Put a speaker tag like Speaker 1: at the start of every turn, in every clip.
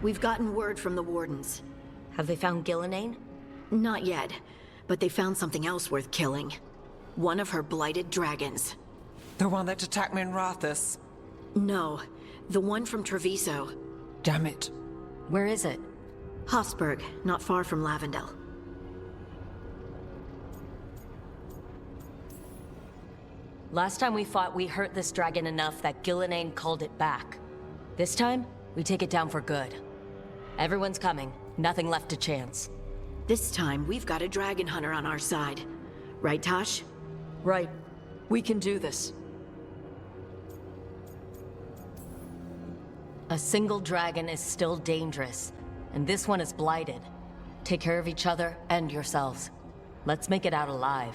Speaker 1: We've gotten word from the Wardens.
Speaker 2: Have they found Gillenane?
Speaker 1: Not yet, but they found something else worth killing. One of her blighted dragons.
Speaker 3: The one that attacked me in Rathus?
Speaker 1: No, the one from Treviso.
Speaker 3: Damn it.
Speaker 2: Where is it?
Speaker 1: Hossberg, not far from Lavendel.
Speaker 2: Last time we fought, we hurt this dragon enough that Gillenane called it back. This time, we take it down for good. Everyone's coming. Nothing left to chance.
Speaker 1: This time, we've got a dragon hunter on our side. Right, Tosh?
Speaker 4: Right. We can do this.
Speaker 2: A single dragon is still dangerous, and this one is blighted. Take care of each other and yourselves. Let's make it out alive.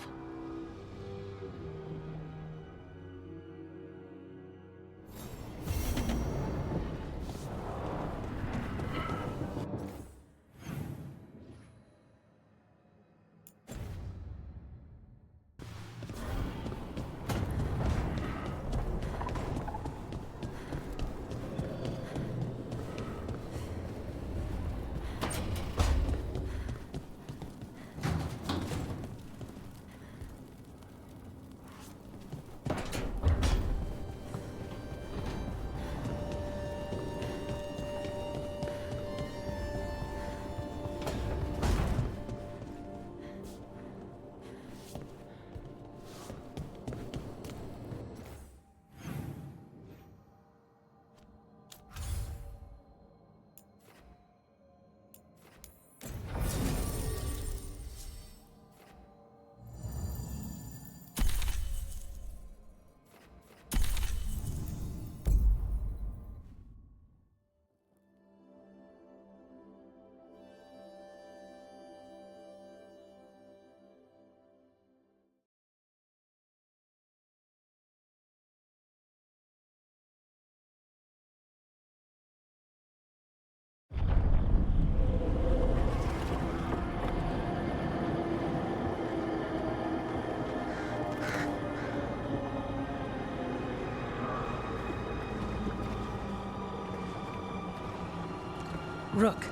Speaker 5: Rook,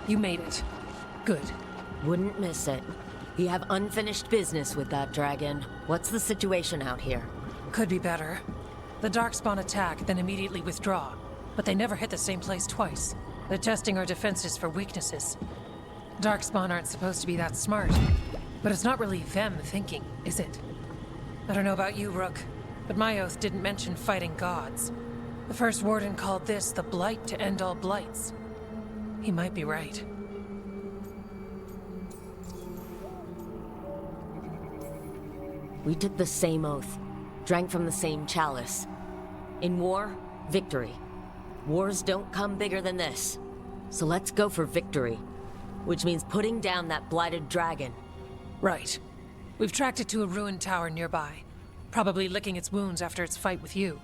Speaker 5: you made it. Good.
Speaker 2: Wouldn't miss it. You have unfinished business with that dragon. What's the situation out here?
Speaker 5: Could be better. The Darkspawn attack, then immediately withdraw. But they never hit the same place twice. They're testing our defenses for weaknesses. Darkspawn aren't supposed to be that smart. But it's not really them thinking, is it? I don't know about you, Rook, but my oath didn't mention fighting gods. The first warden called this the blight to end all blights. He might be right.
Speaker 2: We took the same oath, drank from the same chalice. In war, victory. Wars don't come bigger than this. So let's go for victory. Which means putting down that blighted dragon.
Speaker 5: Right. We've tracked it to a ruined tower nearby. Probably licking its wounds after its fight with you.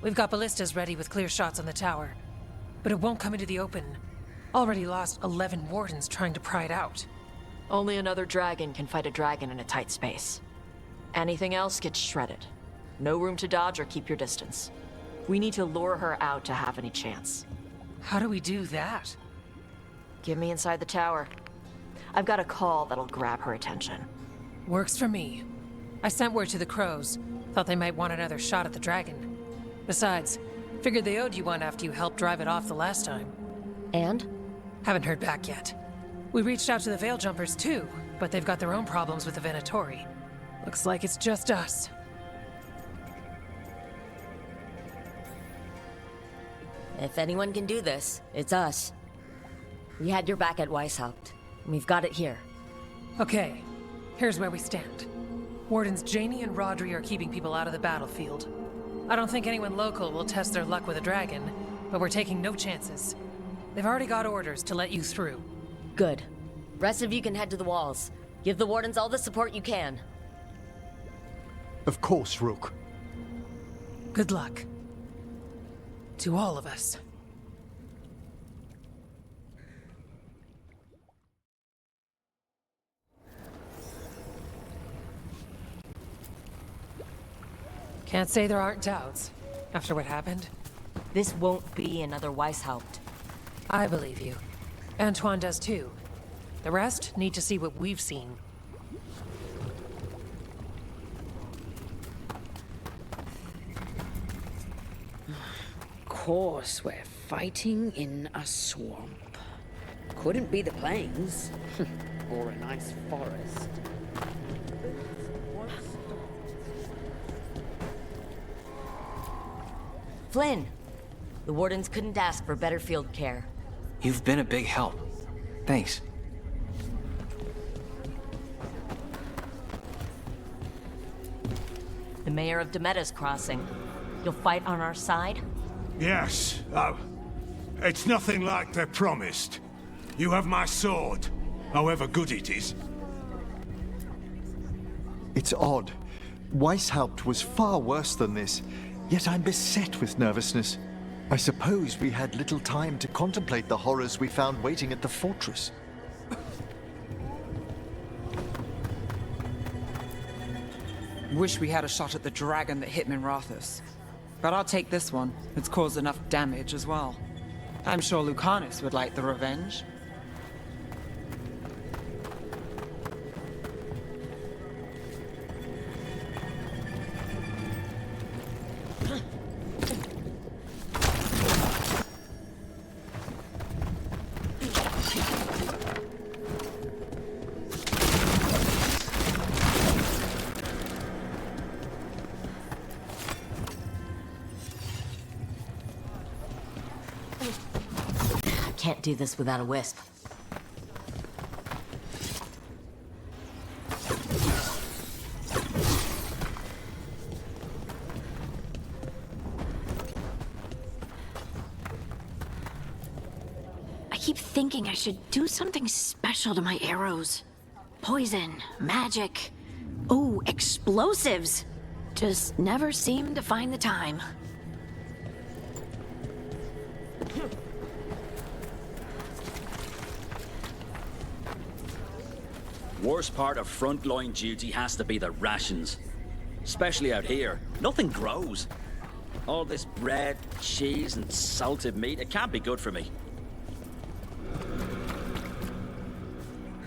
Speaker 5: We've got ballistas ready with clear shots on the tower. But it won't come into the open. Already lost 11 wardens trying to pry it out.
Speaker 4: Only another dragon can fight a dragon in a tight space. Anything else gets shredded. No room to dodge or keep your distance. We need to lure her out to have any chance.
Speaker 5: How do we do that?
Speaker 4: Give me inside the tower. I've got a call that'll grab her attention.
Speaker 5: Works for me. I sent word to the crows. Thought they might want another shot at the dragon. Besides, figured they owed you one after you helped drive it off the last time.
Speaker 2: And?
Speaker 5: Haven't heard back yet. We reached out to the Veil Jumpers too, but they've got their own problems with the Venatori. Looks like it's just us.
Speaker 2: If anyone can do this, it's us. We had your back at Weishaupt. We've got it here.
Speaker 5: Okay, here's where we stand. Wardens Janie and Rodri are keeping people out of the battlefield. I don't think anyone local will test their luck with a dragon, but we're taking no chances. They've already got orders to let you through.
Speaker 2: Good. Rest of you can head to the walls. Give the wardens all the support you can.
Speaker 6: Of course, Rook.
Speaker 5: Good luck. To all of us. Can't say there aren't doubts, after what happened.
Speaker 2: This won't be another Weishaupt.
Speaker 5: I believe you. Antoine does too. The rest need to see what we've seen.
Speaker 6: Course, we're fighting in a swamp. Couldn't be the plains. Or a nice forest.
Speaker 2: Flynn! The Wardens couldn't ask for better field care.
Speaker 7: You've been a big help. Thanks.
Speaker 2: The mayor of Demeta's crossing. You'll fight on our side?
Speaker 8: Yes. Oh. It's nothing like they promised. You have my sword, however good it is.
Speaker 9: It's odd. Weishaupt was far worse than this, yet I'm beset with nervousness. I suppose we had little time to contemplate the horrors we found waiting at the fortress.
Speaker 3: Wish we had a shot at the dragon that hit Minrathous. But I'll take this one. It's caused enough damage as well. I'm sure Lucanus would like the revenge.
Speaker 2: Can't do this without a wisp.
Speaker 1: I keep thinking I should do something special to my arrows. Poison, magic, oh, explosives. Just never seem to find the time.
Speaker 10: Worst part of frontline duty has to be the rations. Especially out here. Nothing grows. All this bread, cheese, and salted meat, it can't be good for me.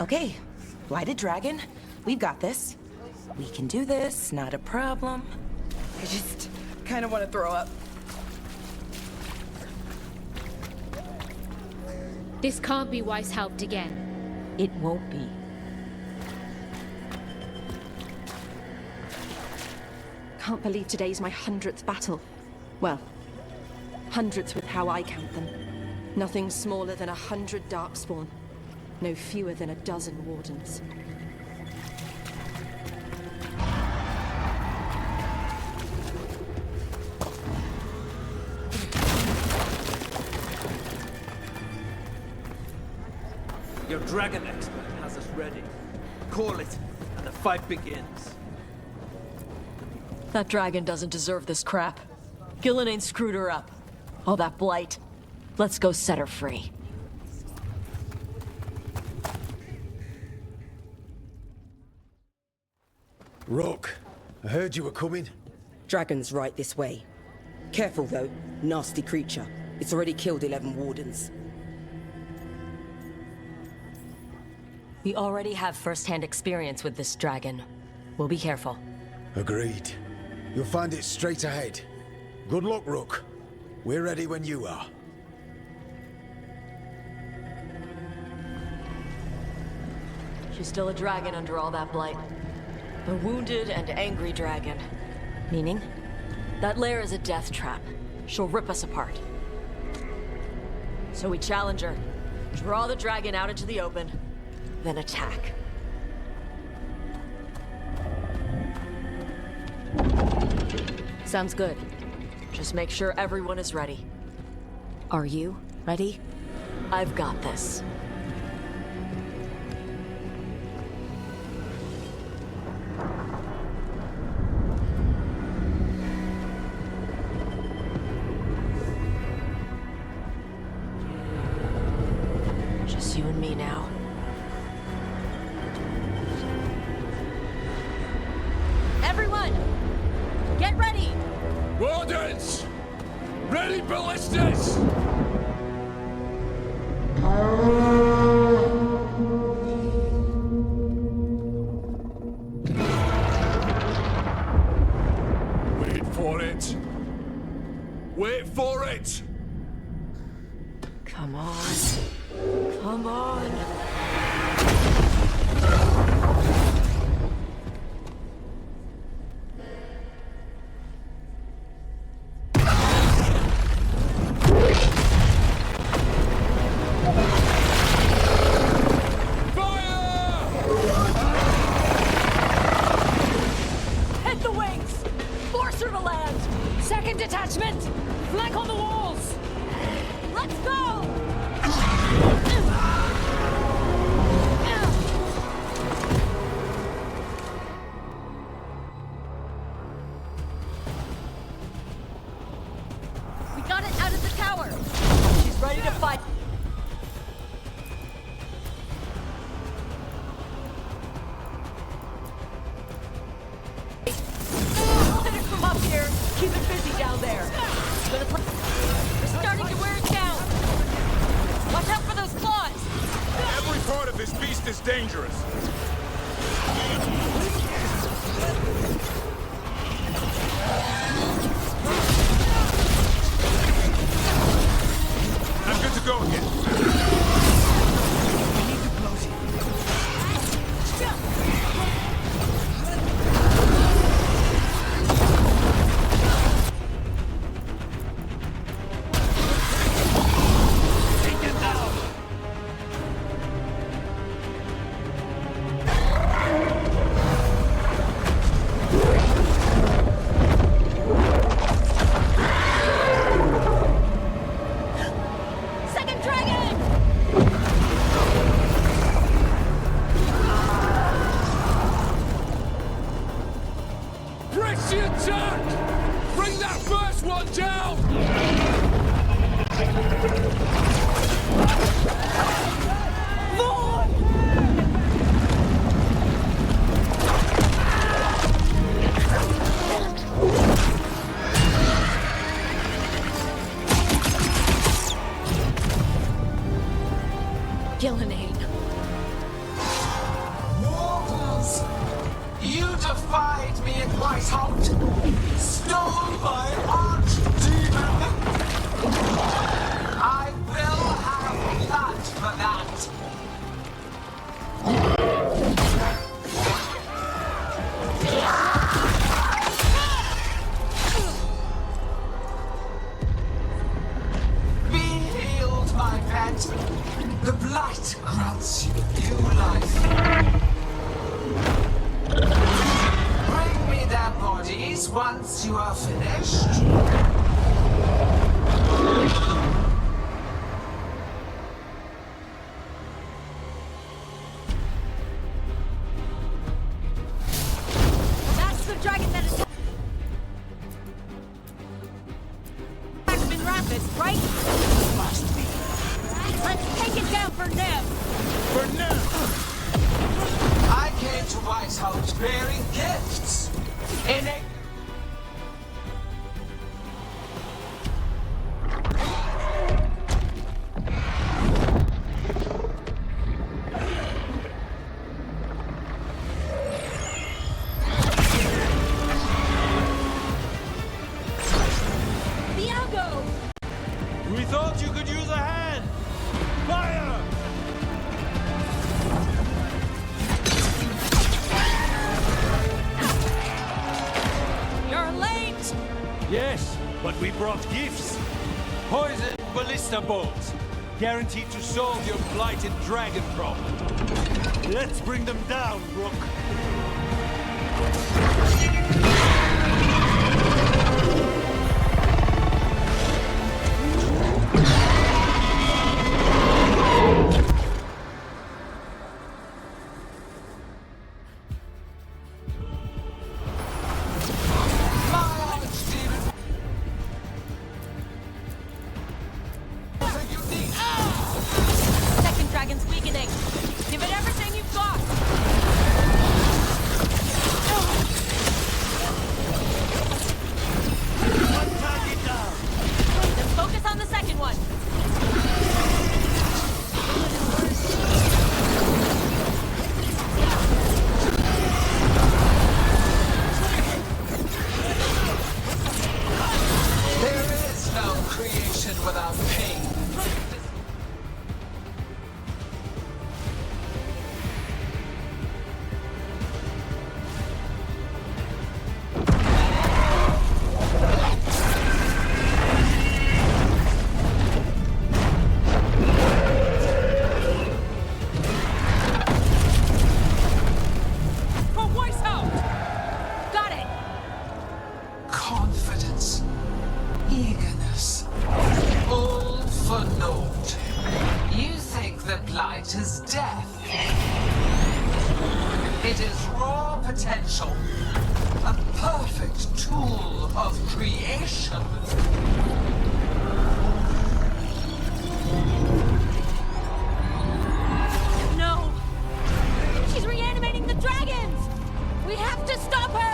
Speaker 11: Okay, Blighted Dragon, we've got this. We can do this, not a problem. I just kind of want to throw up.
Speaker 12: This can't be Weishaupt again.
Speaker 2: It won't be.
Speaker 11: Can't believe today's my 100th battle. Well, 100th with how I count them. Nothing smaller than 100 Darkspawn. No fewer than a dozen Wardens.
Speaker 13: Your dragon expert has us ready. Call it, and the fight begins.
Speaker 4: That dragon doesn't deserve this crap. Gillen ain't screwed her up. All that blight. Let's go set her free.
Speaker 14: Rook, I heard you were coming.
Speaker 15: Dragon's right this way. Careful though, nasty creature. It's already killed 11 Wardens.
Speaker 2: We already have first-hand experience with this dragon. We'll be careful.
Speaker 14: Agreed. You'll find it straight ahead. Good luck, Rook. We're ready when you are.
Speaker 4: She's still a dragon under all that blight. A wounded and angry dragon. Meaning? That lair is a death trap. She'll rip us apart. So we challenge her. Draw the dragon out into the open, then attack.
Speaker 2: Sounds good.
Speaker 4: Just make sure everyone is ready.
Speaker 2: Are you ready?
Speaker 4: I've got this. Just you and me now.
Speaker 2: Everyone! Get ready!
Speaker 8: Wardens! Ready ballistas! Wait for it. Wait for it!
Speaker 4: Come on. Come on.
Speaker 1: Hit the wings! Force her to land! Second detachment! Flank on the walls! Let's go!
Speaker 2: We got it out of the tower!
Speaker 4: She's ready to fight. Hit it from up here. Keep it busy down there.
Speaker 2: We're starting to wear it down! Watch out for those claws!
Speaker 8: Every part of this beast is dangerous. I'm good to go again. We need to close it. Take it down!
Speaker 2: Second dragon!
Speaker 8: Press the attack! Bring that first one down!
Speaker 1: Gillenane.
Speaker 16: Mortals! You defied me at Whitehout! Stole my archdemon! I will have blood for that! Be healed, my pet! The blight grants you new life. Bring me their bodies once you are finished.
Speaker 2: That's the dragon that attacked Minrathis, right?
Speaker 16: Must be.
Speaker 2: Let's take it down for now.
Speaker 8: For now!
Speaker 16: I came to Whitehout bearing gifts. In a
Speaker 2: Viago!
Speaker 13: We thought you could use a hand! Fire!
Speaker 2: You're late!
Speaker 13: Yes, but we brought gifts. Poison ballista bolts. Guaranteed to solve your blighted dragon problem. Let's bring them down, Rook.
Speaker 2: Second dragon's weakening. Give it everything you've got.
Speaker 16: eagerness. All for naught. You think the Blight is death. It is raw potential. A perfect tool of creation.
Speaker 2: No! She's reanimating the dragons! We have to stop her!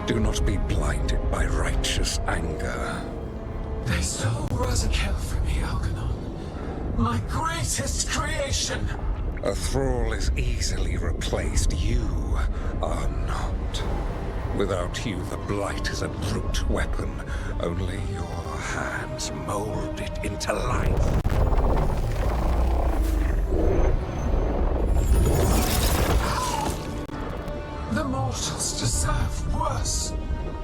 Speaker 17: Do not be blinded by righteous anger.
Speaker 16: They stole Rosakel from me, Algernon. My greatest creation.
Speaker 17: A thrall is easily replaced. You are not. Without you, the Blight is a brute weapon. Only your hands mold it into life.
Speaker 16: The mortals deserve worse.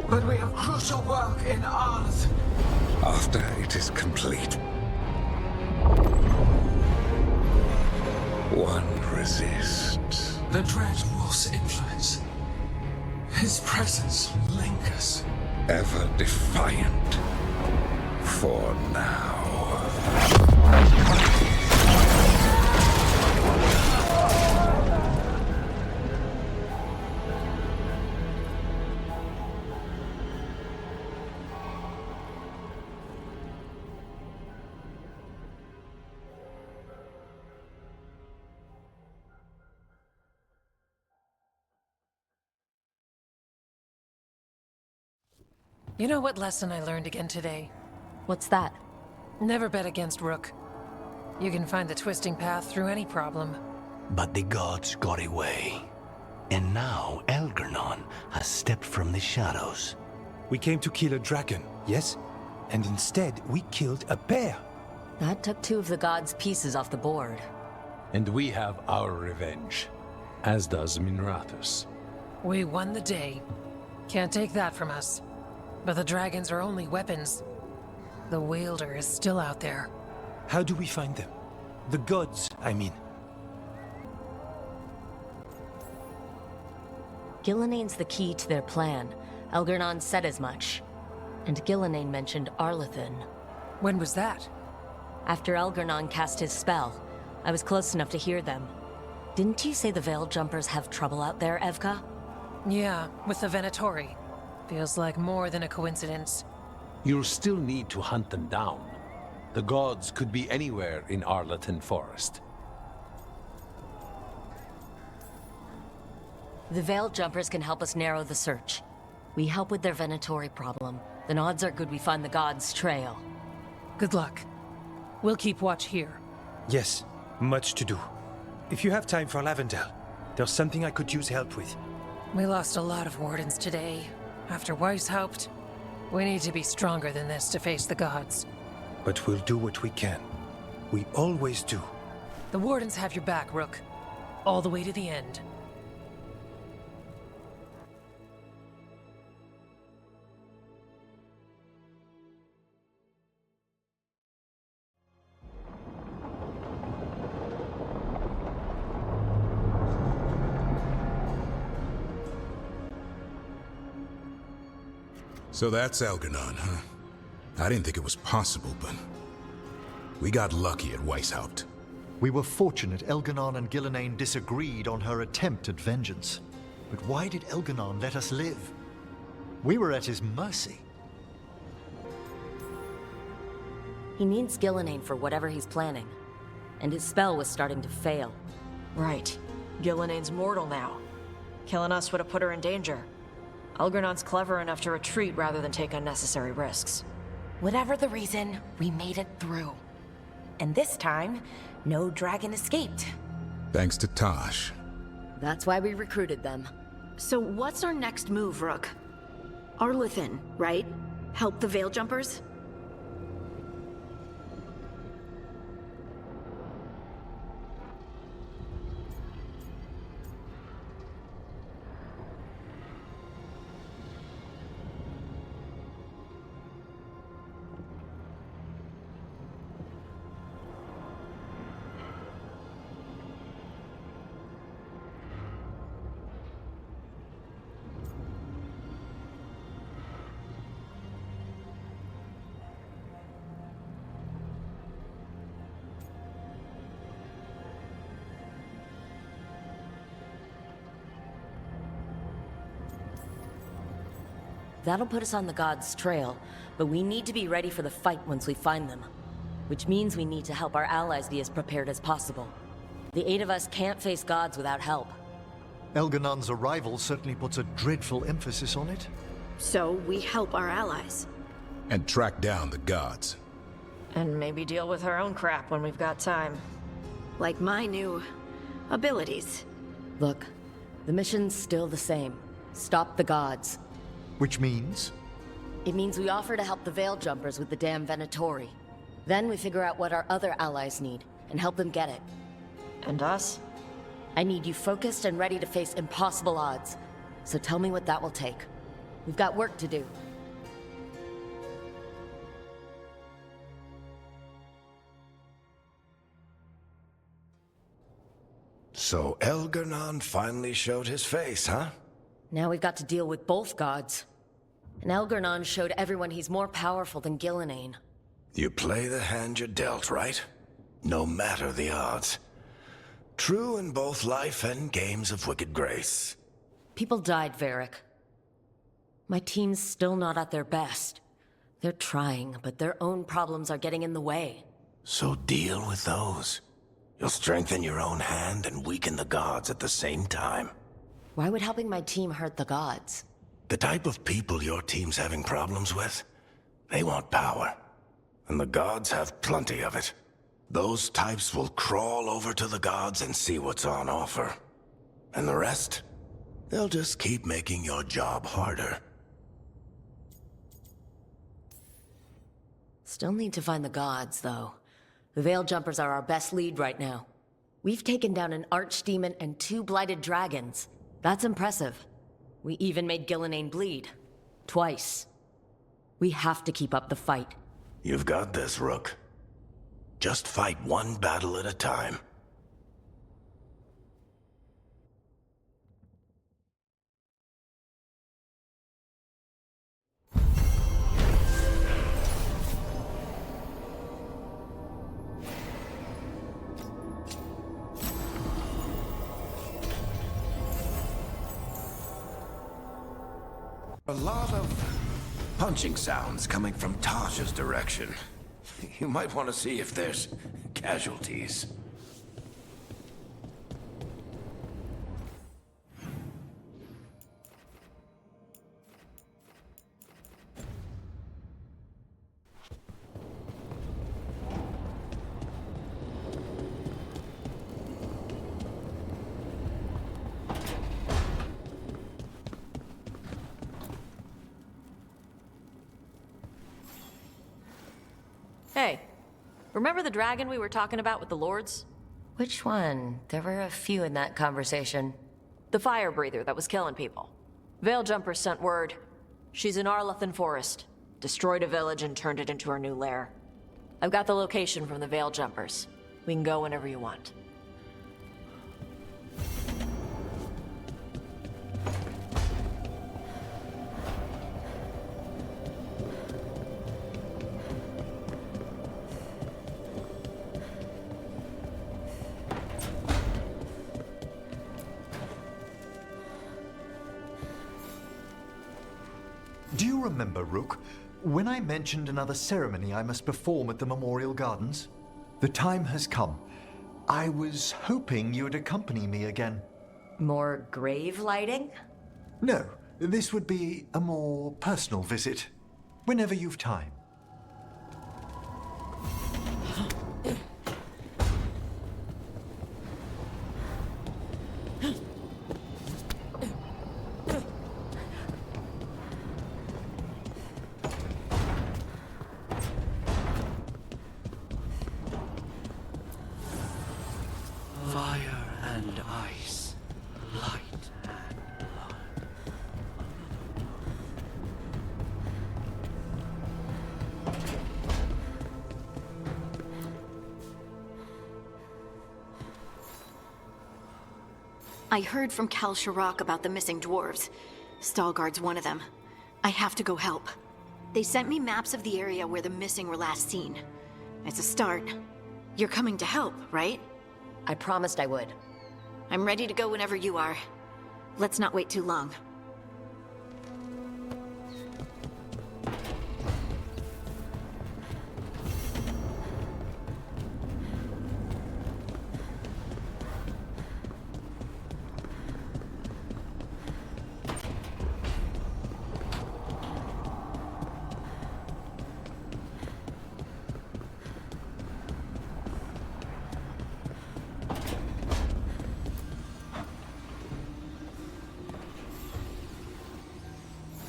Speaker 16: But we have crucial work in Arth.
Speaker 17: After it is complete, one resists.
Speaker 16: The Dread Wolf's influence. His presence lingers.
Speaker 17: Ever defiant. For now.
Speaker 5: You know what lesson I learned again today?
Speaker 2: What's that?
Speaker 5: Never bet against Rook. You can find the twisting path through any problem.
Speaker 18: But the gods got away. And now Algernon has stepped from the shadows.
Speaker 19: We came to kill a dragon, yes? And instead, we killed a bear.
Speaker 2: That took two of the gods' pieces off the board.
Speaker 13: And we have our revenge, as does Minrathous.
Speaker 5: We won the day. Can't take that from us. But the dragons are only weapons. The wielder is still out there.
Speaker 19: How do we find them? The gods, I mean.
Speaker 2: Gillenane's the key to their plan. Algernon said as much. And Gillenane mentioned Arlethan.
Speaker 5: When was that?
Speaker 2: After Algernon cast his spell. I was close enough to hear them. Didn't you say the Veil Jumpers have trouble out there, Evka?
Speaker 5: Yeah, with the Venatori. Feels like more than a coincidence.
Speaker 13: You'll still need to hunt them down. The gods could be anywhere in Arlethan Forest.
Speaker 2: The Veil Jumpers can help us narrow the search. We help with their Venatori problem, then odds are good we find the gods' trail.
Speaker 5: Good luck. We'll keep watch here.
Speaker 19: Yes, much to do. If you have time for Lavendel, there's something I could use help with.
Speaker 5: We lost a lot of wardens today. After Weishaupt, we need to be stronger than this to face the gods.
Speaker 19: But we'll do what we can. We always do.
Speaker 5: The wardens have your back, Rook. All the way to the end.
Speaker 14: So that's Algernon, huh? I didn't think it was possible, but we got lucky at Weishaupt.
Speaker 9: We were fortunate Elganon and Gillenane disagreed on her attempt at vengeance. But why did Elganon let us live? We were at his mercy.
Speaker 2: He needs Gillenane for whatever he's planning. And his spell was starting to fail.
Speaker 4: Right. Gillenane's mortal now. Killing us would have put her in danger. Algernon's clever enough to retreat rather than take unnecessary risks.
Speaker 2: Whatever the reason, we made it through. And this time, no dragon escaped.
Speaker 14: Thanks to Tosh.
Speaker 2: That's why we recruited them.
Speaker 1: So what's our next move, Rook? Arlithin, right? Help the Veil Jumpers?
Speaker 2: That'll put us on the gods' trail, but we need to be ready for the fight once we find them. Which means we need to help our allies be as prepared as possible. The 8 of us can't face gods without help.
Speaker 9: Elganon's arrival certainly puts a dreadful emphasis on it.
Speaker 1: So we help our allies.
Speaker 14: And track down the gods.
Speaker 4: And maybe deal with our own crap when we've got time.
Speaker 1: Like my new abilities.
Speaker 2: Look, the mission's still the same. Stop the gods.
Speaker 9: Which means?
Speaker 2: It means we offer to help the Veil Jumpers with the damn Venatori. Then we figure out what our other allies need, and help them get it.
Speaker 4: And us?
Speaker 2: I need you focused and ready to face impossible odds. So tell me what that will take. We've got work to do.
Speaker 20: So Elgarnon finally showed his face, huh?
Speaker 2: Now we've got to deal with both gods. And Elgarnon showed everyone he's more powerful than Gillenane.
Speaker 20: You play the hand you're dealt, right? No matter the odds. True in both life and games of wicked grace.
Speaker 2: People died, Varric. My team's still not at their best. They're trying, but their own problems are getting in the way.
Speaker 20: So deal with those. You'll strengthen your own hand and weaken the gods at the same time.
Speaker 2: Why would helping my team hurt the gods?
Speaker 20: The type of people your team's having problems with, they want power. And the gods have plenty of it. Those types will crawl over to the gods and see what's on offer. And the rest? They'll just keep making your job harder.
Speaker 2: Still need to find the gods, though. The Veil Jumpers are our best lead right now. We've taken down an archdemon and 2 blighted dragons. That's impressive. We even made Gillenane bleed. Twice. We have to keep up the fight.
Speaker 20: You've got this, Rook. Just fight one battle at a time.
Speaker 17: A lot of punching sounds coming from Tasha's direction. You might want to see if there's casualties.
Speaker 4: Hey, remember the dragon we were talking about with the lords?
Speaker 2: Which one? There were a few in that conversation.
Speaker 4: The fire breather that was killing people. Veil Jumpers sent word. She's in Arlithin Forest. Destroyed a village and turned it into her new lair. I've got the location from the Veil Jumpers. We can go whenever you want.
Speaker 9: Do you remember, Rook, when I mentioned another ceremony I must perform at the Memorial Gardens? The time has come. I was hoping you'd accompany me again.
Speaker 2: More grave lighting?
Speaker 9: No, this would be a more personal visit. Whenever you've time.
Speaker 7: Fire and ice, light and blood.
Speaker 1: I heard from Cal Shirak about the missing dwarves. Stalguard's one of them. I have to go help. They sent me maps of the area where the missing were last seen. It's a start. You're coming to help, right?
Speaker 2: I promised I would.
Speaker 1: I'm ready to go whenever you are. Let's not wait too long.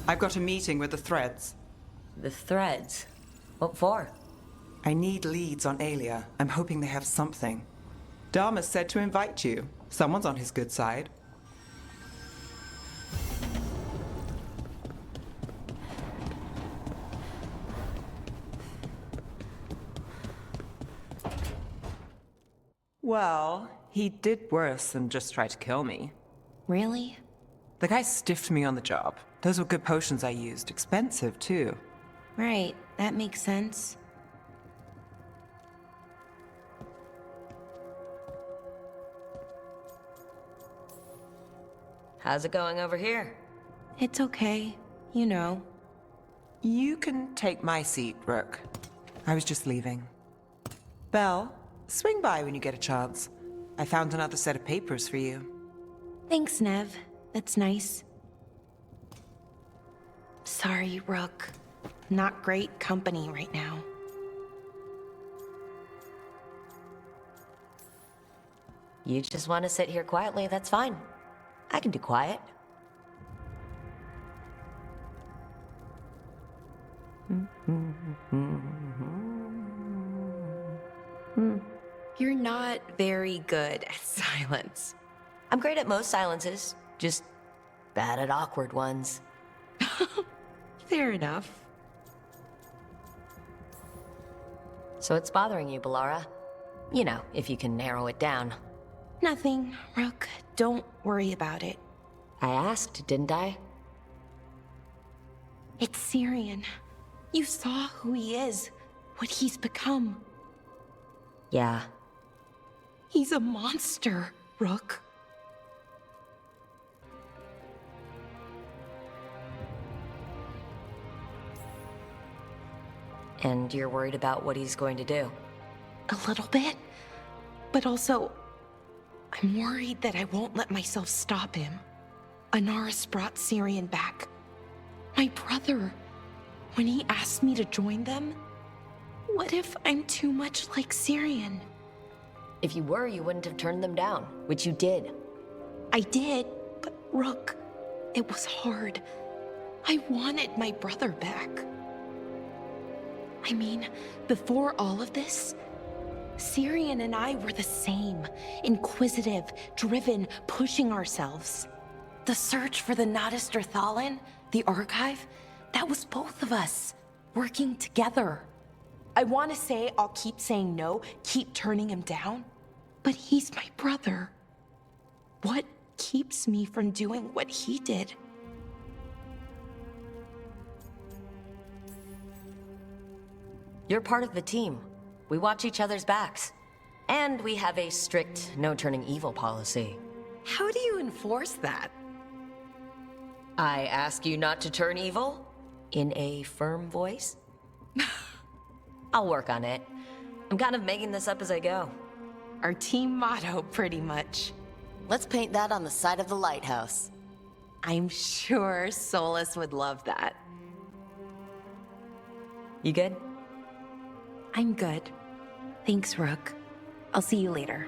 Speaker 3: I've got a meeting with the Threads.
Speaker 2: The Threads? What for?
Speaker 3: I need leads on Aelia. I'm hoping they have something. Dharma said to invite you. Someone's on his good side. Well, he did worse than just try to kill me.
Speaker 1: Really?
Speaker 3: The guy stiffed me on the job. Those were good potions I used. Expensive, too.
Speaker 1: Right, that makes sense.
Speaker 2: How's it going over here?
Speaker 1: It's okay. You know.
Speaker 3: You can take my seat, Rook. I was just leaving. Belle, swing by when you get a chance. I found another set of papers for you.
Speaker 1: Thanks, Nev. That's nice. Sorry, Rook. Not great company right now.
Speaker 2: You just want to sit here quietly, that's fine. I can do quiet.
Speaker 1: You're not very good at silence.
Speaker 2: I'm great at most silences, just bad at awkward ones.
Speaker 1: Fair enough.
Speaker 2: So it's bothering you, Bellara? You know, if you can narrow it down.
Speaker 1: Nothing, Rook. Don't worry about it.
Speaker 2: I asked, didn't I?
Speaker 1: It's Syrian. You saw who he is, what he's become.
Speaker 2: Yeah.
Speaker 1: He's a monster, Rook.
Speaker 2: And you're worried about what he's going to do?
Speaker 1: A little bit. But also, I'm worried that I won't let myself stop him. Anaris brought Syrian back. My brother. When he asked me to join them, what if I'm too much like Syrian?
Speaker 2: If you were, you wouldn't have turned them down, which you did.
Speaker 1: I did, but Rook, it was hard. I wanted my brother back. I mean, before all of this, Syrian and I were the same. Inquisitive, driven, pushing ourselves. The search for the Nautister Thalin, the archive, that was both of us, working together. I want to say I'll keep saying no, keep turning him down, but he's my brother. What keeps me from doing what he did?
Speaker 2: You're part of the team. We watch each other's backs. And we have a strict no turning evil policy.
Speaker 1: How do you enforce that?
Speaker 2: I ask you not to turn evil? In a firm voice? I'll work on it. I'm kind of making this up as I go.
Speaker 1: Our team motto, pretty much.
Speaker 2: Let's paint that on the side of the lighthouse.
Speaker 1: I'm sure Solus would love that.
Speaker 4: You good?
Speaker 1: I'm good. Thanks, Rook. I'll see you later.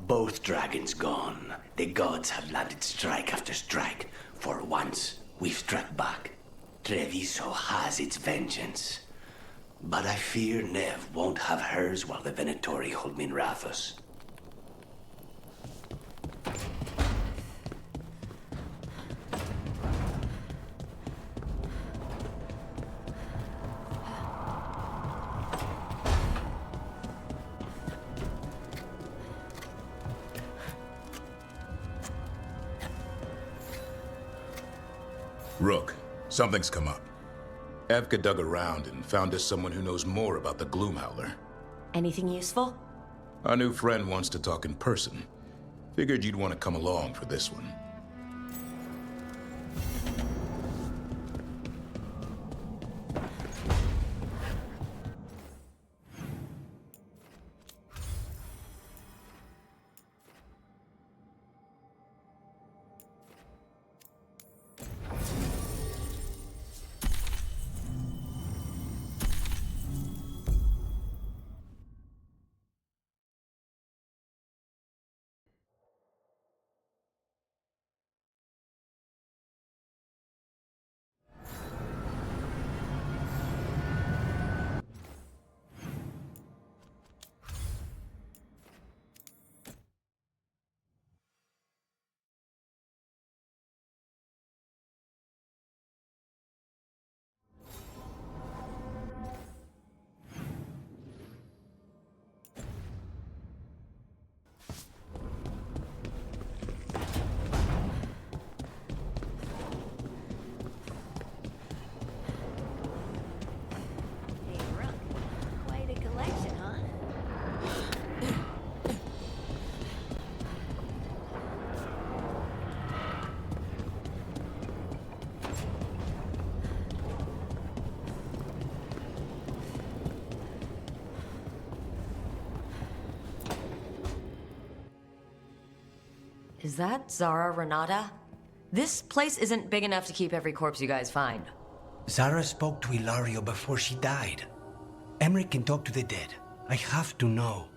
Speaker 18: Both dragons gone. The gods have landed strike after strike. For once, we've struck back. Treviso has its vengeance. But I fear Nev won't have hers while the Venatori hold Minrathos.
Speaker 21: Rook, something's come up. Evka dug around and found us someone who knows more about the Gloomhowler.
Speaker 2: Anything useful?
Speaker 21: Our new friend wants to talk in person. Figured you'd want to come along for this one.
Speaker 2: Is that Zara Renata? This place isn't big enough to keep every corpse you guys find.
Speaker 18: Zara spoke to Ilario before she died. Emmerich can talk to the dead. I have to know.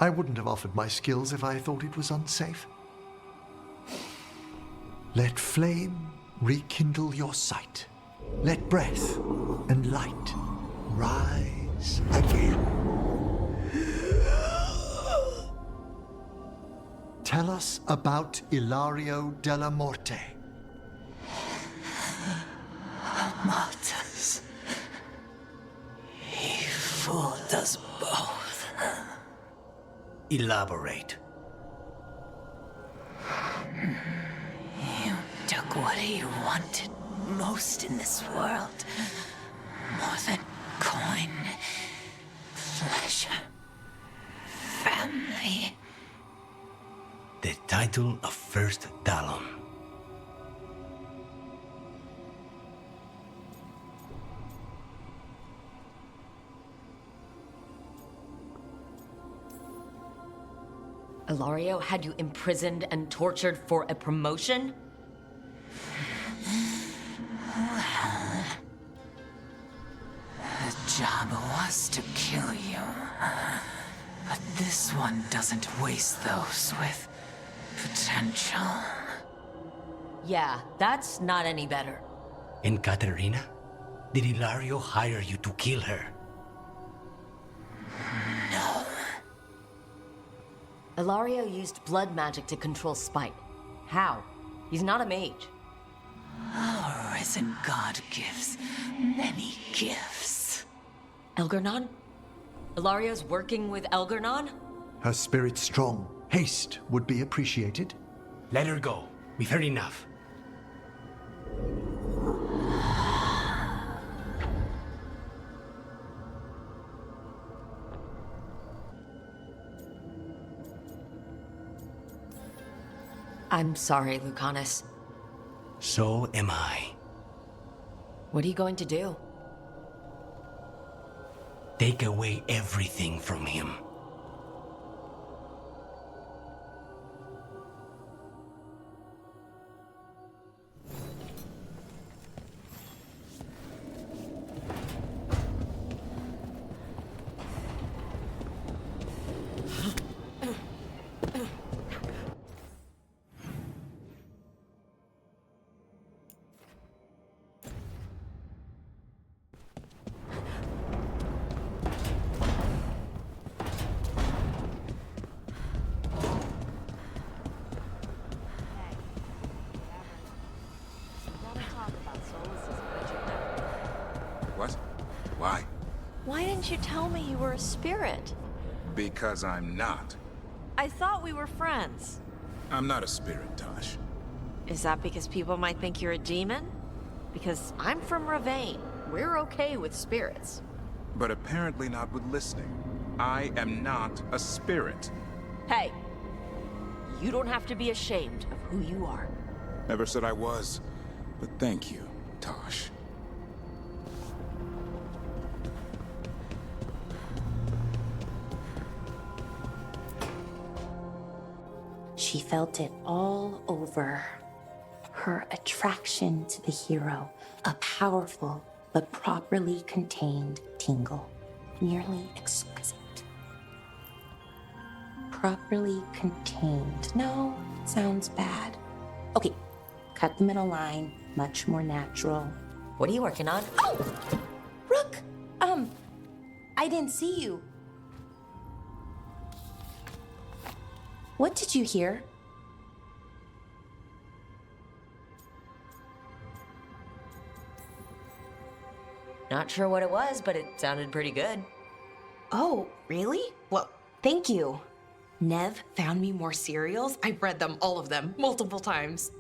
Speaker 9: I wouldn't have offered my skills if I thought it was unsafe. Let flame rekindle your sight. Let breath and light rise again. Tell us about Ilario della Morte.
Speaker 18: Martyrs. He fooled us both. Elaborate.
Speaker 22: You took what he wanted most in this world. More than coin, pleasure, family.
Speaker 18: The title of First Talon.
Speaker 2: Ilario had you imprisoned and tortured for a promotion?
Speaker 22: Well, the job was to kill you. But this one doesn't waste those with potential.
Speaker 2: Yeah, that's not any better.
Speaker 18: And Katerina? Did Ilario hire you to kill her?
Speaker 22: No.
Speaker 2: Ilario used blood magic to control Spite. How? He's not a mage.
Speaker 22: Our risen god gives many gifts.
Speaker 2: Elgernon? Ilario's working with Elgernon?
Speaker 9: Her spirit strong. Haste would be appreciated.
Speaker 18: Let her go. We've heard enough.
Speaker 2: I'm sorry, Lucanus.
Speaker 18: So am I.
Speaker 2: What are you going to do?
Speaker 18: Take away everything from him.
Speaker 21: What? Why?
Speaker 4: Why didn't you tell me you were a spirit?
Speaker 21: Because I'm not.
Speaker 4: I thought we were friends.
Speaker 21: I'm not a spirit, Tosh.
Speaker 4: Is that because people might think you're a demon? Because I'm from Ravane. We're okay with spirits.
Speaker 21: But apparently not with listening. I am not a spirit.
Speaker 4: Hey, you don't have to be ashamed of who you are.
Speaker 21: Never said I was. But thank you, Tosh.
Speaker 1: She felt it all over. Her attraction to the hero, a powerful but properly contained tingle, nearly exquisite. Properly contained. No, sounds bad. Okay, cut the middle line, much more natural.
Speaker 2: What are you working on?
Speaker 1: Oh! Rook! I didn't see you. What did you hear?
Speaker 2: Not sure what it was, but it sounded pretty good.
Speaker 1: Oh, really? Well, thank you. Nev found me more serials. I've read them, all of them, multiple times.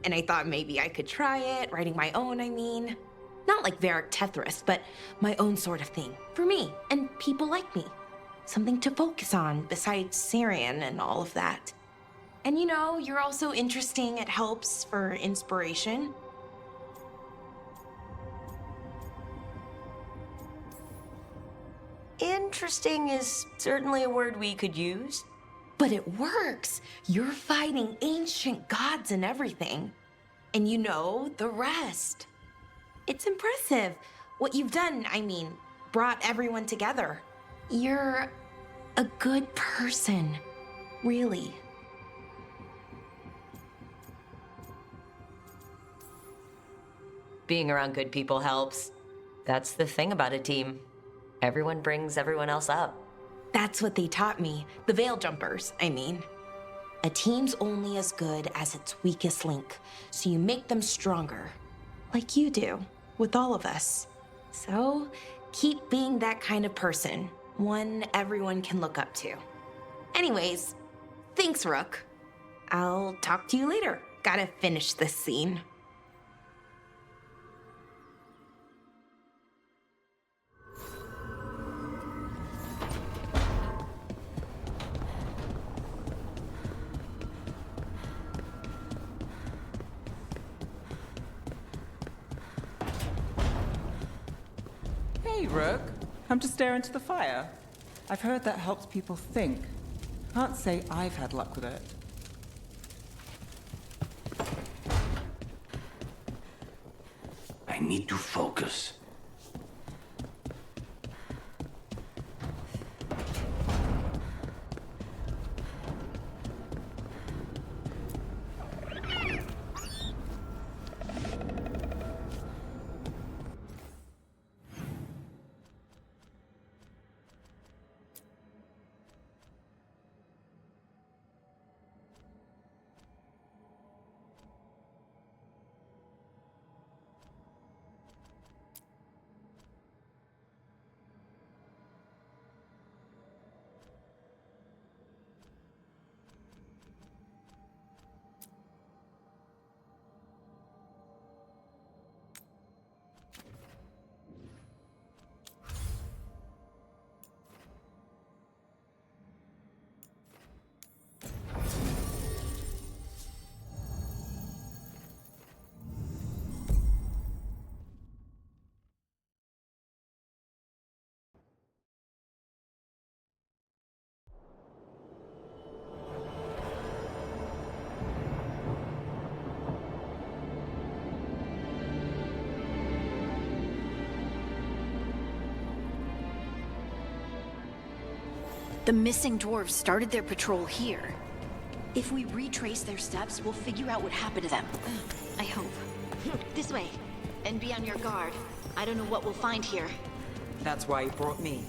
Speaker 1: And I thought maybe I could try it, writing my own, I mean. Not like Varric Tethris, but my own sort of thing. For me, and people like me. Something to focus on besides Syrian and all of that. And you know, you're also interesting. It helps for inspiration.
Speaker 2: Interesting is certainly a word we could use.
Speaker 1: But it works. You're fighting ancient gods and everything. And you know the rest. It's impressive. What you've done, I mean, brought everyone together. You're a good person. Really.
Speaker 2: Being around good people helps. That's the thing about a team. Everyone brings everyone else up.
Speaker 1: That's what they taught me. The Veil Jumpers, I mean. A team's only as good as its weakest link, so you make them stronger. Like you do, with all of us. So, keep being that kind of person. One everyone can look up to. Anyways, thanks, Rook. I'll talk to you later. Gotta finish this scene.
Speaker 3: Hey, Rook. Come to stare into the fire. I've heard that helps people think. Can't say I've had luck with it.
Speaker 18: I need to focus.
Speaker 6: The missing dwarves started their patrol here. If we retrace their steps, we'll figure out what happened to them. I hope. This way. And be on your guard. I don't know what we'll find here.
Speaker 3: That's why you brought me.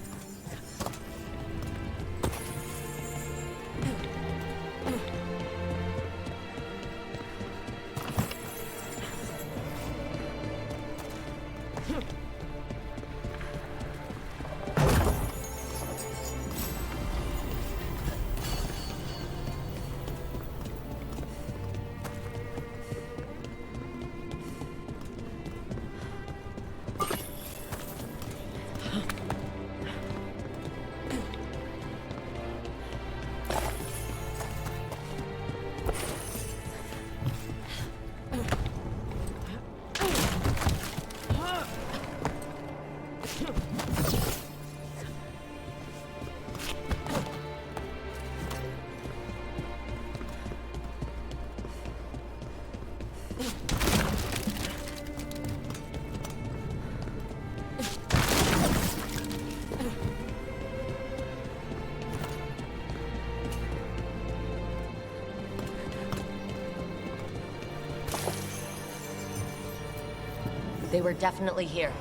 Speaker 2: They were definitely here.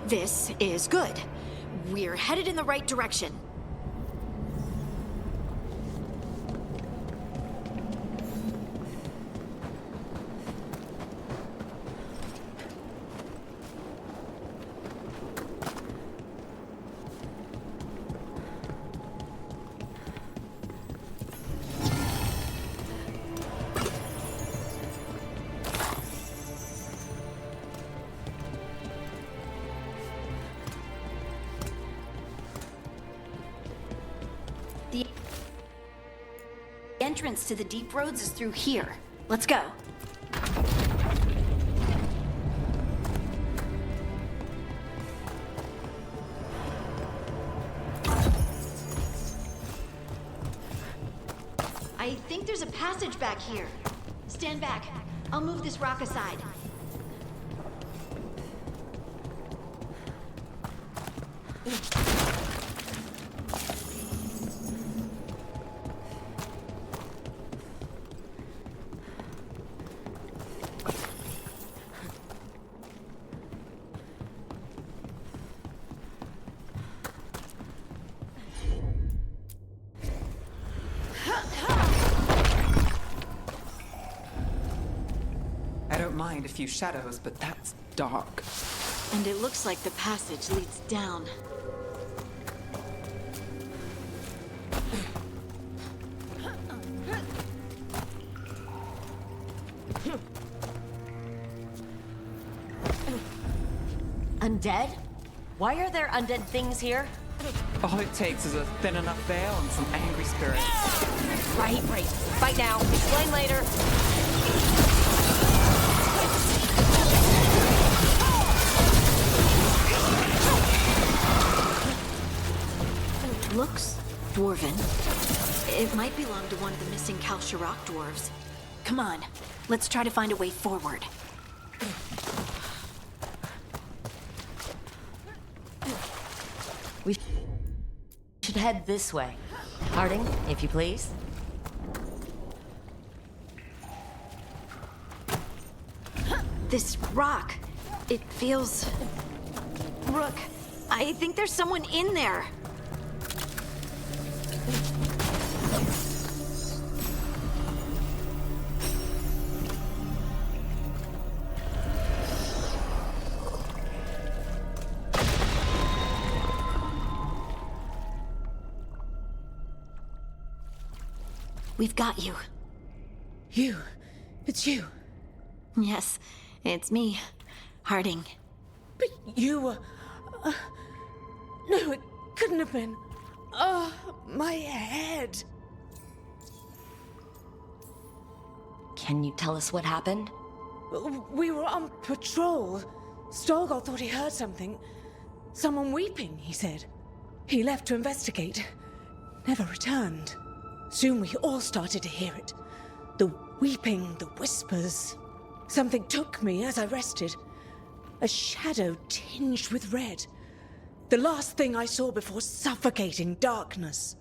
Speaker 6: This is good. We're headed in the right direction. The entrance to the deep roads is through here. Let's go. I think there's a passage back here. Stand back. I'll move this rock aside.
Speaker 3: I don't mind a few shadows, but that's dark.
Speaker 6: And it looks like the passage leads down.
Speaker 2: Undead? Why are there undead things here?
Speaker 3: All it takes is a thin enough veil and some angry spirits.
Speaker 2: Right. Fight now. Explain later.
Speaker 6: Looks dwarven. It might belong to one of the missing Kalsharok dwarves. Come on, let's try to find a way forward.
Speaker 2: We should head this way. Harding, if you please.
Speaker 6: This rock, it feels... Rook, I think there's someone in there. We've got you.
Speaker 5: You? It's you?
Speaker 6: Yes, it's me, Harding.
Speaker 5: But you were... no, it couldn't have been. Oh, my head.
Speaker 2: Can you tell us what happened?
Speaker 5: We were on patrol. Stolgar thought he heard something. Someone weeping, he said. He left to investigate. Never returned. Soon we all started to hear it. The weeping, the whispers. Something took me as I rested. A shadow tinged with red. The last thing I saw before suffocating darkness.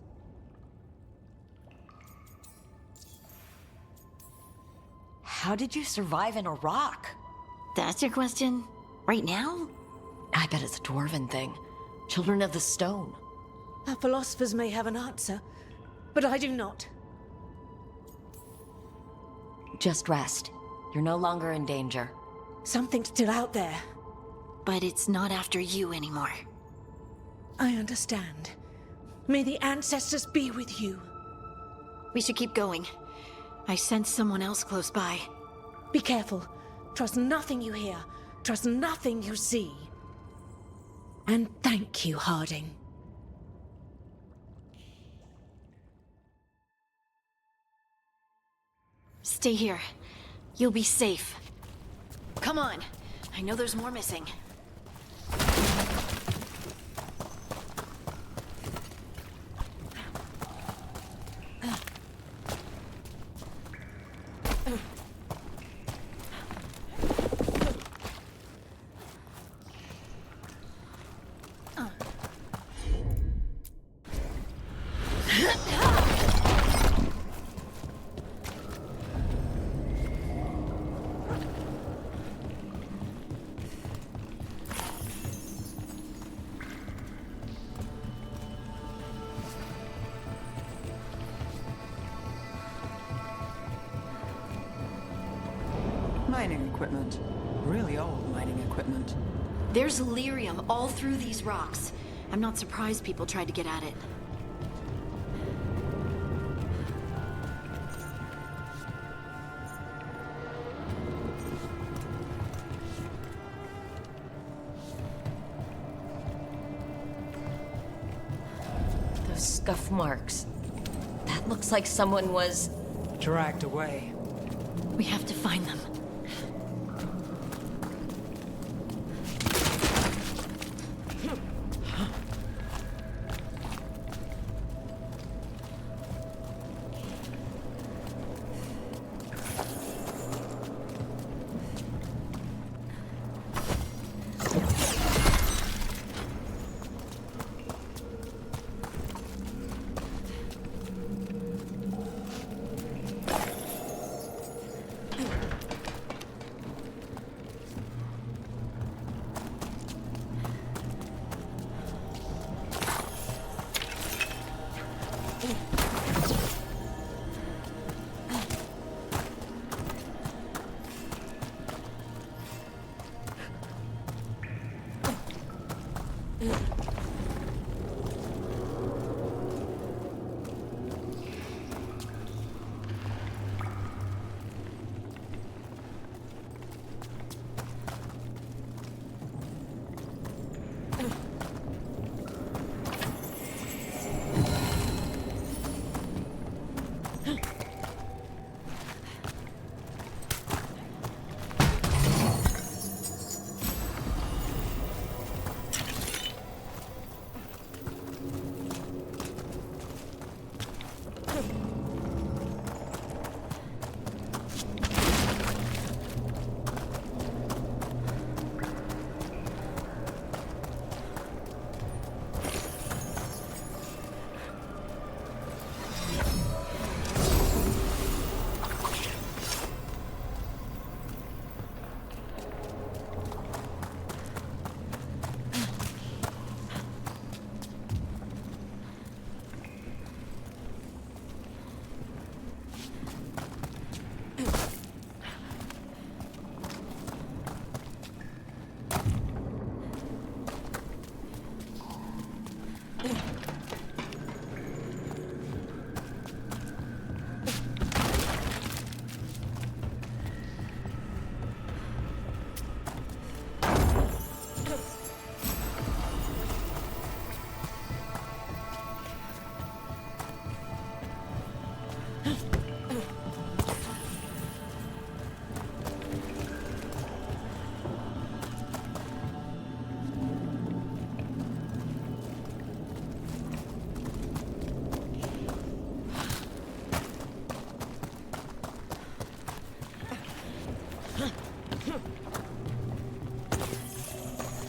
Speaker 2: How did you survive in a rock?
Speaker 6: That's your question? Right now?
Speaker 2: I bet it's a dwarven thing. Children of the Stone.
Speaker 10: Our philosophers may have an answer, but I do not.
Speaker 2: Just rest. You're no longer in danger.
Speaker 10: Something's still out there.
Speaker 6: But it's not after you anymore.
Speaker 10: I understand. May the ancestors be with you.
Speaker 6: We should keep going. I sense someone else close by.
Speaker 10: Be careful. Trust nothing you hear. Trust nothing you see. And thank you, Harding.
Speaker 6: Stay here. You'll be safe. Come on. I know there's more missing.
Speaker 3: Mining equipment. Really old mining equipment.
Speaker 6: There's lyrium all through these rocks. I'm not surprised people tried to get at it.
Speaker 2: Those scuff marks. That looks like someone was...
Speaker 3: dragged away.
Speaker 6: We have to find them.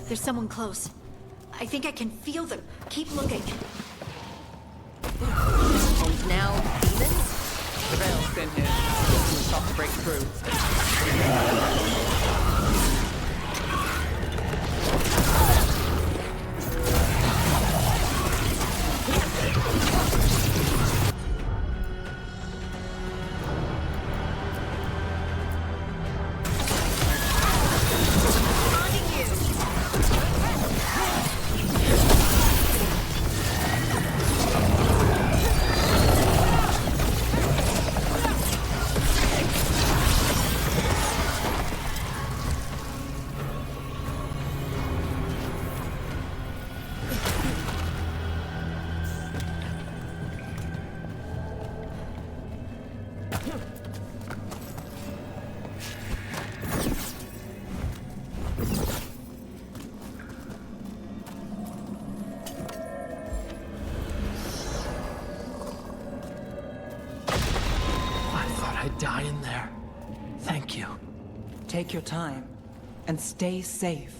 Speaker 6: There's someone close. I think I can feel them. Keep looking.
Speaker 2: And now, demons?
Speaker 3: The Veil's been here. start to break through.
Speaker 7: I'd die in there. Thank you.
Speaker 3: Take your time, and stay safe.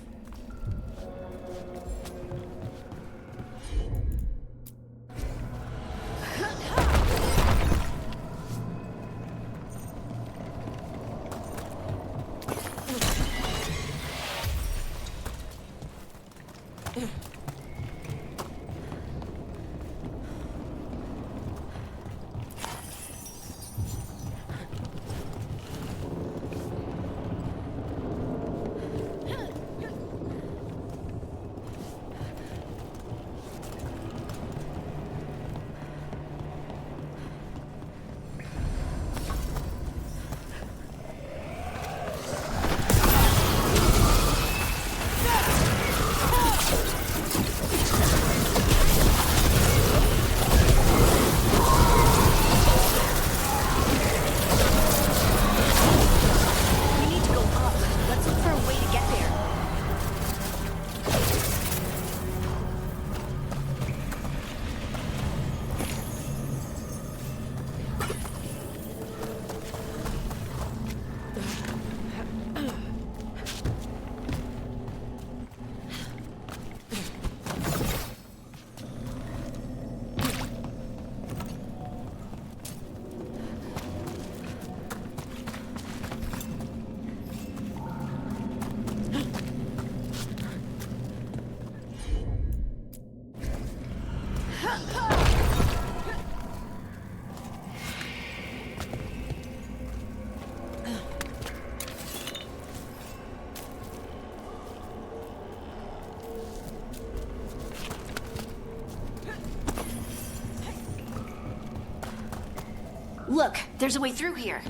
Speaker 6: Look, there's a way through here.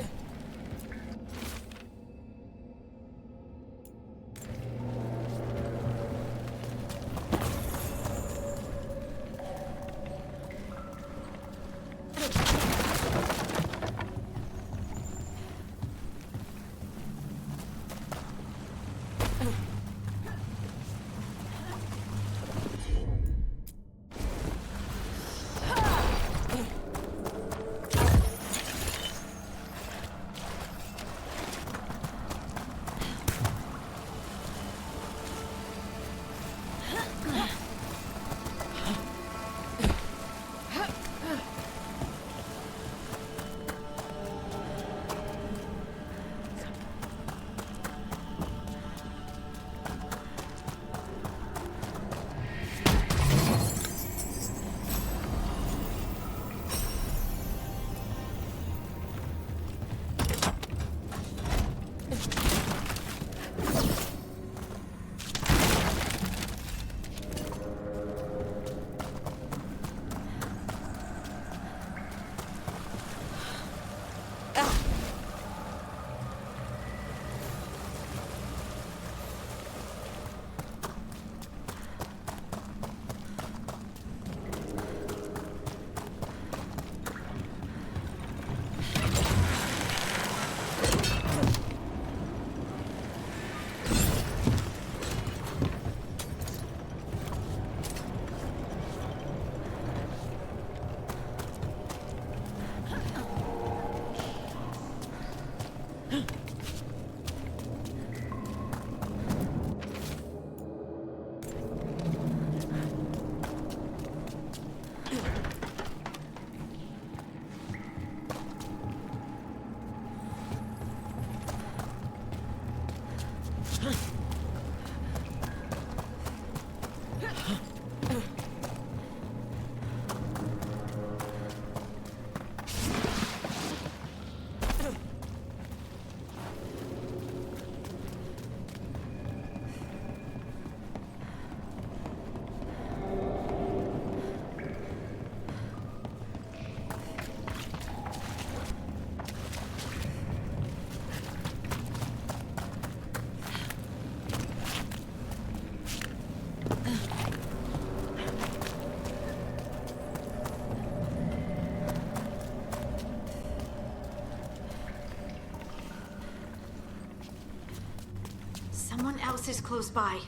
Speaker 6: else is close by.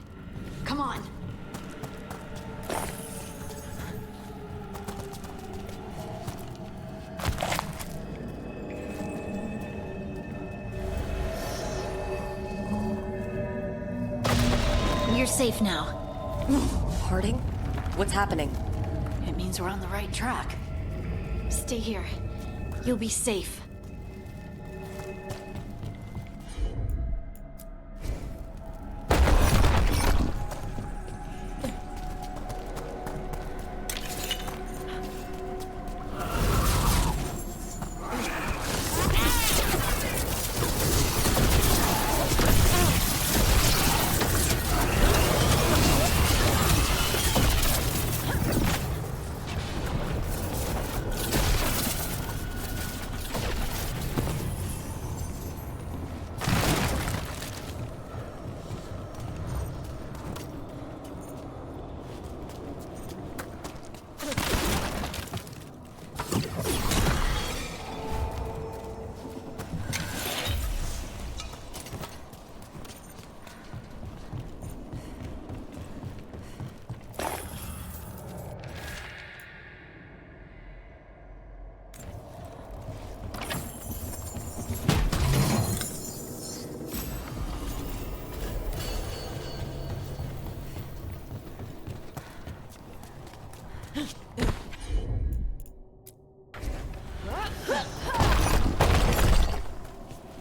Speaker 6: Come on. You're safe now.
Speaker 2: Harding? What's happening?
Speaker 6: It means we're on the right track. Stay here. You'll be safe.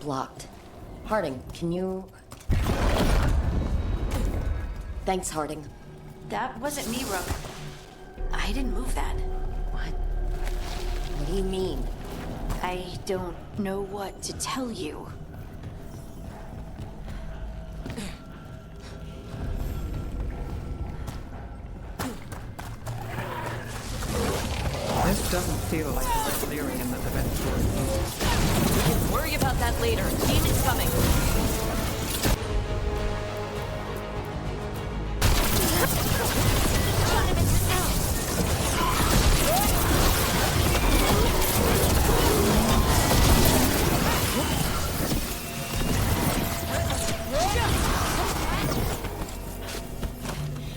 Speaker 2: Blocked. Harding, can you... Thanks, Harding.
Speaker 6: That wasn't me, Rook. I didn't move that.
Speaker 2: What do you mean?
Speaker 6: I don't know what to tell you.
Speaker 3: This doesn't feel like the red lyrium that the Veilguard used.
Speaker 4: We can worry about that later. Demon's coming.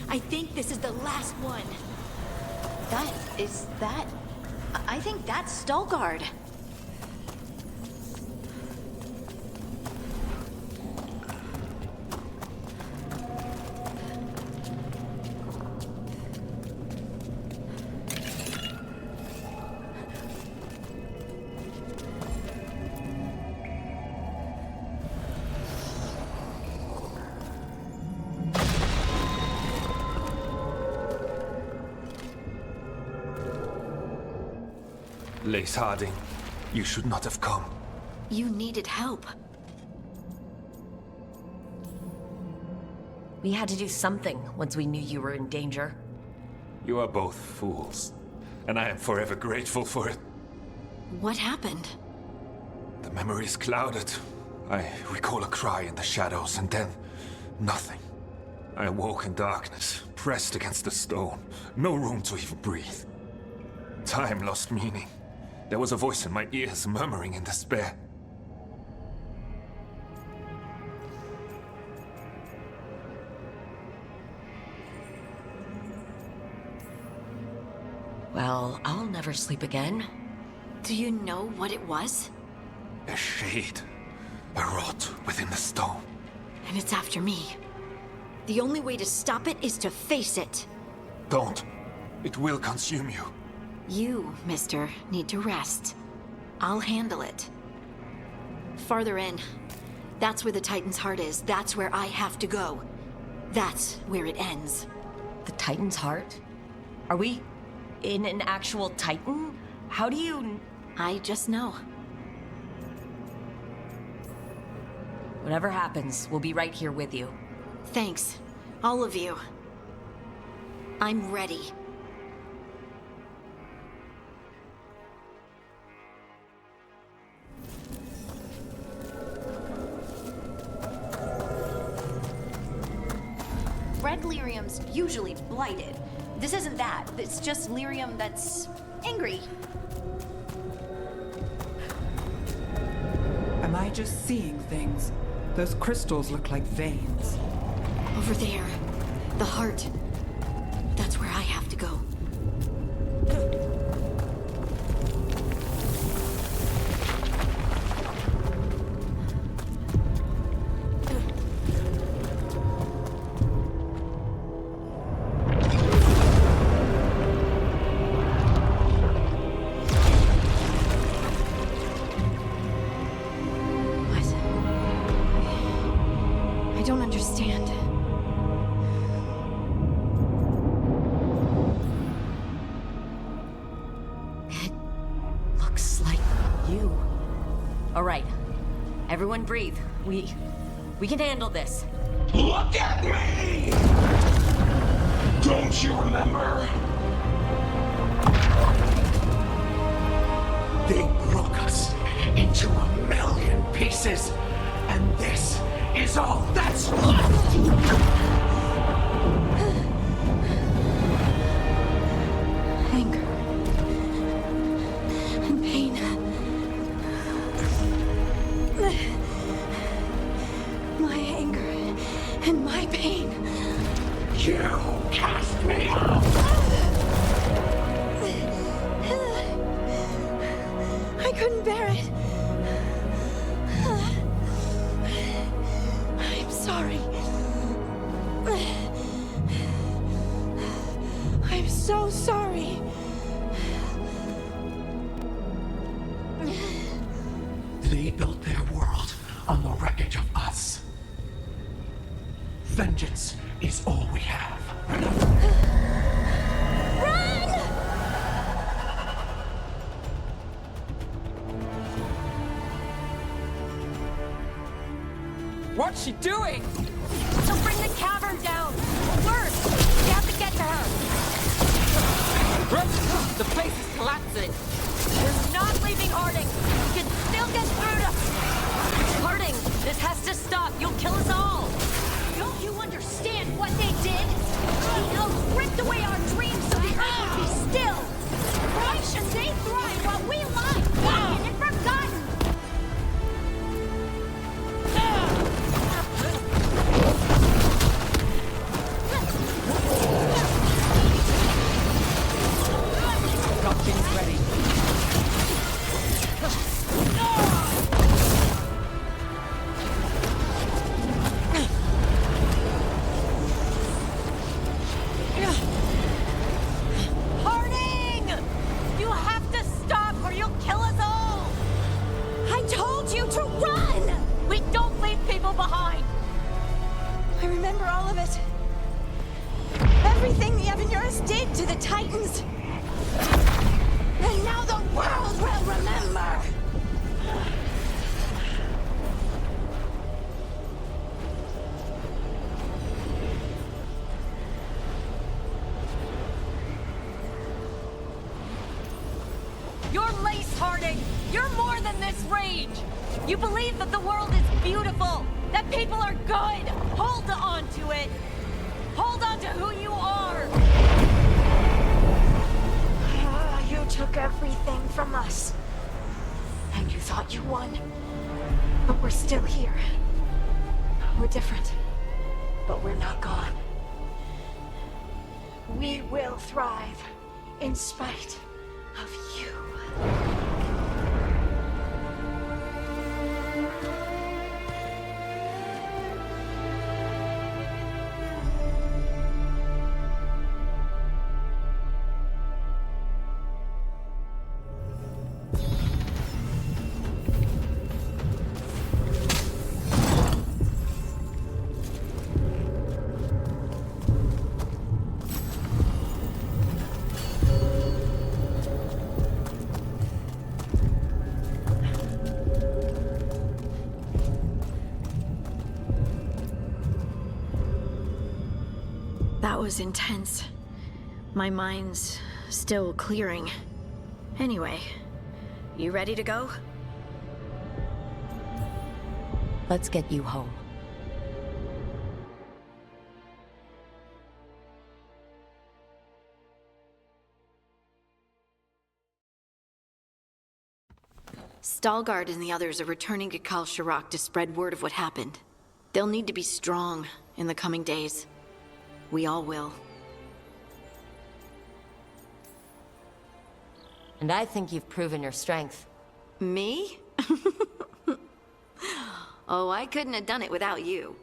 Speaker 6: I think this is the last one. I think that's Veilguard.
Speaker 19: Lace Harding, you should not have come.
Speaker 6: You needed help.
Speaker 2: We had to do something once we knew you were in danger.
Speaker 19: You are both fools, and I am forever grateful for it.
Speaker 6: What happened?
Speaker 19: The memory is clouded. I recall a cry in the shadows, and then nothing. I awoke in darkness, pressed against the stone. No room to even breathe. Time lost meaning. There was a voice in my ears murmuring in despair.
Speaker 2: Well, I'll never sleep again.
Speaker 6: Do you know what it was?
Speaker 19: A shade. A rot within the stone.
Speaker 6: And it's after me. The only way to stop it is to face it.
Speaker 19: Don't. It will consume you.
Speaker 6: You, mister, need to rest. I'll handle it. Farther in. That's where the Titan's heart is. That's where I have to go. That's where it ends.
Speaker 2: The Titan's heart? Are we in an actual Titan? How do you...
Speaker 6: I just know.
Speaker 2: Whatever happens, we'll be right here with you.
Speaker 6: Thanks. All of you. I'm ready. Red lyrium's usually blighted. This isn't that. It's just lyrium that's angry.
Speaker 3: Am I just seeing things? Those crystals look like veins.
Speaker 6: Over there. The heart. That's where I have to go. I don't understand.
Speaker 2: Looks like you. All right. Everyone breathe. We can handle this.
Speaker 20: Look at me! Don't you remember? They broke us into 1,000,000 pieces, and this is all that's left!
Speaker 6: Anger. And pain. My anger and my pain.
Speaker 20: You cast me out!
Speaker 6: I couldn't bear it. I'm sorry. I'm so sorry.
Speaker 20: They built their world on the wreckage of us. Vengeance is all we have.
Speaker 3: What's she doing?
Speaker 2: She'll bring the cavern down. Or worse, we have to get to her.
Speaker 3: The place is collapsing.
Speaker 2: We're not leaving Harding. We can still get through to... Harding, this has to stop. You'll kill us all.
Speaker 6: Don't you understand what they did? The elves ripped away our dreams so the earth would be still. Why should they thrive while we lie quiet and forgotten?
Speaker 3: Got things ready.
Speaker 2: Harding! You have to stop or you'll kill us all.
Speaker 6: I told you to run!
Speaker 2: We don't leave people behind.
Speaker 6: I remember all of it. Everything the Avenurus did to the Titans. And now the world will remember!
Speaker 2: You're lace, Harding. You're more than this rage. You believe that the world is beautiful, that people are good. Hold on to it. Hold on to who you are.
Speaker 6: You took everything from us. And you thought you won. But we're still here. We're different. But we're not gone. We will thrive in spite of you. That was intense. My mind's still clearing. Anyway, you ready to go?
Speaker 2: Let's get you home.
Speaker 6: Stalgard and the others are returning to Kal Shirak to spread word of what happened. They'll need to be strong in the coming days. We all will.
Speaker 2: And I think you've proven your strength.
Speaker 6: Me? Oh, I couldn't have done it without you.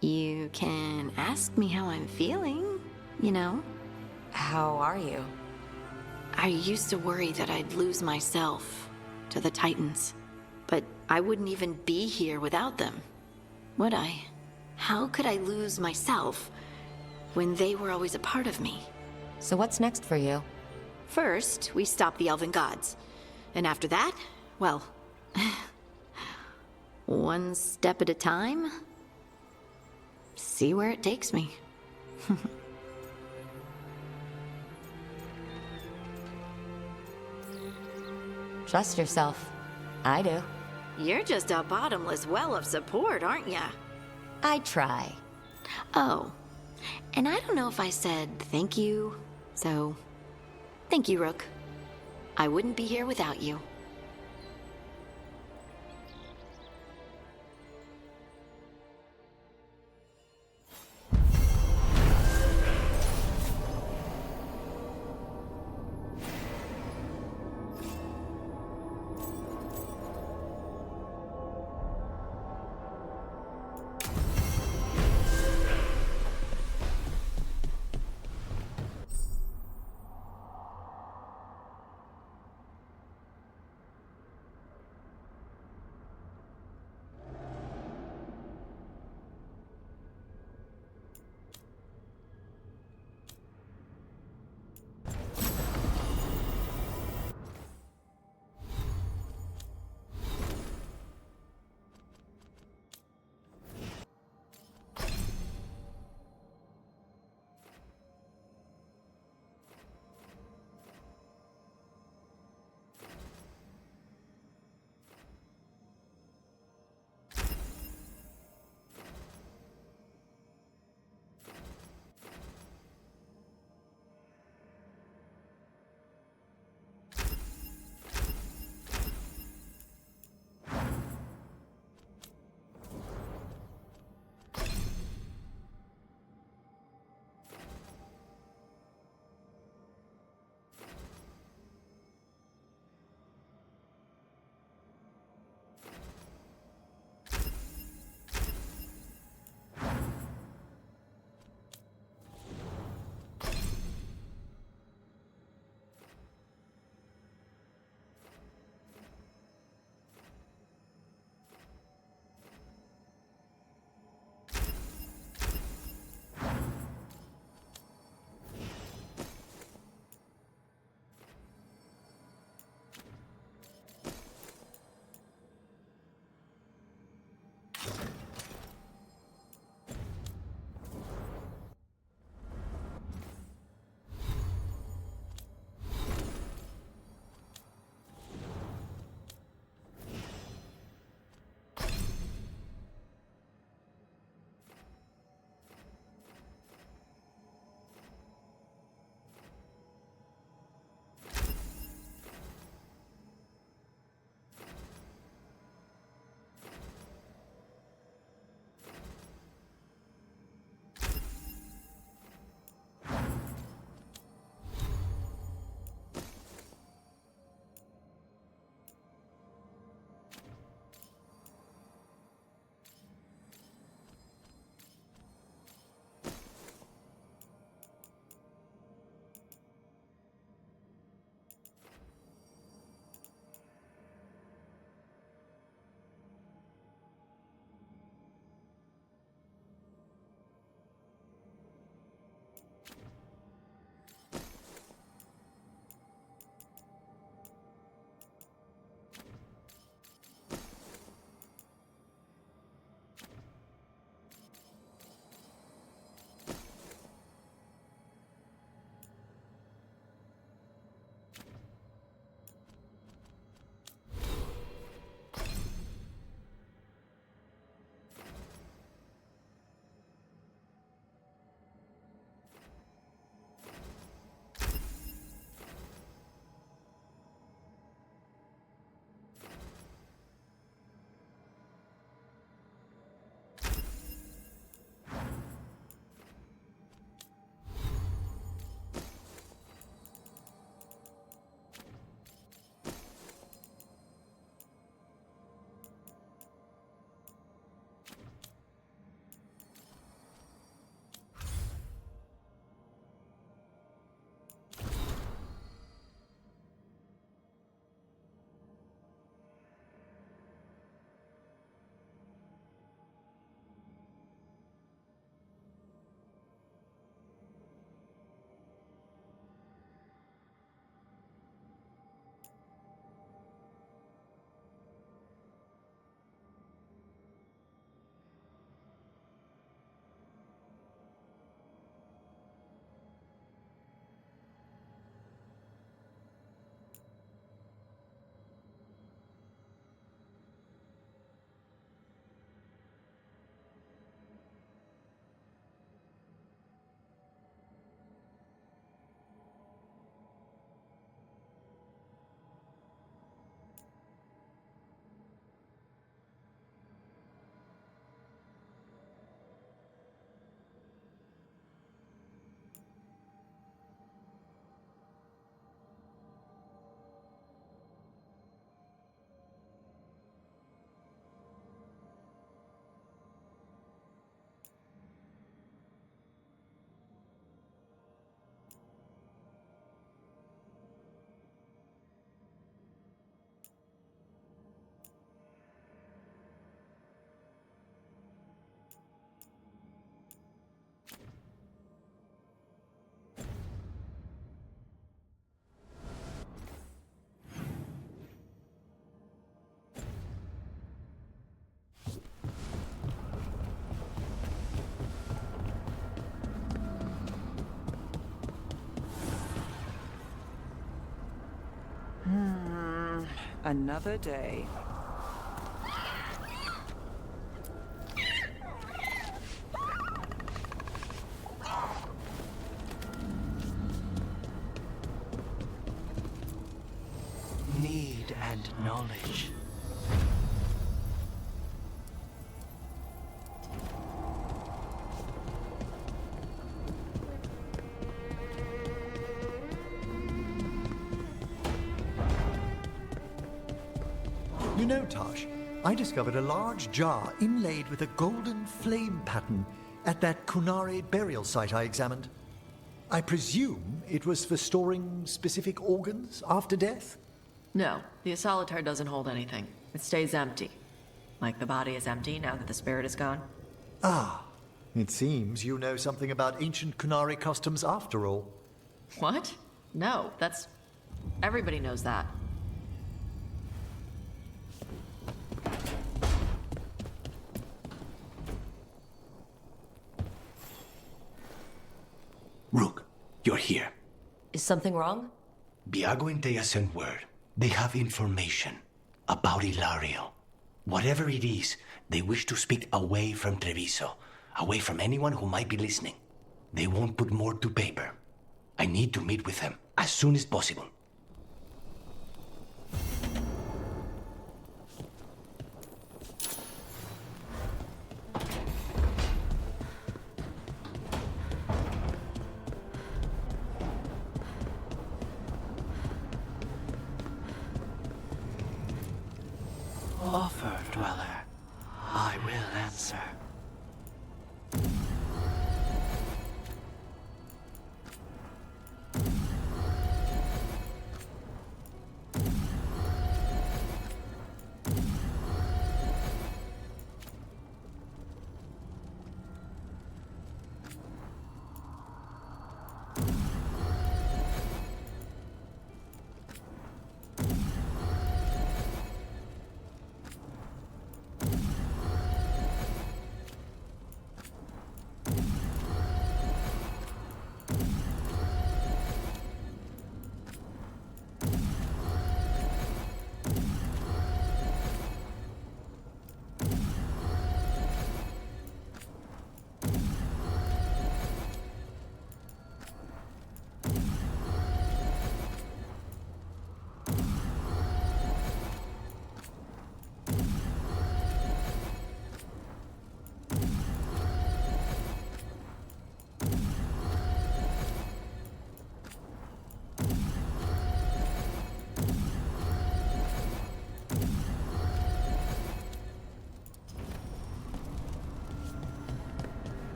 Speaker 6: You can ask me how I'm feeling, you know?
Speaker 2: How are you?
Speaker 6: I used to worry that I'd lose myself to the Titans. But I wouldn't even be here without them, would I? How could I lose myself when they were always a part of me?
Speaker 2: So what's next for you?
Speaker 6: First, we stop the Elven Gods. And after that, well, one step at a time. See where it takes me.
Speaker 2: Trust yourself. I do.
Speaker 6: You're just a bottomless well of support, aren't ya?
Speaker 2: I try.
Speaker 6: Oh, and I don't know if I said thank you, so thank you, Rook. I wouldn't be here without you.
Speaker 3: Another day.
Speaker 18: Need and knowledge.
Speaker 9: You know, Tosh, I discovered a large jar inlaid with a golden flame pattern at that Kunari burial site I examined. I presume it was for storing specific organs after death?
Speaker 4: No, the Asolitar doesn't hold anything. It stays empty. Like the body is empty now that the spirit is gone.
Speaker 9: Ah, it seems you know something about ancient Kunari customs after all.
Speaker 4: What? No, that's... Everybody knows that.
Speaker 18: Rook, you're here.
Speaker 2: Is something wrong?
Speaker 18: Biago and Thea sent word. They have information about Ilario. Whatever it is, they wish to speak away from Treviso, away from anyone who might be listening. They won't put more to paper. I need to meet with them as soon as possible. Offer, Dweller. I will answer.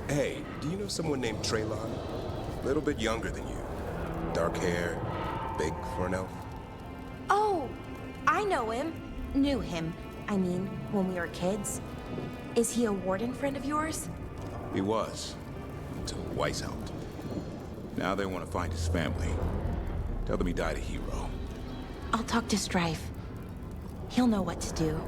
Speaker 11: Hey, do you know someone named Traylon? Little bit younger than you. Dark hair, big for an elf.
Speaker 12: Oh, I know him. Knew him. I mean, when we were kids. Is he a warden friend of yours?
Speaker 21: He was, until Weiss helped. Now they want to find his family. Tell them he died a hero.
Speaker 12: I'll talk to Strife. He'll know what to do.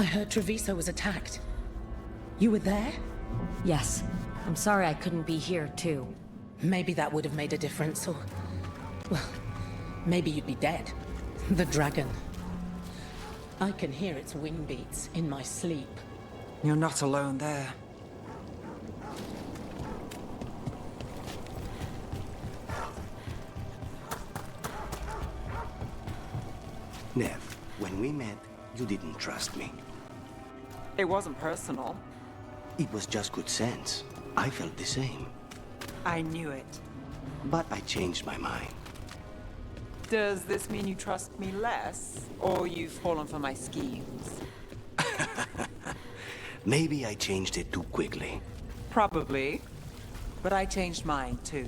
Speaker 10: I heard Treviso was attacked. You were there?
Speaker 2: Yes. I'm sorry I couldn't be here, too.
Speaker 10: Maybe that would have made a difference, or... well, maybe you'd be dead. The dragon. I can hear its wing beats in my sleep.
Speaker 3: You're not alone there.
Speaker 18: Nev, when we met, you didn't trust me.
Speaker 3: It wasn't personal.
Speaker 18: It was just good sense. I felt the same.
Speaker 3: I knew it.
Speaker 18: But I changed my mind.
Speaker 3: Does this mean you trust me less, or you've fallen for my schemes?
Speaker 18: Maybe I changed it too quickly.
Speaker 3: Probably. But I changed mine, too.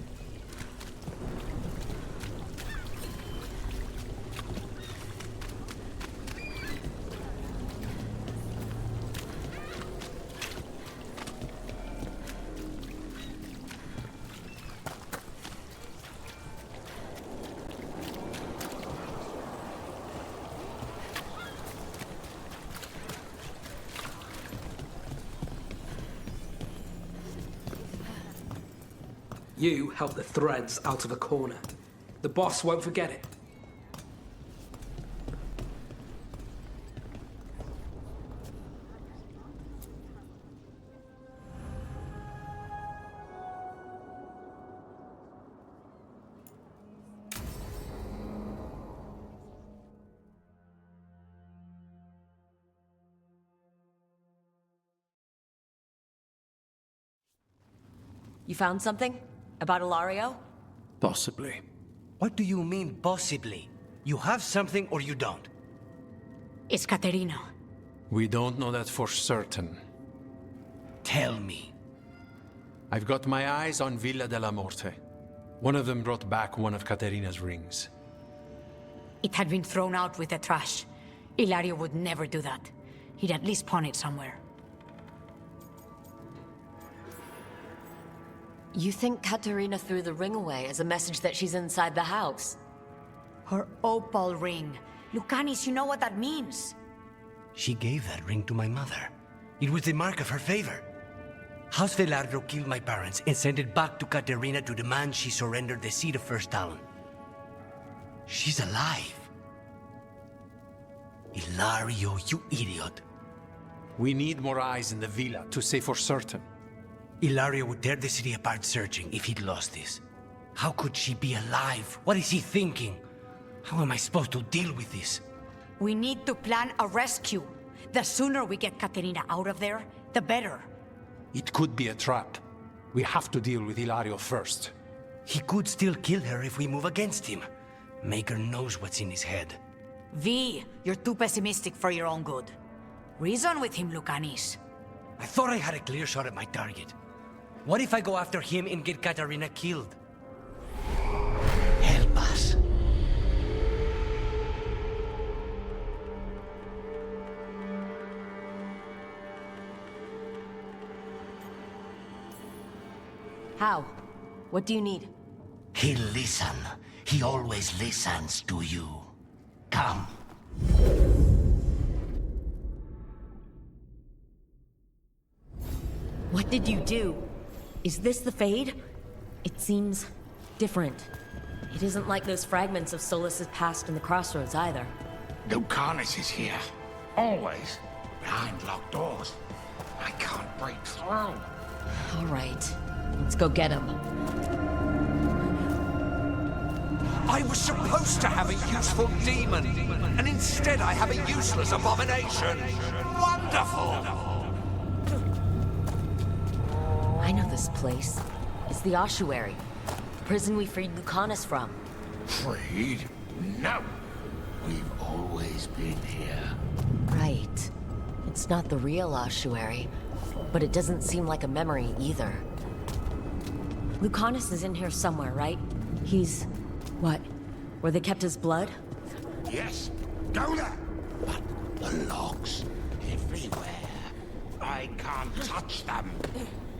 Speaker 8: You helped the Threads out of a corner. The boss won't forget it.
Speaker 2: You found something? About Ilario?
Speaker 7: Possibly.
Speaker 18: What do you mean, possibly? You have something or you don't?
Speaker 12: It's Caterina.
Speaker 7: We don't know that for certain.
Speaker 18: Tell me.
Speaker 7: I've got my eyes on Villa della Morte. One of them brought back one of Caterina's rings.
Speaker 12: It had been thrown out with the trash. Ilario would never do that. He'd at least pawn it somewhere.
Speaker 2: You think Caterina threw the ring away as a message that she's inside the house?
Speaker 12: Her opal ring. Lucanis, you know what that means.
Speaker 18: She gave that ring to my mother. It was the mark of her favor. House Veilguard killed my parents and sent it back to Caterina to demand she surrender the seat of First Talon. She's alive. Ilario, you idiot.
Speaker 7: We need more eyes in the villa to say for certain.
Speaker 18: Ilario would tear the city apart searching if he'd lost this. How could she be alive? What is he thinking? How am I supposed to deal with this?
Speaker 12: We need to plan a rescue. The sooner we get Caterina out of there, the better.
Speaker 7: It could be a trap. We have to deal with Ilario first.
Speaker 18: He could still kill her if we move against him. Maker knows what's in his head.
Speaker 12: V, you're too pessimistic for your own good. Reason with him, Lucanis.
Speaker 18: I thought I had a clear shot at my target. What if I go after him and get Caterina killed? Help us.
Speaker 2: How? What do you need?
Speaker 18: He'll listen. He always listens to you. Come.
Speaker 2: What did you do? Is this the Fade? It seems different. It isn't like those fragments of Solas's past in the Crossroads either.
Speaker 20: Lucanis is here. Always. Behind locked doors. I can't break through.
Speaker 2: All right. Let's go get him.
Speaker 15: I was supposed to have a useful demon, and instead I have a useless abomination. Wonderful!
Speaker 2: I know this place. It's the ossuary. The prison we freed Lucanis from.
Speaker 20: Freed? No! We've always been here.
Speaker 2: Right. It's not the real ossuary, but it doesn't seem like a memory either. Lucanis is in here somewhere, right? He's... what? Where they kept his blood?
Speaker 20: Yes, go there! But the locks everywhere. I can't touch them.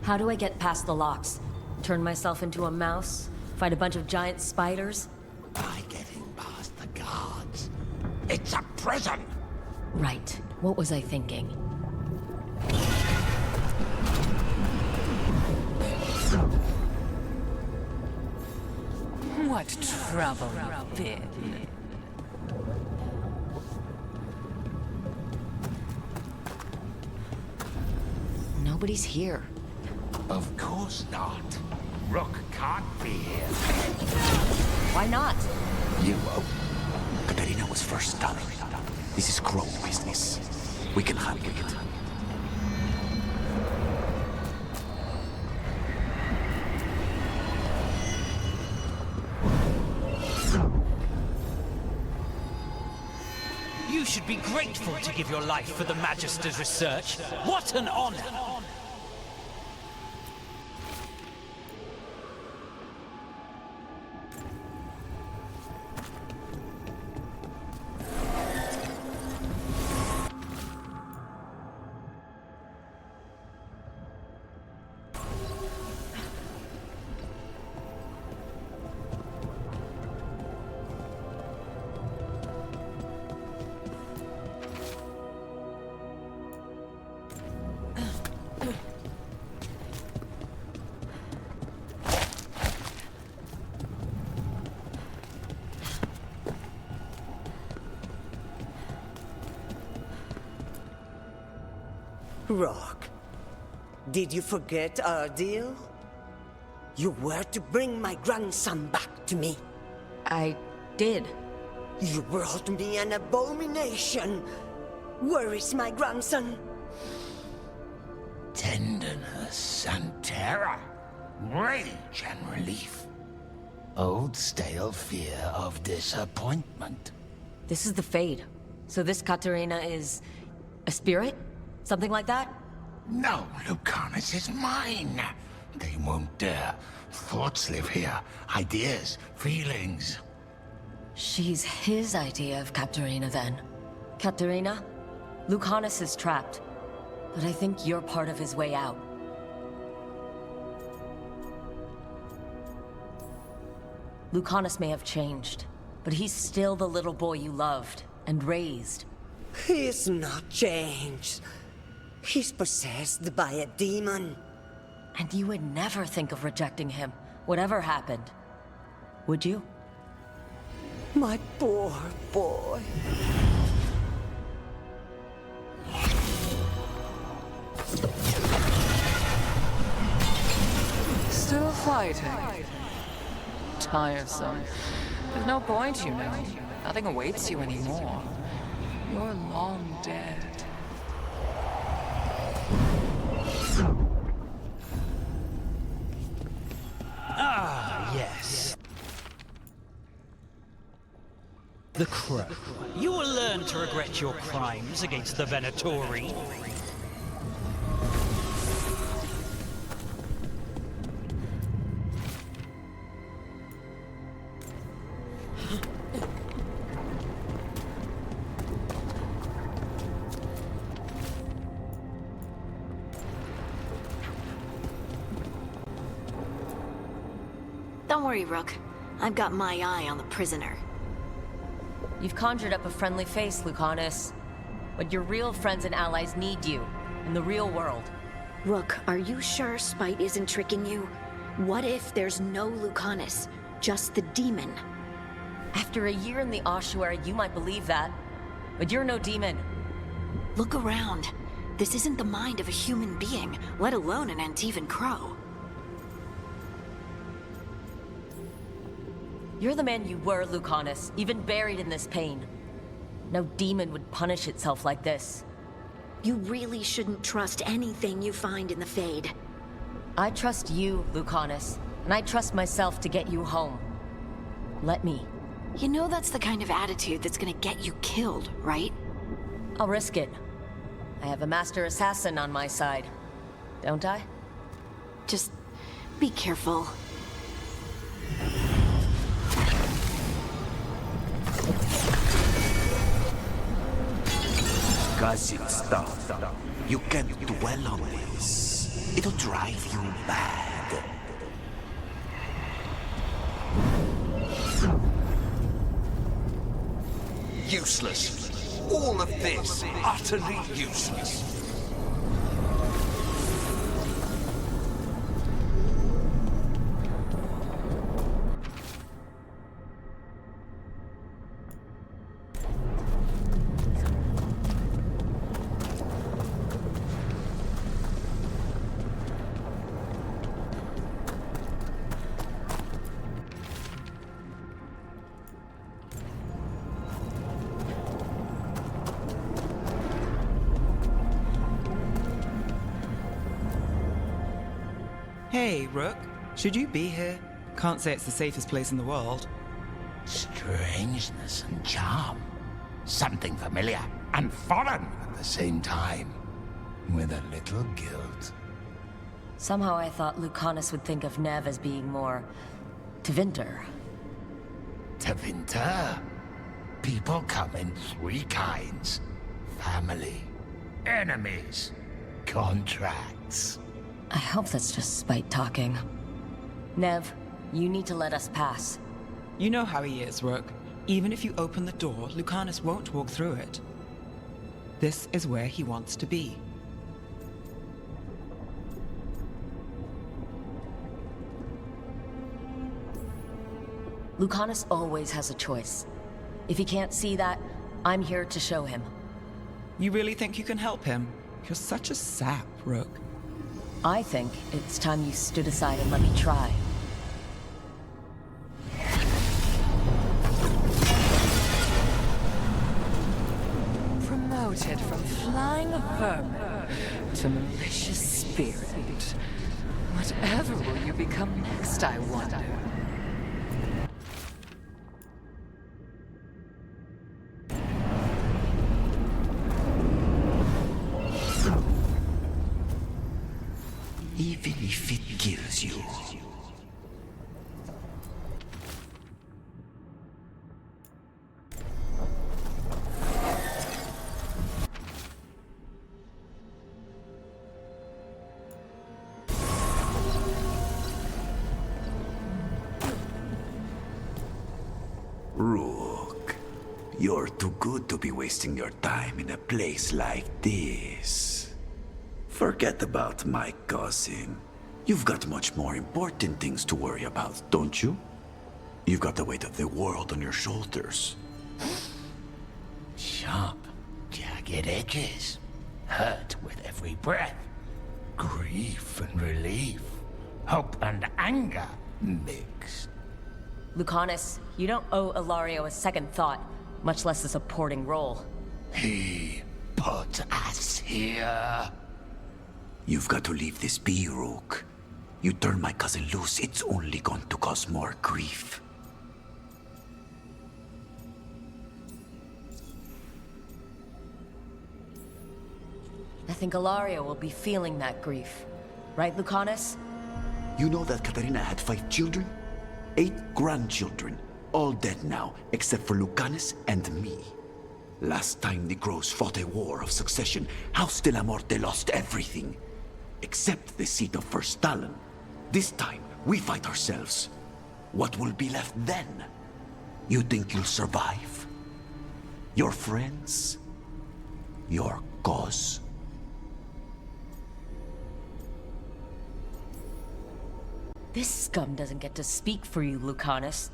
Speaker 2: How do I get past the locks? Turn myself into a mouse? Fight a bunch of giant spiders?
Speaker 20: By getting past the guards. It's a prison!
Speaker 2: Right. What was I thinking?
Speaker 22: What trouble you've been.
Speaker 2: Nobody's here.
Speaker 15: Of course not. Rook can't be here.
Speaker 2: Why not?
Speaker 15: You won't. Katerina was first done. This is Crow business. We can handle it.
Speaker 13: You should be grateful to give your life for the Magister's research. What an honor!
Speaker 16: Rock, did you forget our deal? You were to bring my grandson back to me.
Speaker 2: I did.
Speaker 16: You brought me an abomination. Where is my grandson?
Speaker 15: Tenderness and terror. Rage and relief. Old stale fear of disappointment.
Speaker 2: This is the Fade. So this Katerina is a spirit? Something like that?
Speaker 15: No, Lucanus is mine. They won't dare. Thoughts live here. Ideas, feelings.
Speaker 2: She's his idea of Katerina then. Katerina, Lucanus is trapped. But I think you're part of his way out. Lucanus may have changed, but he's still the little boy you loved and raised.
Speaker 16: He's not changed. He's possessed by a demon.
Speaker 2: And you would never think of rejecting him, whatever happened. Would you?
Speaker 16: My poor boy.
Speaker 22: Still fighting. Tiresome. There's no point, you know. Nothing awaits you anymore. You're long dead.
Speaker 13: Ah, yes. The Crow. You will learn to regret your crimes against the Venatori.
Speaker 6: Don't worry, Rook. I've got my eye on the prisoner.
Speaker 2: You've conjured up a friendly face, Lucanus. But your real friends and allies need you, in the real world.
Speaker 6: Rook, are you sure Spite isn't tricking you? What if there's no Lucanus, just the demon?
Speaker 2: After a year in the ossuary, you might believe that. But you're no demon.
Speaker 6: Look around. This isn't the mind of a human being, let alone an Antivan Crow.
Speaker 2: You're the man you were, Lucanus, even buried in this pain. No demon would punish itself like this.
Speaker 6: You really shouldn't trust anything you find in the Fade.
Speaker 2: I trust you, Lucanus, and I trust myself to get you home. Let me.
Speaker 6: You know that's the kind of attitude that's gonna get you killed, right?
Speaker 2: I'll risk it. I have a master assassin on my side. Don't I?
Speaker 6: Just be careful.
Speaker 15: Gossip stuff. You can't dwell on this. It'll drive you mad. Useless. all of this utterly useless.
Speaker 3: Hey, Rook. Should you be here? Can't say it's the safest place in the world.
Speaker 20: Strangeness and charm. Something familiar and foreign at the same time. With a little guilt.
Speaker 2: Somehow I thought Lucanus would think of Nev as being more... Tevinter.
Speaker 20: Tevinter? People come in three kinds. Family, enemies, contracts.
Speaker 2: I hope that's just spite talking. Nev, you need to let us pass.
Speaker 3: You know how he is, Rook. Even if you open the door, Lucanus won't walk through it. This is where he wants to be.
Speaker 2: Lucanus always has a choice. If he can't see that, I'm here to show him.
Speaker 3: You really think you can help him? You're such a sap, Rook.
Speaker 2: I think it's time you stood aside and let me try.
Speaker 22: Promoted from flying vermin to malicious spirit. Whatever will you become next, I wonder?
Speaker 18: Even if it kills you. Rook, you're too good to be wasting your time in a place like this. Forget about my cousin. You've got much more important things to worry about, don't you? You've got the weight of the world on your shoulders.
Speaker 20: Sharp, jagged edges. Hurt with every breath. Grief and relief. Hope and anger mixed.
Speaker 2: Lucanus, you don't owe Ilario a second thought, much less a supporting role.
Speaker 20: He put us here.
Speaker 18: You've got to leave this be, Rook. You turn my cousin loose, it's only going to cause more grief.
Speaker 2: I think Ilario will be feeling that grief. Right, Lucanus?
Speaker 18: You know that Katarina had 5 children? 8 grandchildren. All dead now, except for Lucanus and me. Last time the Grows fought a war of succession, House de la Morte lost everything. Except the seat of First Talon. This time, we fight ourselves. What will be left then? You think you'll survive? Your friends? Your cause?
Speaker 2: This scum doesn't get to speak for you, Lucanus.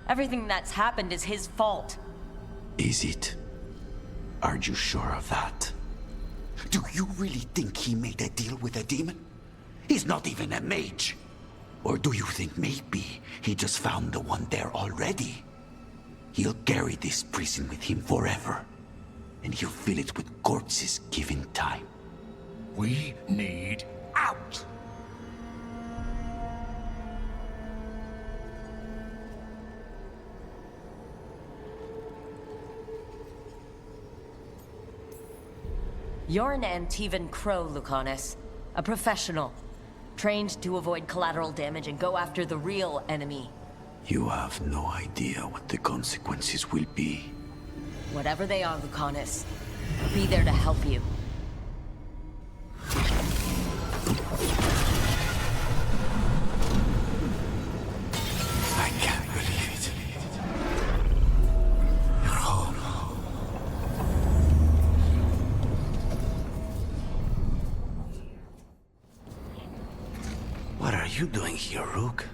Speaker 2: Everything that's happened is his fault.
Speaker 18: Is it? Are you sure of that? Do you really think he made a deal with a demon? He's not even a mage. Or do you think maybe he just found the one there already? He'll carry this prison with him forever. And he'll fill it with corpses given time.
Speaker 20: We need out!
Speaker 2: You're an Antivan Crow, Lucanus. A professional. Trained to avoid collateral damage and go after the real enemy.
Speaker 18: You have no idea what the consequences will be.
Speaker 2: Whatever they are, Lucanus, I'll be there to help you.
Speaker 18: I can't believe it. You're home.
Speaker 20: What are you doing here, Rook?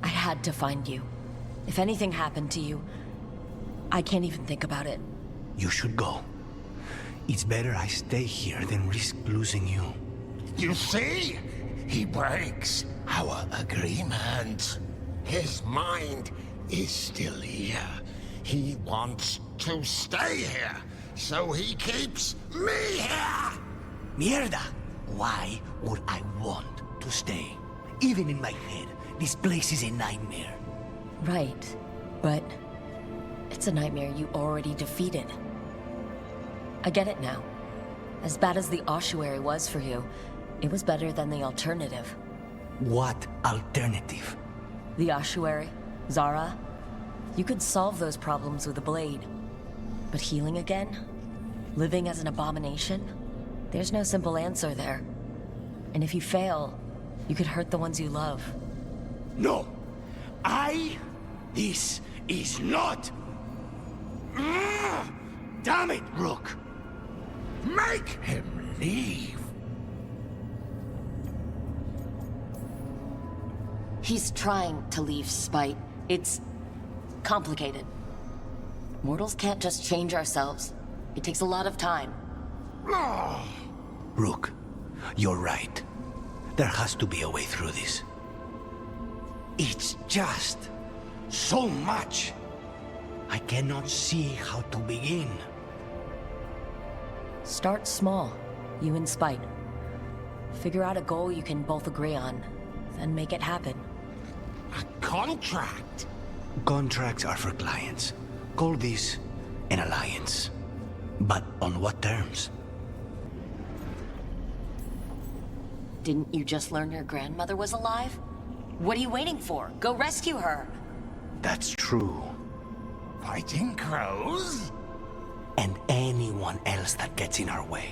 Speaker 2: I had to find you. If anything happened to you, I can't even think about it.
Speaker 20: You should go. It's better I stay here than risk losing you.
Speaker 15: You see? He breaks our agreement. His mind is still here. He wants to stay here, so he keeps me here!
Speaker 20: Mierda! Why would I want to stay? Even in my head, this place is a nightmare.
Speaker 2: Right, but it's a nightmare you already defeated. I get it now. As bad as the ossuary was for you, it was better than the alternative.
Speaker 20: What alternative?
Speaker 2: The ossuary, Zara. You could solve those problems with a blade. But healing again? Living as an abomination? There's no simple answer there. And if you fail, you could hurt the ones you love.
Speaker 20: No! This is not... Damn it, Rook!
Speaker 15: Make him leave!
Speaker 2: He's trying to leave, Spite. It's complicated. Mortals can't just change ourselves. It takes a lot of time.
Speaker 20: Rook, you're right. There has to be a way through this. It's just so much. I cannot see how to begin.
Speaker 2: Start small, you and Spite. Figure out a goal you can both agree on, then make it happen.
Speaker 15: A contract?
Speaker 20: Contracts are for clients. Call this an alliance. But on what terms?
Speaker 2: Didn't you just learn your grandmother was alive? What are you waiting for? Go rescue her!
Speaker 20: That's true.
Speaker 15: Fighting crows?
Speaker 20: And anyone else that gets in our way.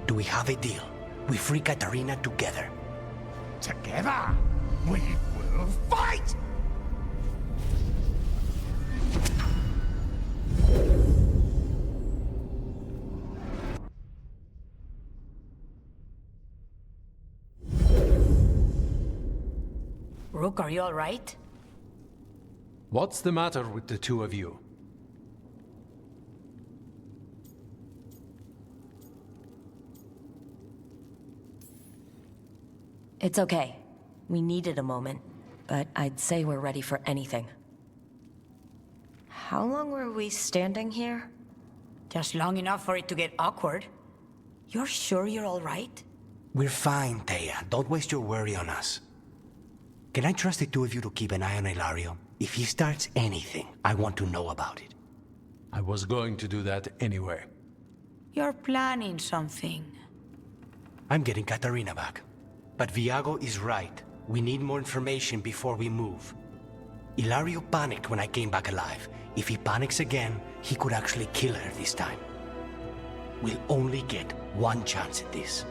Speaker 20: Do we have a deal? We free Katarina together.
Speaker 15: Together? We will fight!
Speaker 10: Rook, are you all right?
Speaker 7: What's the matter with the two of you?
Speaker 2: It's okay. We needed a moment, but I'd say we're ready for anything. How long were we standing here?
Speaker 10: Just long enough for it to get awkward. You're sure you're all right?
Speaker 20: We're fine, Thea. Don't waste your worry on us. Can I trust the two of you to keep an eye on Ilario? If he starts anything, I want to know about it.
Speaker 7: I was going to do that anyway.
Speaker 10: You're planning something.
Speaker 20: I'm getting Katarina back. But Viago is right. We need more information before we move. Ilario panicked when I came back alive. If he panics again, he could actually kill her this time. We'll only get one chance at this.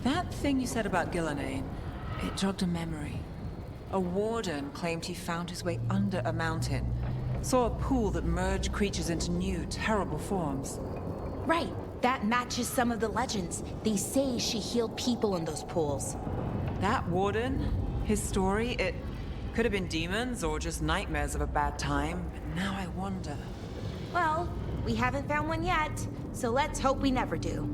Speaker 3: That thing you said about Gillenane, it jogged a memory. A warden claimed he found his way under a mountain. Saw a pool that merged creatures into new, terrible forms.
Speaker 12: Right. That matches some of the legends. They say she healed people in those pools.
Speaker 3: That warden, his story, it could have been demons or just nightmares of a bad time, but now I wonder.
Speaker 12: Well, we haven't found one yet, so let's hope we never do.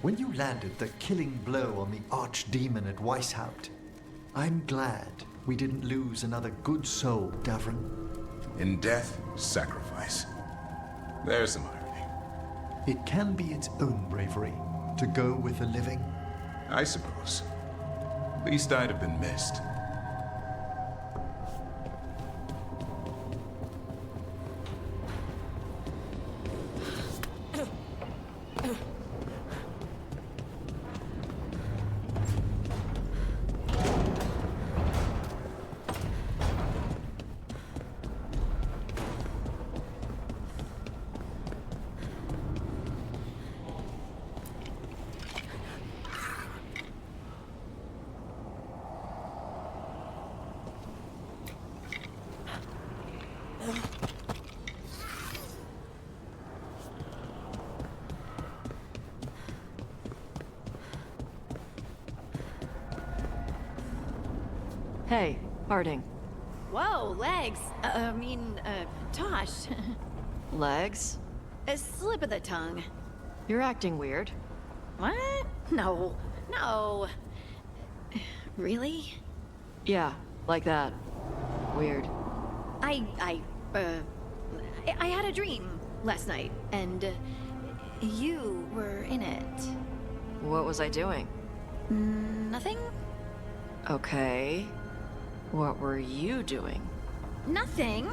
Speaker 9: When you landed the killing blow on the archdemon at Weishaupt, I'm glad we didn't lose another good soul, Davrin.
Speaker 21: In death, sacrifice. There's some irony.
Speaker 9: It can be its own bravery to go with the living.
Speaker 21: I suppose. Least I'd have been missed.
Speaker 4: Hey, Harding.
Speaker 6: Whoa, legs. Tosh.
Speaker 4: Legs?
Speaker 6: A slip of the tongue.
Speaker 4: You're acting weird.
Speaker 6: What? No. No. Really?
Speaker 4: Yeah, like that. Weird.
Speaker 6: I had a dream last night, and you were in it.
Speaker 4: What was I doing?
Speaker 6: Nothing?
Speaker 4: Okay. What were you doing?
Speaker 6: Nothing.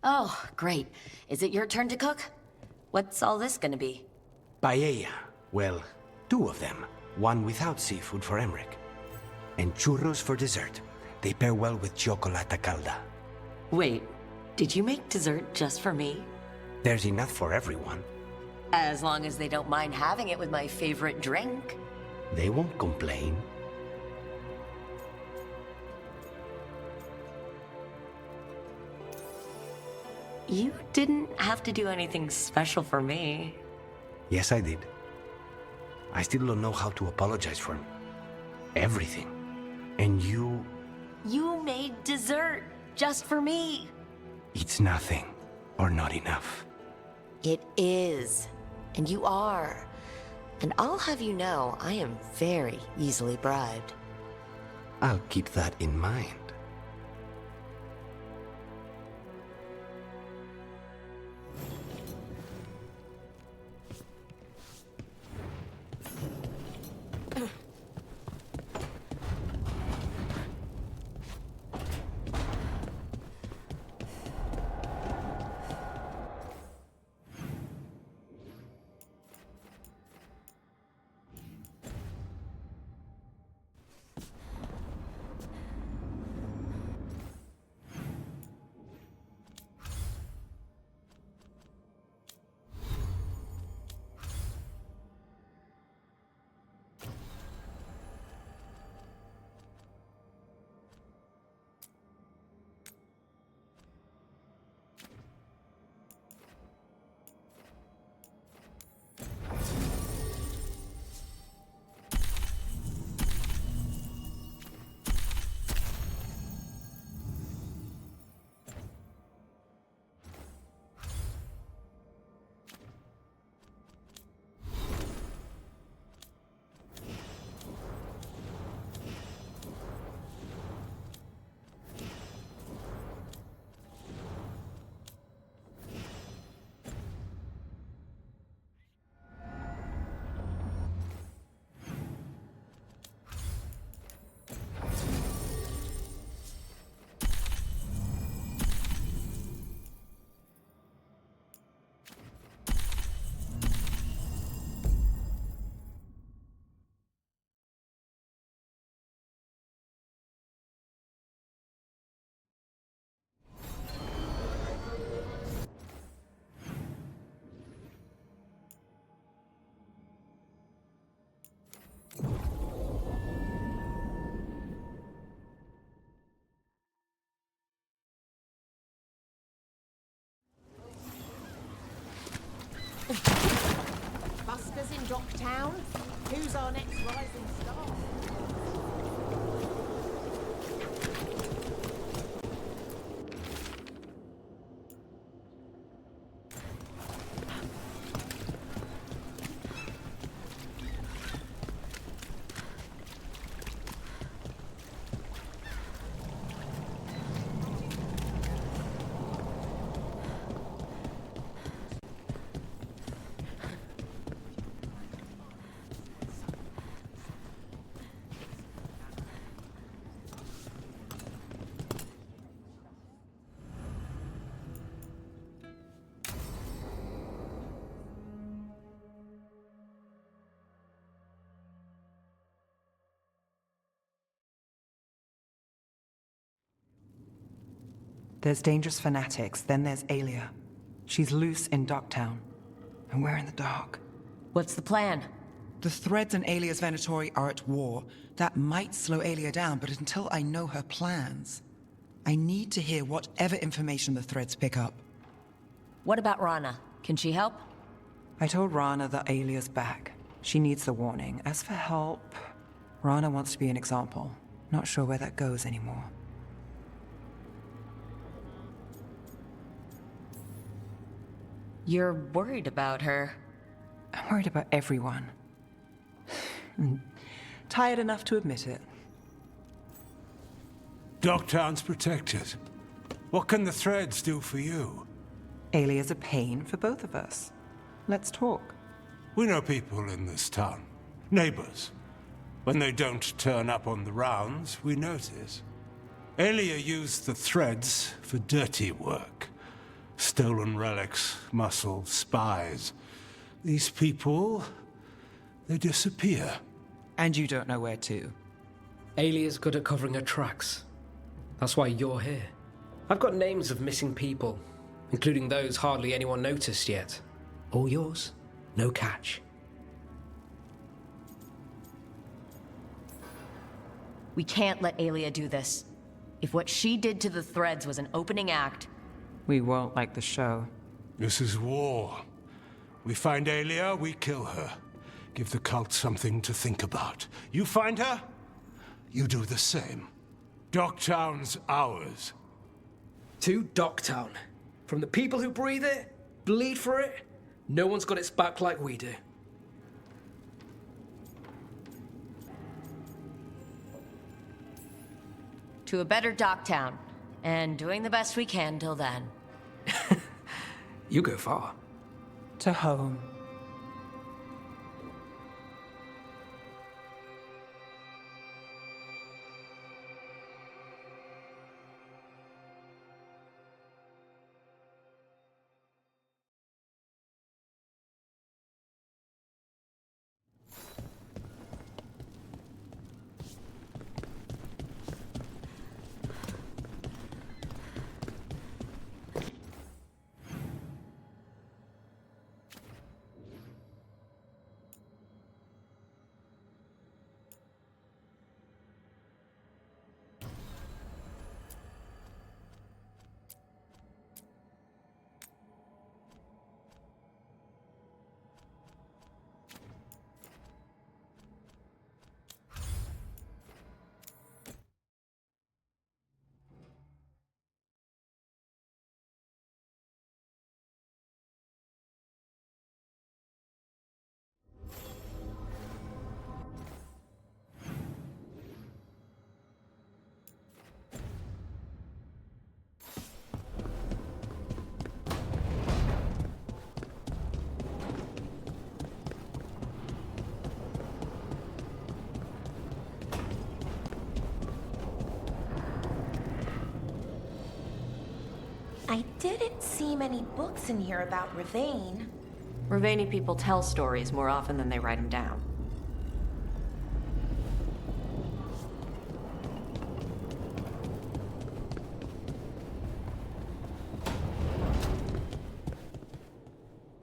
Speaker 2: Oh, great. Is it your turn to cook? What's all this gonna be?
Speaker 18: Paella. Well, 2 of them. One without seafood for Emmerich. And churros for dessert. They pair well with chocolate calda.
Speaker 2: Wait, did you make dessert just for me?
Speaker 18: There's enough for everyone.
Speaker 2: As long as they don't mind having it with my favorite drink.
Speaker 18: They won't complain.
Speaker 2: You didn't have to do anything special for me.
Speaker 18: Yes, I did. I still don't know how to apologize for everything. And you...
Speaker 2: You made dessert just for me.
Speaker 18: It's nothing, or not enough.
Speaker 2: It is. And you are. And I'll have you know, I am very easily bribed.
Speaker 18: I'll keep that in mind.
Speaker 14: Buskers in Docktown? Who's our next rising star?
Speaker 3: There's dangerous fanatics, then there's Alia. She's loose in Docktown, and we're in the dark.
Speaker 2: What's the plan?
Speaker 3: The Threads and Alia's Venatori are at war. That might slow Alia down, but until I know her plans, I need to hear whatever information the Threads pick up.
Speaker 2: What about Rana? Can she help?
Speaker 3: I told Rana that Alia's back. She needs the warning. As for help, Rana wants to be an example. Not sure where that goes anymore.
Speaker 2: You're worried about her.
Speaker 3: I'm worried about everyone. Tired enough to admit it.
Speaker 17: Docktown's protected. What can the Threads do for you?
Speaker 3: Alia's a pain for both of us. Let's talk.
Speaker 17: We know people in this town. Neighbors. When they don't turn up on the rounds, we notice. Alia used the Threads for dirty work. Stolen relics, muscle, spies. These people, they disappear.
Speaker 3: And you don't know where to.
Speaker 8: Alia's good at covering her tracks. That's why you're here. I've got names of missing people, including those hardly anyone noticed yet. All yours, no catch.
Speaker 2: We can't let Alia do this. If what she did to the Threads was an opening act...
Speaker 3: We won't like the show.
Speaker 17: This is war. We find Alia, we kill her. Give the cult something to think about. You find her, you do the same. Docktown's ours.
Speaker 8: To Docktown. From the people who breathe it, bleed for it, no one's got its back like we do.
Speaker 2: To a better Docktown, and doing the best we can till then.
Speaker 8: You go far.
Speaker 3: To home.
Speaker 12: I didn't see many books in here about Ravane.
Speaker 4: Ravani people tell stories more often than they write them down.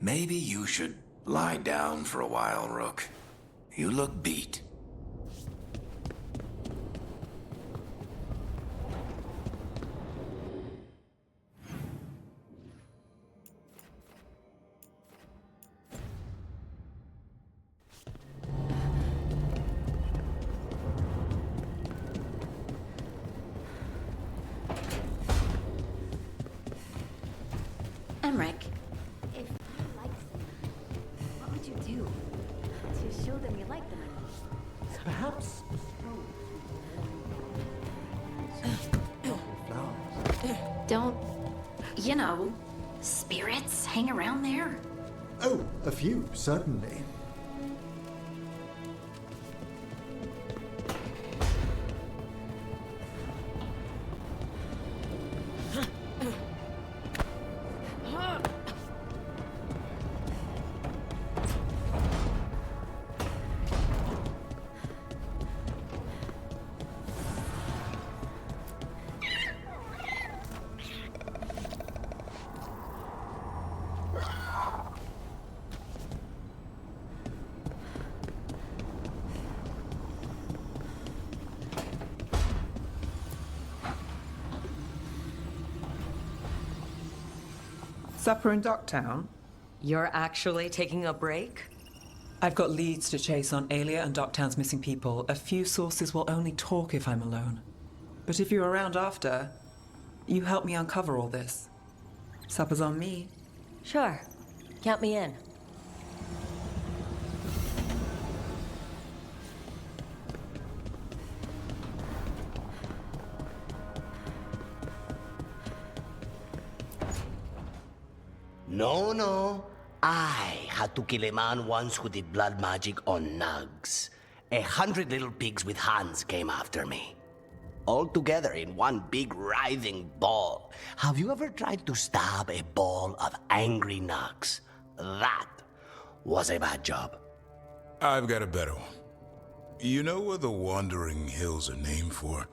Speaker 20: Maybe you should lie down for a while, Rook. You look beat.
Speaker 6: Rick. If you like someone, what would you do to show them you like them?
Speaker 9: Perhaps.
Speaker 6: Don't, spirits hang around there?
Speaker 9: Oh, a few, certainly.
Speaker 3: Supper in Docktown?
Speaker 2: You're actually taking a break?
Speaker 3: I've got leads to chase on Alia and Docktown's missing people. A few sources will only talk if I'm alone. But if you're around after, you help me uncover all this. Supper's on me.
Speaker 2: Sure. Count me in.
Speaker 18: No. I had to kill a man once who did blood magic on nugs. 100 little pigs with hands came after me. All together in one big writhing ball. Have you ever tried to stab a ball of angry nugs? That was a bad job.
Speaker 21: I've got a better one. You know what the Wandering Hills are named for?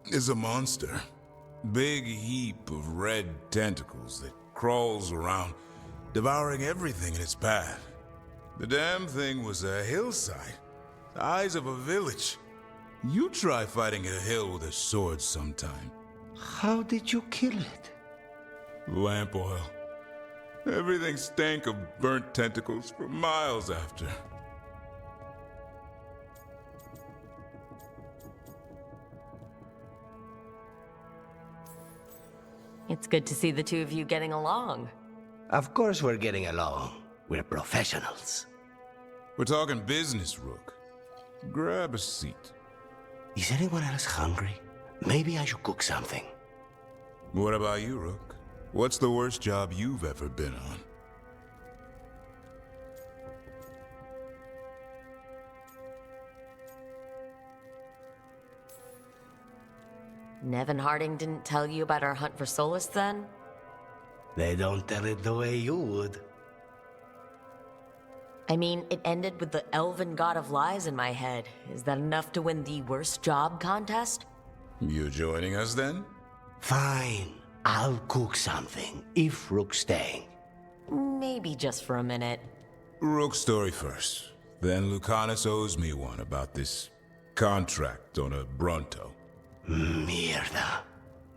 Speaker 21: It's a monster. Big heap of red tentacles that crawls around, devouring everything in its path. The damn thing was a hillside, the eyes of a village. You try fighting a hill with a sword sometime.
Speaker 18: How did you kill it?
Speaker 21: Lamp oil. Everything stank of burnt tentacles for miles after.
Speaker 2: It's good to see the two of you getting along.
Speaker 18: Of course we're getting along. We're professionals.
Speaker 21: We're talking business, Rook. Grab a seat.
Speaker 18: Is anyone else hungry? Maybe I should cook something.
Speaker 21: What about you, Rook? What's the worst job you've ever been on?
Speaker 2: Nevin Harding didn't tell you about our hunt for Solus then?
Speaker 18: They don't tell it the way you would.
Speaker 2: I mean, it ended with the elven god of lies in my head. Is that enough to win the worst job contest?
Speaker 21: You joining us then?
Speaker 18: Fine. I'll cook something, if Rook's staying.
Speaker 2: Maybe just for a minute.
Speaker 21: Rook's story first. Then Lucanus owes me one about this contract on a Bronto.
Speaker 18: Mierda.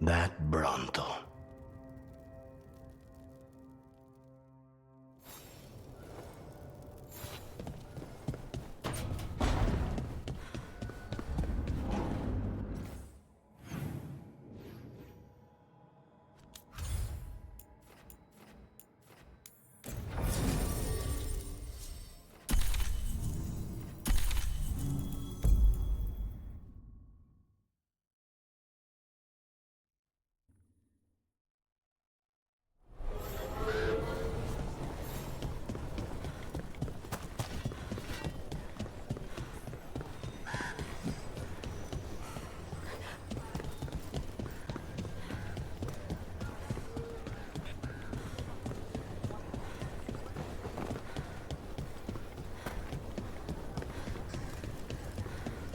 Speaker 18: That Bronto.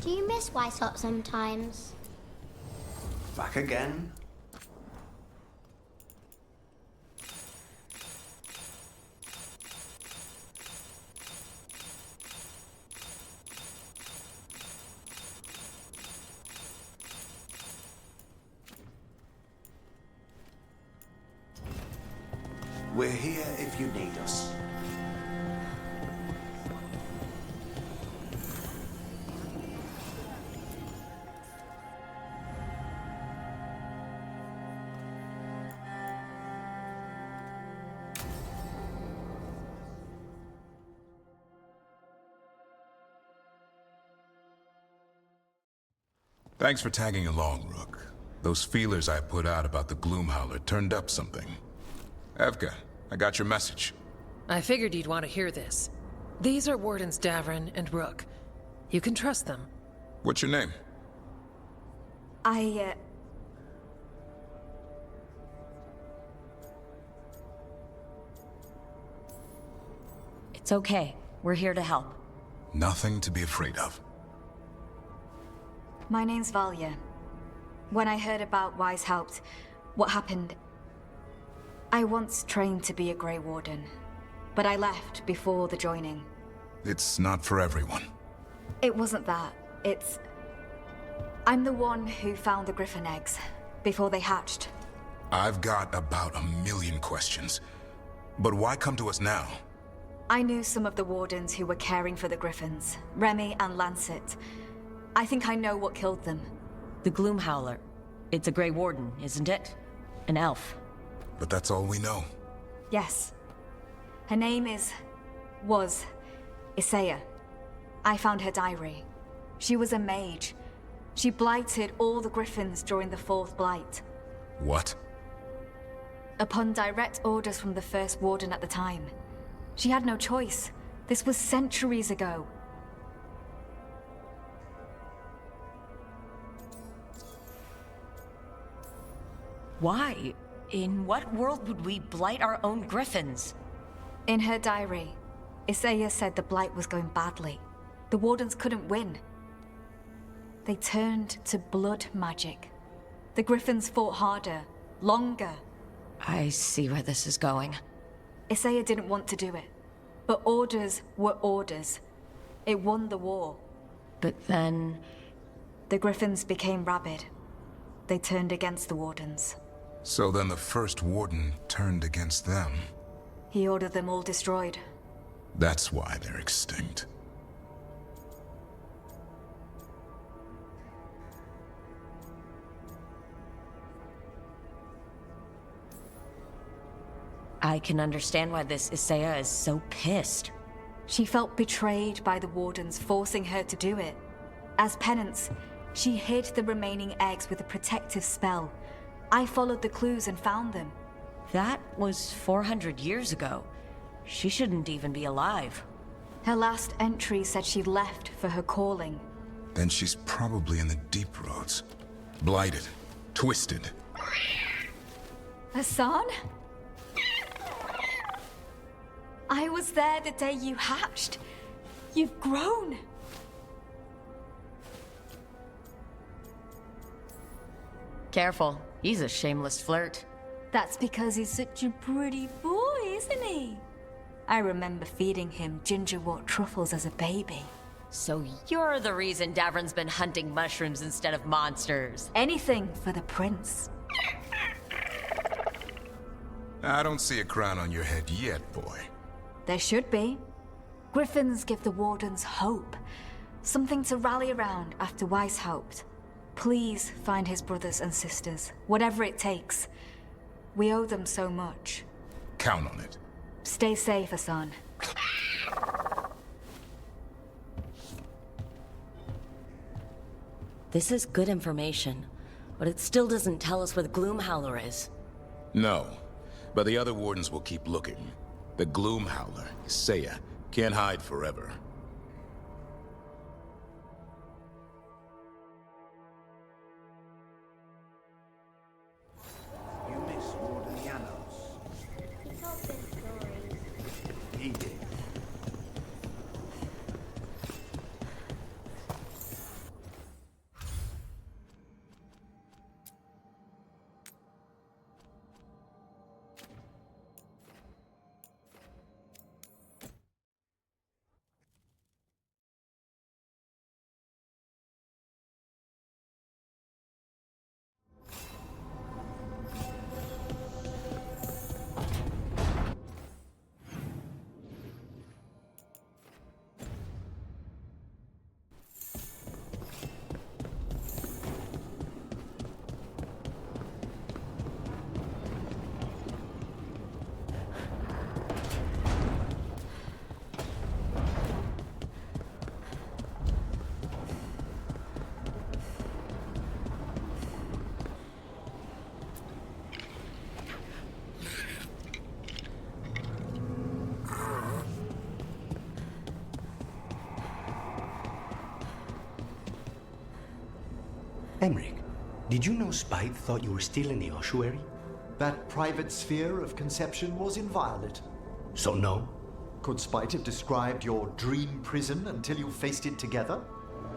Speaker 1: Do you miss Weishaupt sometimes?
Speaker 18: Back again?
Speaker 5: We're here if you need us.
Speaker 21: Thanks for tagging along, Rook. Those feelers I put out about the Gloomhowler turned up something. Evka, I got your message.
Speaker 11: I figured you'd want to hear this. These are Wardens Davrin and Rook. You can trust them.
Speaker 21: What's your name?
Speaker 2: It's okay. We're here to help.
Speaker 21: Nothing to be afraid of.
Speaker 19: My name's Valya. When I heard about Weishaupt, what happened... I once trained to be a Grey Warden, but I left before the joining.
Speaker 21: It's not for everyone.
Speaker 19: It wasn't that. It's... I'm the one who found the Griffin eggs, before they hatched.
Speaker 21: I've got about 1,000,000 questions. But why come to us now?
Speaker 19: I knew some of the Wardens who were caring for the Griffins, Remy and Lancet. I think I know what killed them.
Speaker 2: The Gloomhowler. It's a Grey Warden, isn't it? An elf.
Speaker 21: But that's all we know.
Speaker 19: Yes. Her name was Isaiah. I found her diary. She was a mage. She blighted all the Griffins during the Fourth Blight.
Speaker 21: What?
Speaker 19: Upon direct orders from the First Warden at the time. She had no choice. This was centuries ago.
Speaker 2: Why? In what world would we blight our own Griffins?
Speaker 19: In her diary, Isaiah said the Blight was going badly. The Wardens couldn't win. They turned to blood magic. The Griffins fought harder, longer.
Speaker 2: I see where this is going.
Speaker 19: Isaiah didn't want to do it. But orders were orders. It won the war.
Speaker 2: But then...
Speaker 19: The Griffins became rabid. They turned against the Wardens.
Speaker 21: So then the First Warden turned against them.
Speaker 19: He ordered them all destroyed.
Speaker 21: That's why they're extinct.
Speaker 2: I can understand why this Isaiah is so pissed.
Speaker 19: She felt betrayed by the Wardens forcing her to do it. As penance, she hid the remaining eggs with a protective spell. I followed the clues and found them.
Speaker 2: That was 400 years ago. She shouldn't even be alive.
Speaker 19: Her last entry said she left for her calling.
Speaker 21: Then she's probably in the deep roads. Blighted. Twisted.
Speaker 19: Hassan? I was there the day you hatched. You've grown.
Speaker 2: Careful. He's a shameless flirt.
Speaker 19: That's because he's such a pretty boy, isn't he? I remember feeding him gingerwort truffles as a baby.
Speaker 2: So you're the reason Davrin's been hunting mushrooms instead of monsters.
Speaker 19: Anything for the prince.
Speaker 21: I don't see a crown on your head yet, boy.
Speaker 19: There should be. Griffins give the Wardens hope. Something to rally around after Weishaupt. Please find his brothers and sisters, whatever it takes. We owe them so much.
Speaker 21: Count on it.
Speaker 19: Stay safe, Hassan.
Speaker 2: This is good information, but it still doesn't tell us where the Gloomhowler is.
Speaker 21: No, but the other Wardens will keep looking. The Gloomhowler, Isaiah, can't hide forever.
Speaker 5: You miss Warden Janos.
Speaker 1: He told good stories.
Speaker 5: He did.
Speaker 18: Emmerich, did you know Spite thought you were still in the ossuary?
Speaker 9: That private sphere of conception was inviolate.
Speaker 18: So no?
Speaker 9: Could Spite have described your dream prison until you faced it together?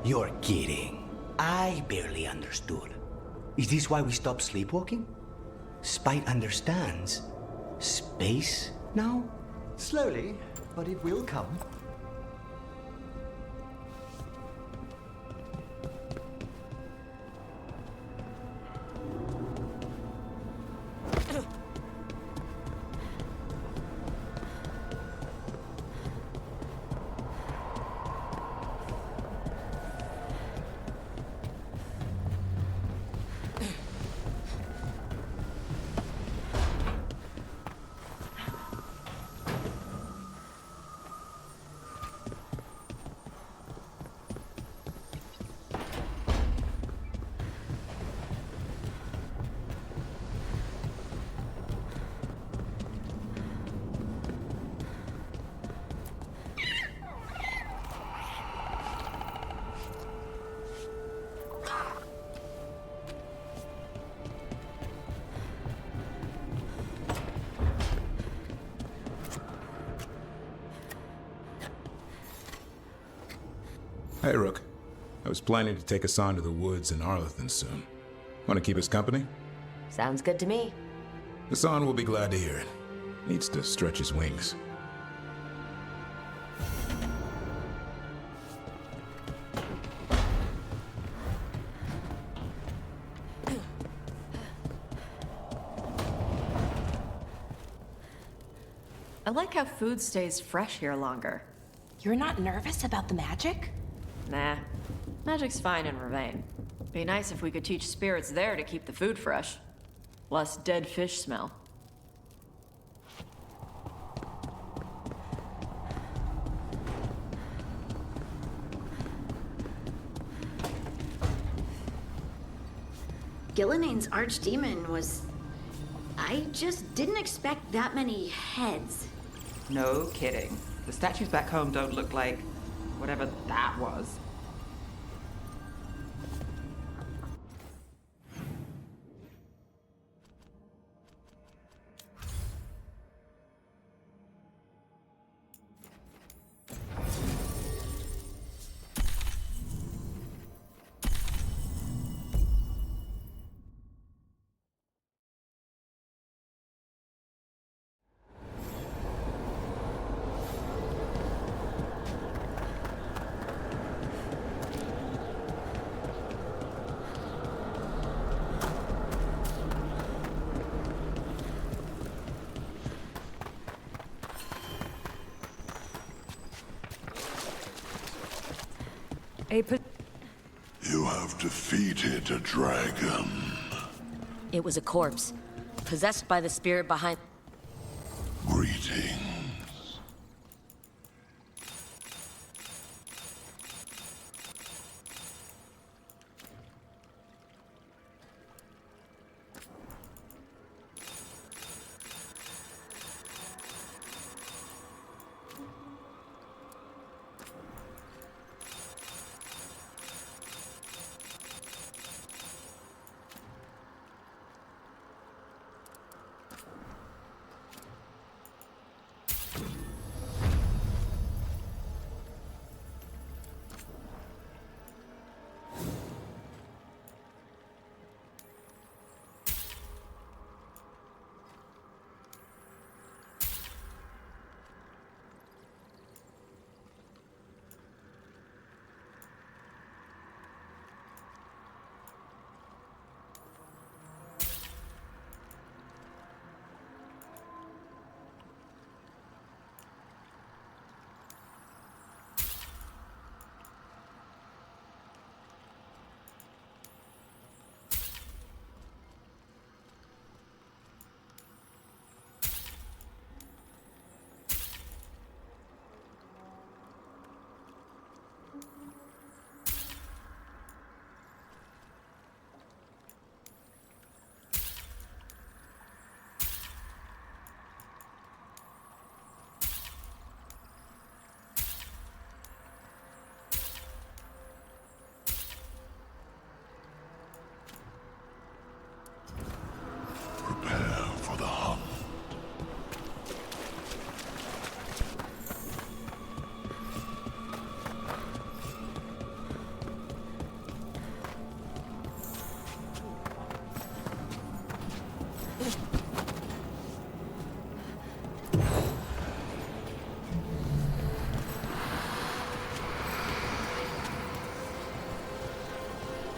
Speaker 18: You're kidding. I barely understood. Is this why we stopped sleepwalking? Spite understands space now?
Speaker 9: Slowly, but it will come.
Speaker 21: Hey, Rook. I was planning to take us on to the woods in Arlethan soon. Want to keep us company?
Speaker 2: Sounds good to me.
Speaker 21: Hassan will be glad to hear it. Needs to stretch his wings.
Speaker 4: I like how food stays fresh here longer.
Speaker 12: You're not nervous about the magic?
Speaker 4: Nah. Magic's fine in Ravane. Be nice if we could teach spirits there to keep the food fresh. Less dead fish smell.
Speaker 6: Gillenane's archdemon was... I just didn't expect that many heads.
Speaker 3: No kidding. The statues back home don't look like whatever that was.
Speaker 13: You have defeated a dragon.
Speaker 2: It was a corpse, possessed by the spirit behind...
Speaker 13: Greetings.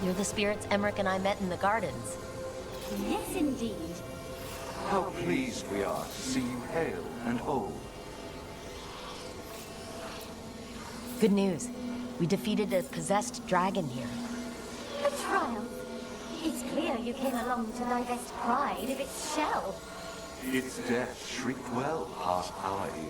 Speaker 2: You're the spirits Emmerich and I met in the gardens.
Speaker 1: Yes, indeed.
Speaker 16: How pleased we are to see you hale and whole.
Speaker 2: Good news. We defeated a possessed dragon here.
Speaker 1: A triumph. It's clear you came along to divest pride of its shell.
Speaker 16: Its death shrieked well past our ears.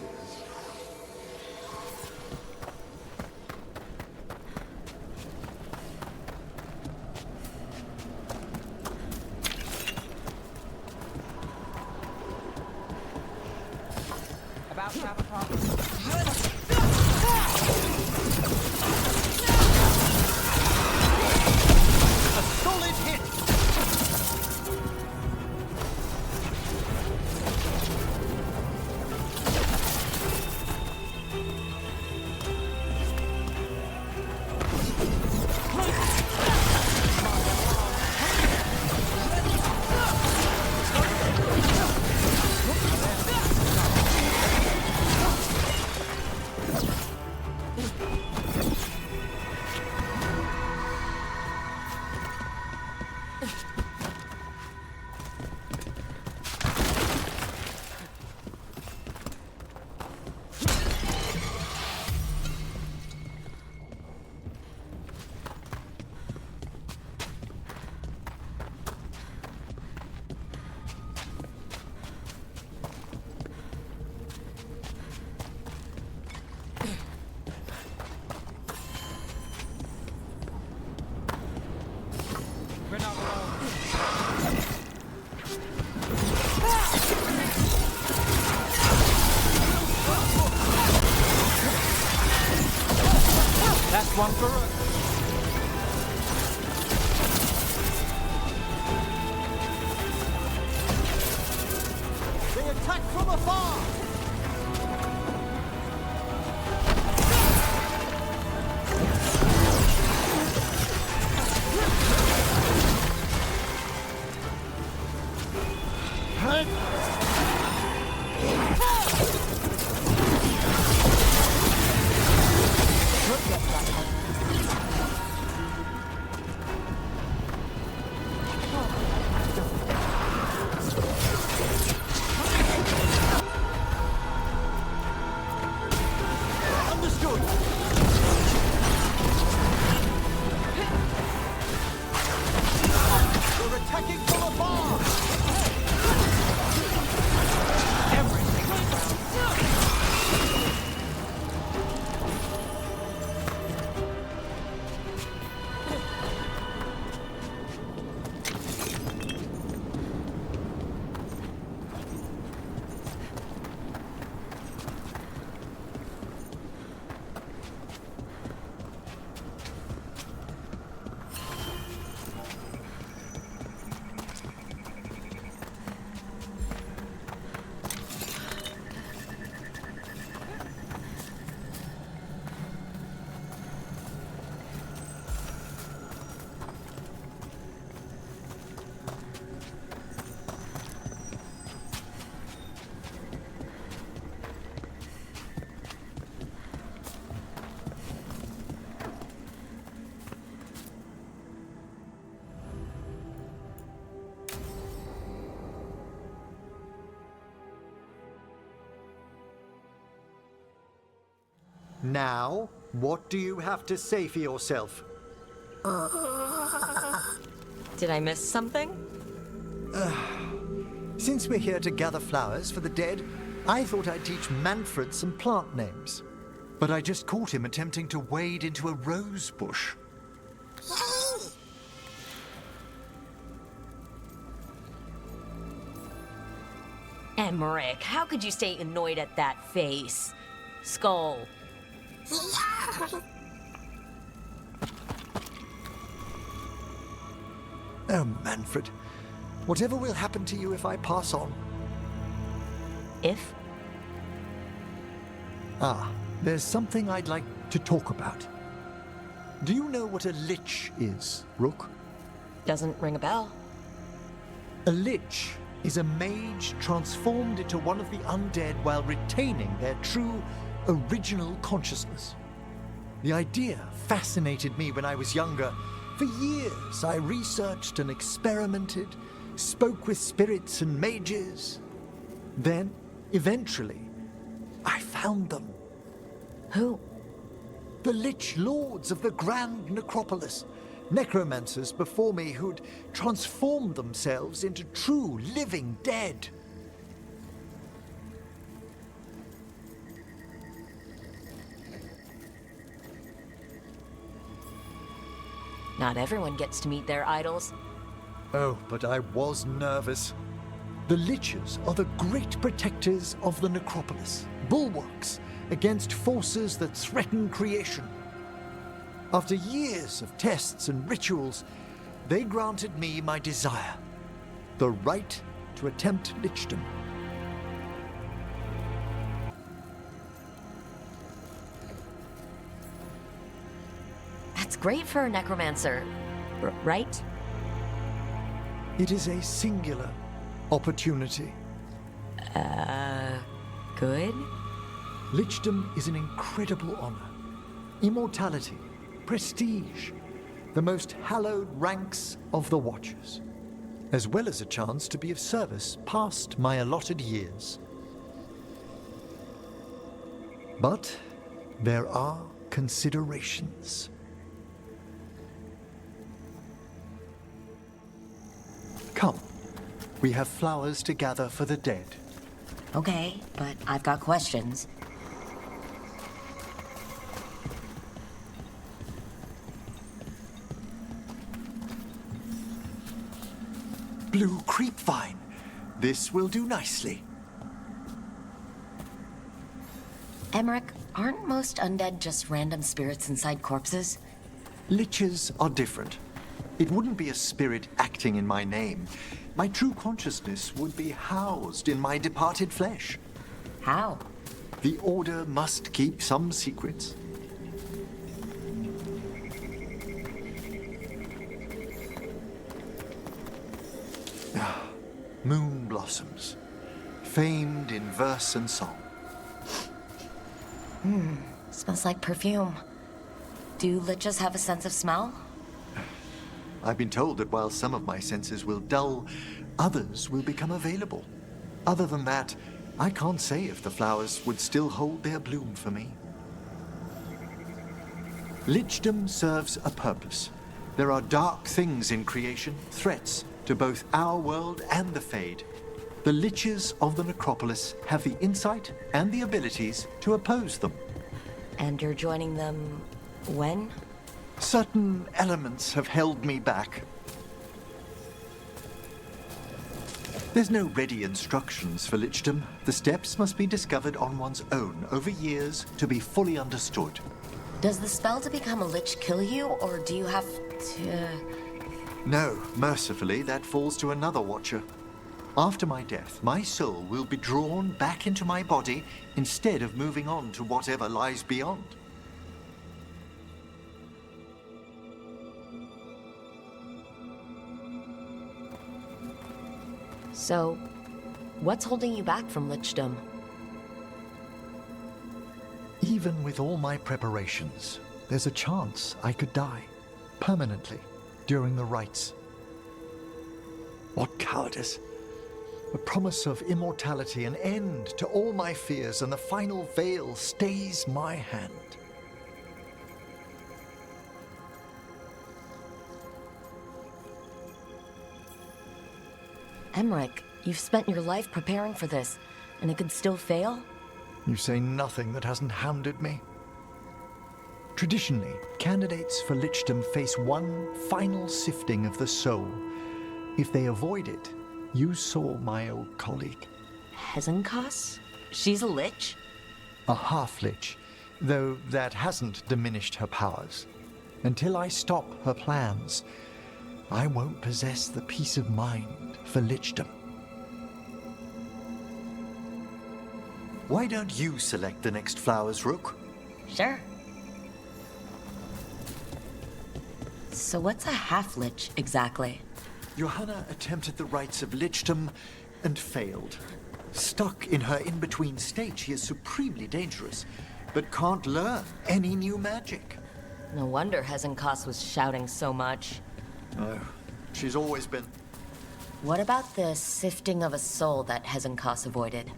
Speaker 14: About to have a problem.
Speaker 9: A solid hit!
Speaker 14: We're not alone. That's one for us.
Speaker 9: They attack from afar! Understood! We're attacking from afar! Now, what do you have to say for yourself?
Speaker 2: Did I miss something?
Speaker 9: Since we're here to gather flowers for the dead, I thought I'd teach Manfred some plant names. But I just caught him attempting to wade into a rose bush.
Speaker 2: Emmerich, how could you stay annoyed at that face? Skull.
Speaker 9: Oh, Manfred. Whatever will happen to you if I pass on?
Speaker 2: If?
Speaker 9: Ah, there's something I'd like to talk about. Do you know what a lich is, Rook?
Speaker 2: Doesn't ring a bell.
Speaker 9: A lich is a mage transformed into one of the undead while retaining their true, original consciousness. The idea fascinated me when I was younger, For years, I researched and experimented, spoke with spirits and mages. Then, eventually, I found them.
Speaker 2: Who?
Speaker 9: The Lich Lords of the Grand Necropolis. Necromancers before me who'd transformed themselves into true living dead.
Speaker 2: Not everyone gets to meet their idols.
Speaker 9: Oh, but I was nervous. The Liches are the great protectors of the Necropolis, bulwarks against forces that threaten creation. After years of tests and rituals, they granted me my desire, the right to attempt lichdom.
Speaker 2: That's great for a necromancer, right?
Speaker 9: It is a singular opportunity.
Speaker 2: Good?
Speaker 9: Lichdom is an incredible honor. Immortality, prestige, the most hallowed ranks of the Watchers, as well as a chance to be of service past my allotted years. But there are considerations. Come, we have flowers to gather for the dead.
Speaker 2: Okay, but I've got questions.
Speaker 9: Blue creepvine. This will do nicely.
Speaker 2: Emmerich, aren't most undead just random spirits inside corpses?
Speaker 9: Liches are different. It wouldn't be a spirit acting in my name. My true consciousness would be housed in my departed flesh.
Speaker 2: How?
Speaker 9: The Order must keep some secrets. Moon blossoms, famed in verse and song.
Speaker 2: Smells like perfume. Do liches have a sense of smell?
Speaker 9: I've been told that while some of my senses will dull, others will become available. Other than that, I can't say if the flowers would still hold their bloom for me. Lichdom serves a purpose. There are dark things in creation, threats to both our world and the Fade. The Liches of the Necropolis have the insight and the abilities to oppose them.
Speaker 2: And you're joining them when?
Speaker 9: Certain elements have held me back. There's no ready instructions for Lichdom. The steps must be discovered on one's own over years to be fully understood.
Speaker 2: Does the spell to become a lich kill you, or do you have to...
Speaker 9: No, mercifully, that falls to another Watcher. After my death, my soul will be drawn back into my body instead of moving on to whatever lies beyond.
Speaker 2: So, what's holding you back from lichdom?
Speaker 9: Even with all my preparations, there's a chance I could die, permanently, during the rites. What cowardice! A promise of immortality, an end to all my fears, and the final veil stays my hand.
Speaker 2: Emmerich, you've spent your life preparing for this, and it could still fail?
Speaker 9: You say nothing that hasn't hounded me. Traditionally, candidates for lichdom face one final sifting of the soul. If they avoid it, you saw my old colleague.
Speaker 2: Hezenkas? She's a lich?
Speaker 9: A half-lich, though that hasn't diminished her powers. Until I stop her plans, I won't possess the peace of mind for lichdom. Why don't you select the next flowers, Rook?
Speaker 2: Sure. So what's a half-lich exactly?
Speaker 9: Johanna attempted the rites of lichdom and failed. Stuck in her in-between state, she is supremely dangerous, but can't learn any new magic.
Speaker 2: No wonder Hezenkos was shouting so much.
Speaker 9: No, she's always been.
Speaker 2: What about the sifting of a soul that Hezenkos avoided?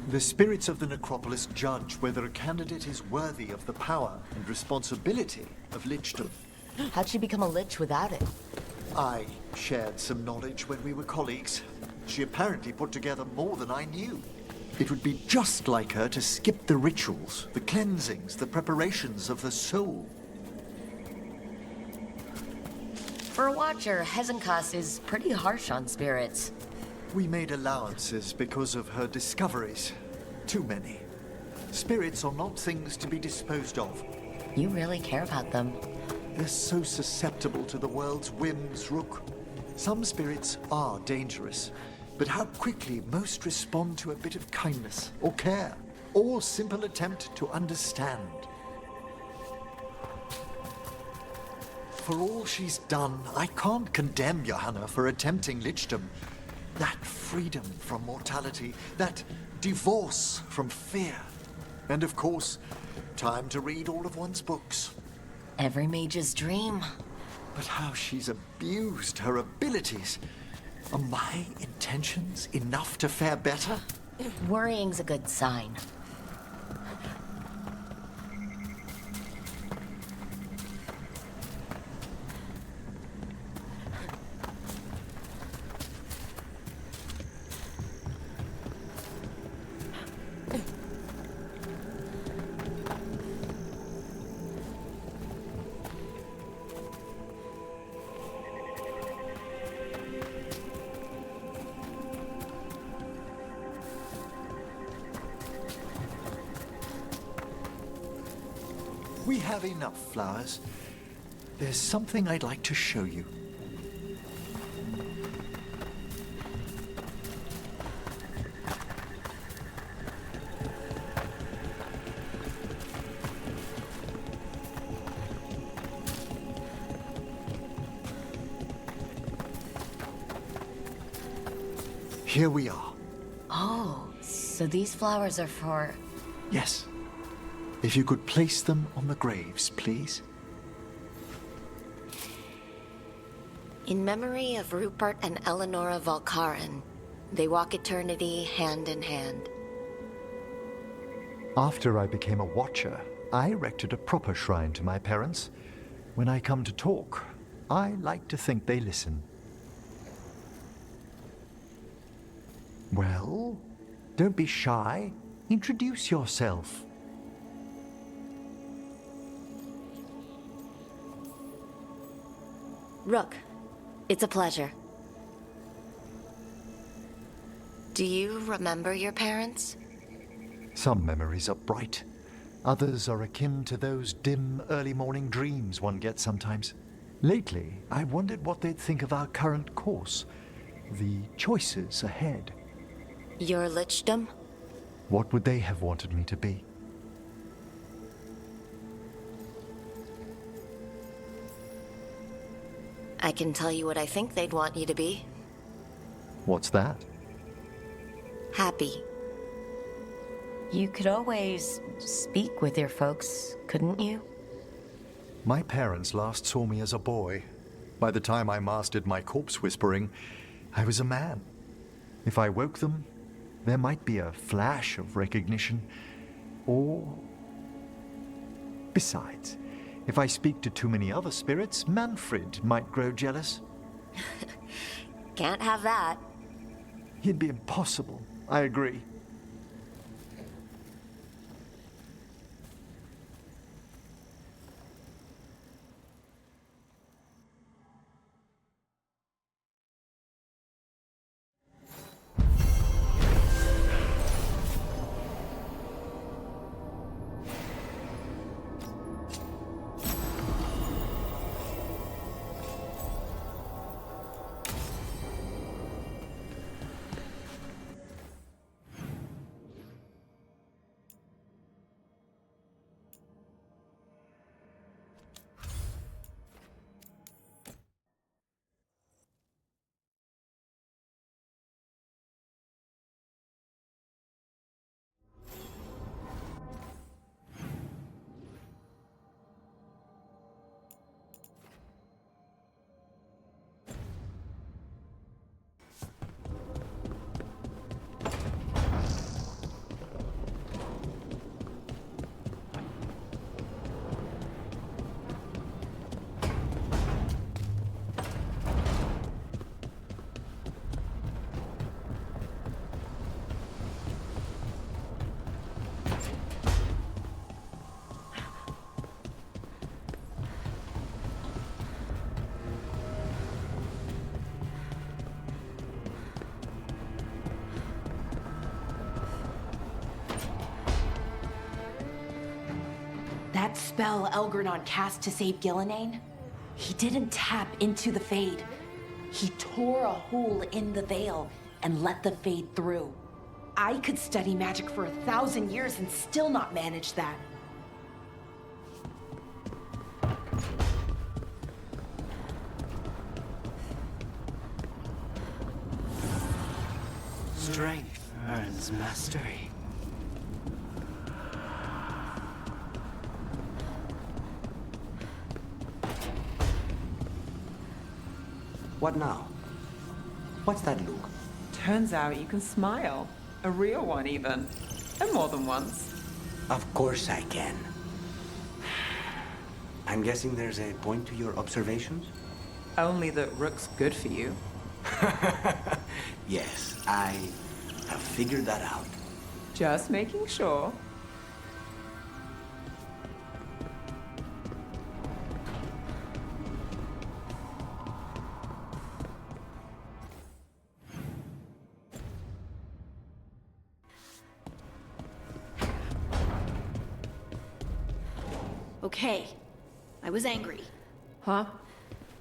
Speaker 9: The spirits of the necropolis judge whether a candidate is worthy of the power and responsibility of lichdom.
Speaker 2: How'd she become a lich without it?
Speaker 9: I shared some knowledge when we were colleagues. She apparently put together more than I knew. It would be just like her to skip the rituals, the cleansings, the preparations of the soul.
Speaker 2: For a Watcher, Hezenkos is pretty harsh on spirits.
Speaker 9: We made allowances because of her discoveries. Too many. Spirits are not things to be disposed of.
Speaker 2: You really care about them.
Speaker 9: They're so susceptible to the world's whims, Rook. Some spirits are dangerous, but how quickly most respond to a bit of kindness, or care, or simple attempt to understand. For all she's done, I can't condemn Johanna for attempting lichdom. That freedom from mortality, that divorce from fear. And of course, time to read all of one's books.
Speaker 2: Every mage's dream.
Speaker 9: But how she's abused her abilities. Are my intentions enough to fare better?
Speaker 2: Worrying's a good sign.
Speaker 9: We have enough flowers. There's something I'd like to show you. Here we are.
Speaker 2: Oh, so these flowers are for...
Speaker 9: Yes. If you could place them on the graves, please.
Speaker 2: In memory of Rupert and Eleonora Valkarin, they walk eternity hand in hand.
Speaker 9: After I became a Watcher, I erected a proper shrine to my parents. When I come to talk, I like to think they listen. Well, don't be shy. Introduce yourself.
Speaker 2: Rook, it's a pleasure. Do you remember your parents?
Speaker 9: Some memories are bright. Others are akin to those dim, early morning dreams one gets sometimes. Lately, I wondered what they'd think of our current course, the choices ahead.
Speaker 2: Your lichdom?
Speaker 9: What would they have wanted me to be?
Speaker 2: I can tell you what I think they'd want you to be.
Speaker 9: What's that?
Speaker 2: Happy. You could always speak with your folks, couldn't you?
Speaker 9: My parents last saw me as a boy. By the time I mastered my corpse whispering, I was a man. If I woke them, there might be a flash of recognition, or... Besides, if I speak to too many other spirits, Manfred might grow jealous.
Speaker 2: Can't have that.
Speaker 9: He'd be impossible, I agree.
Speaker 12: That spell Elgrenon cast to save Gillenane? He didn't tap into the Fade. He tore a hole in the veil and let the Fade through. I could study magic for 1,000 years and still not manage that.
Speaker 18: Strength earns mastery. What now? What's that look?
Speaker 3: Turns out you can smile. A real one, even. And more than once.
Speaker 18: Of course I can. I'm guessing there's a point to your observations?
Speaker 3: Only that Rook's good for you.
Speaker 18: Yes, I have figured that out.
Speaker 3: Just making sure.
Speaker 6: Okay, I was angry.
Speaker 4: Huh?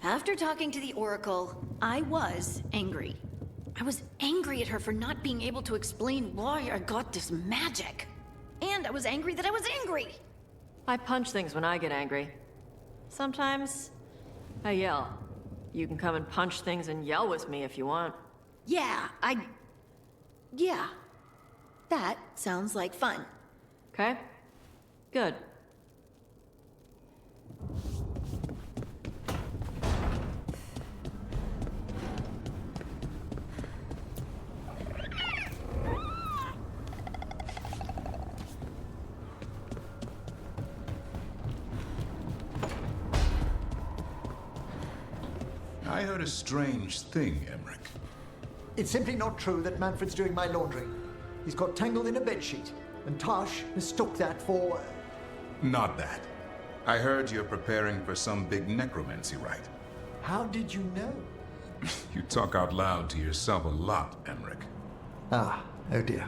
Speaker 6: After talking to the Oracle, I was angry. I was angry at her for not being able to explain why I got this magic. And I was angry that I was angry.
Speaker 4: I punch things when I get angry. Sometimes I yell. You can come and punch things and yell with me if you want.
Speaker 6: Yeah, Yeah. That sounds like fun.
Speaker 4: Okay? Good.
Speaker 21: I heard a strange thing, Emmerich.
Speaker 9: It's simply not true that Manfred's doing my laundry. He's got tangled in a bedsheet, and Tash mistook that for...
Speaker 21: Not that. I heard you're preparing for some big necromancy rite.
Speaker 9: How did you know?
Speaker 21: You talk out loud to yourself a lot, Emmerich.
Speaker 9: Ah, oh dear.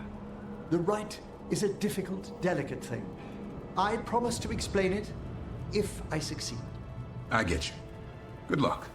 Speaker 9: The rite is a difficult, delicate thing. I promise to explain it if I succeed.
Speaker 21: I get you. Good luck.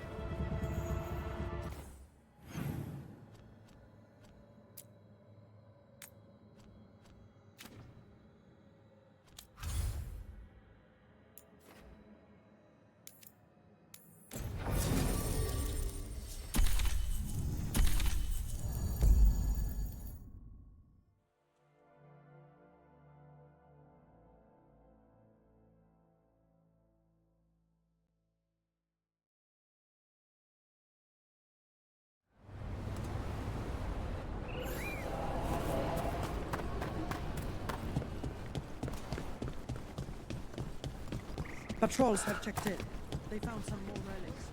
Speaker 14: Patrols have checked in. They found some more relics.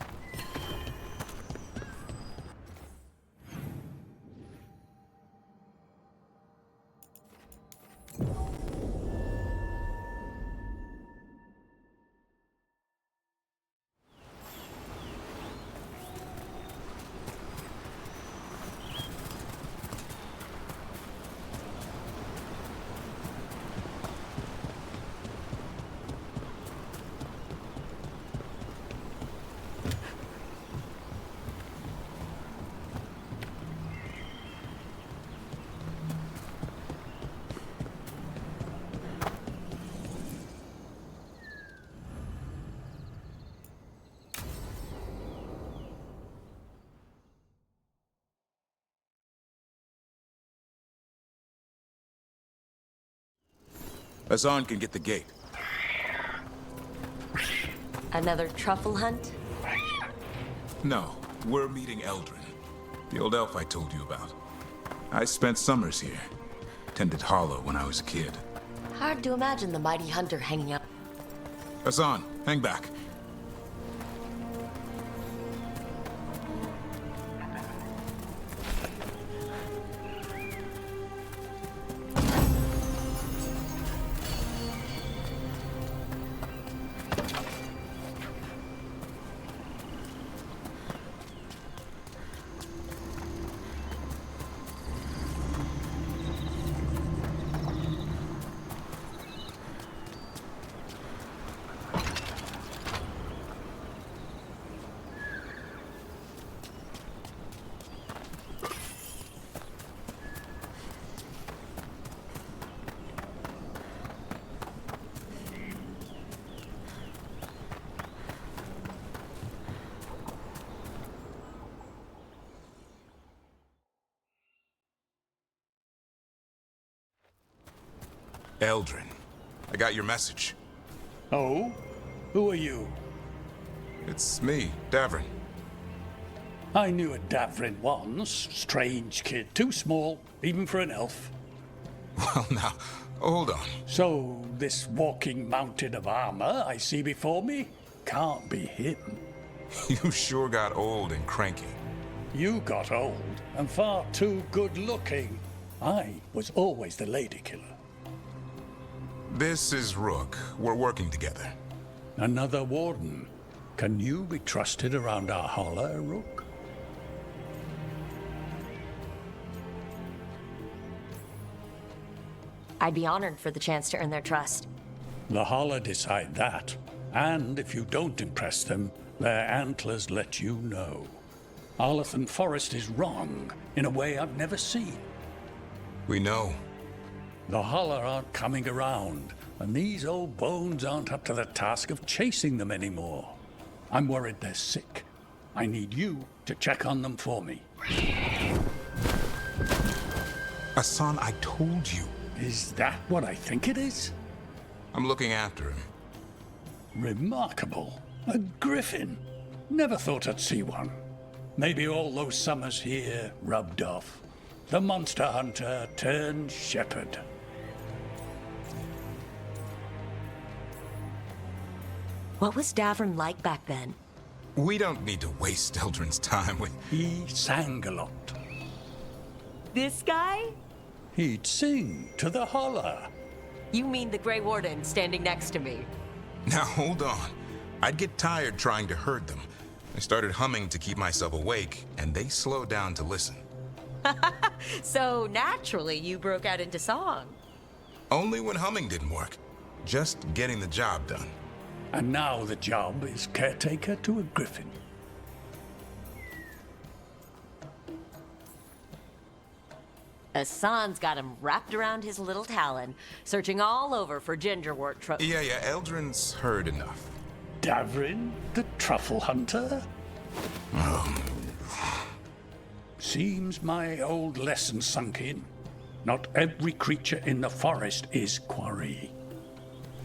Speaker 21: Hassan can get the gate.
Speaker 2: Another truffle hunt?
Speaker 21: No, we're meeting Eldrin, the old elf I told you about. I spent summers here. Tended Hollow when I was a kid.
Speaker 2: Hard to imagine the mighty hunter hanging out.
Speaker 21: Hassan, hang back. Eldrin, I got your message.
Speaker 15: Oh? Who are you?
Speaker 21: It's me, Davrin.
Speaker 15: I knew a Davrin once. Strange kid. Too small, even for an elf.
Speaker 21: Well, now, hold on.
Speaker 15: So, this walking mountain of armor I see before me can't be him.
Speaker 21: You sure got old and cranky.
Speaker 15: You got old and far too good looking. I was always the lady killer.
Speaker 21: This is Rook. We're working together.
Speaker 15: Another warden. Can you be trusted around our holler, Rook?
Speaker 2: I'd be honored for the chance to earn their trust.
Speaker 15: The holler decide that. And if you don't impress them, their antlers let you know. Arlathan Forest is wrong in a way I've never seen.
Speaker 21: We know.
Speaker 15: The holler aren't coming around, and these old bones aren't up to the task of chasing them anymore. I'm worried they're sick. I need you to check on them for me.
Speaker 21: Hassan, I told you.
Speaker 15: Is that what I think it is?
Speaker 21: I'm looking after him.
Speaker 15: Remarkable. A griffin. Never thought I'd see one. Maybe all those summers here rubbed off. The monster hunter turned shepherd.
Speaker 2: What was Davrin like back then?
Speaker 21: We don't need to waste Eldrin's time with...
Speaker 15: He sang a lot.
Speaker 2: This guy?
Speaker 15: He'd sing to the holler.
Speaker 2: You mean the Grey Warden standing next to me?
Speaker 21: Now, hold on. I'd get tired trying to herd them. I started humming to keep myself awake, and they slowed down to listen.
Speaker 2: So, naturally, you broke out into song.
Speaker 21: Only when humming didn't work. Just getting the job done.
Speaker 15: And now the job is caretaker to a griffin.
Speaker 2: Hassan's got him wrapped around his little talon, searching all over for gingerwort trophies.
Speaker 21: Yeah, Eldrin's heard enough.
Speaker 15: Davrin, the truffle hunter? Seems my old lesson sunk in. Not every creature in the forest is quarry.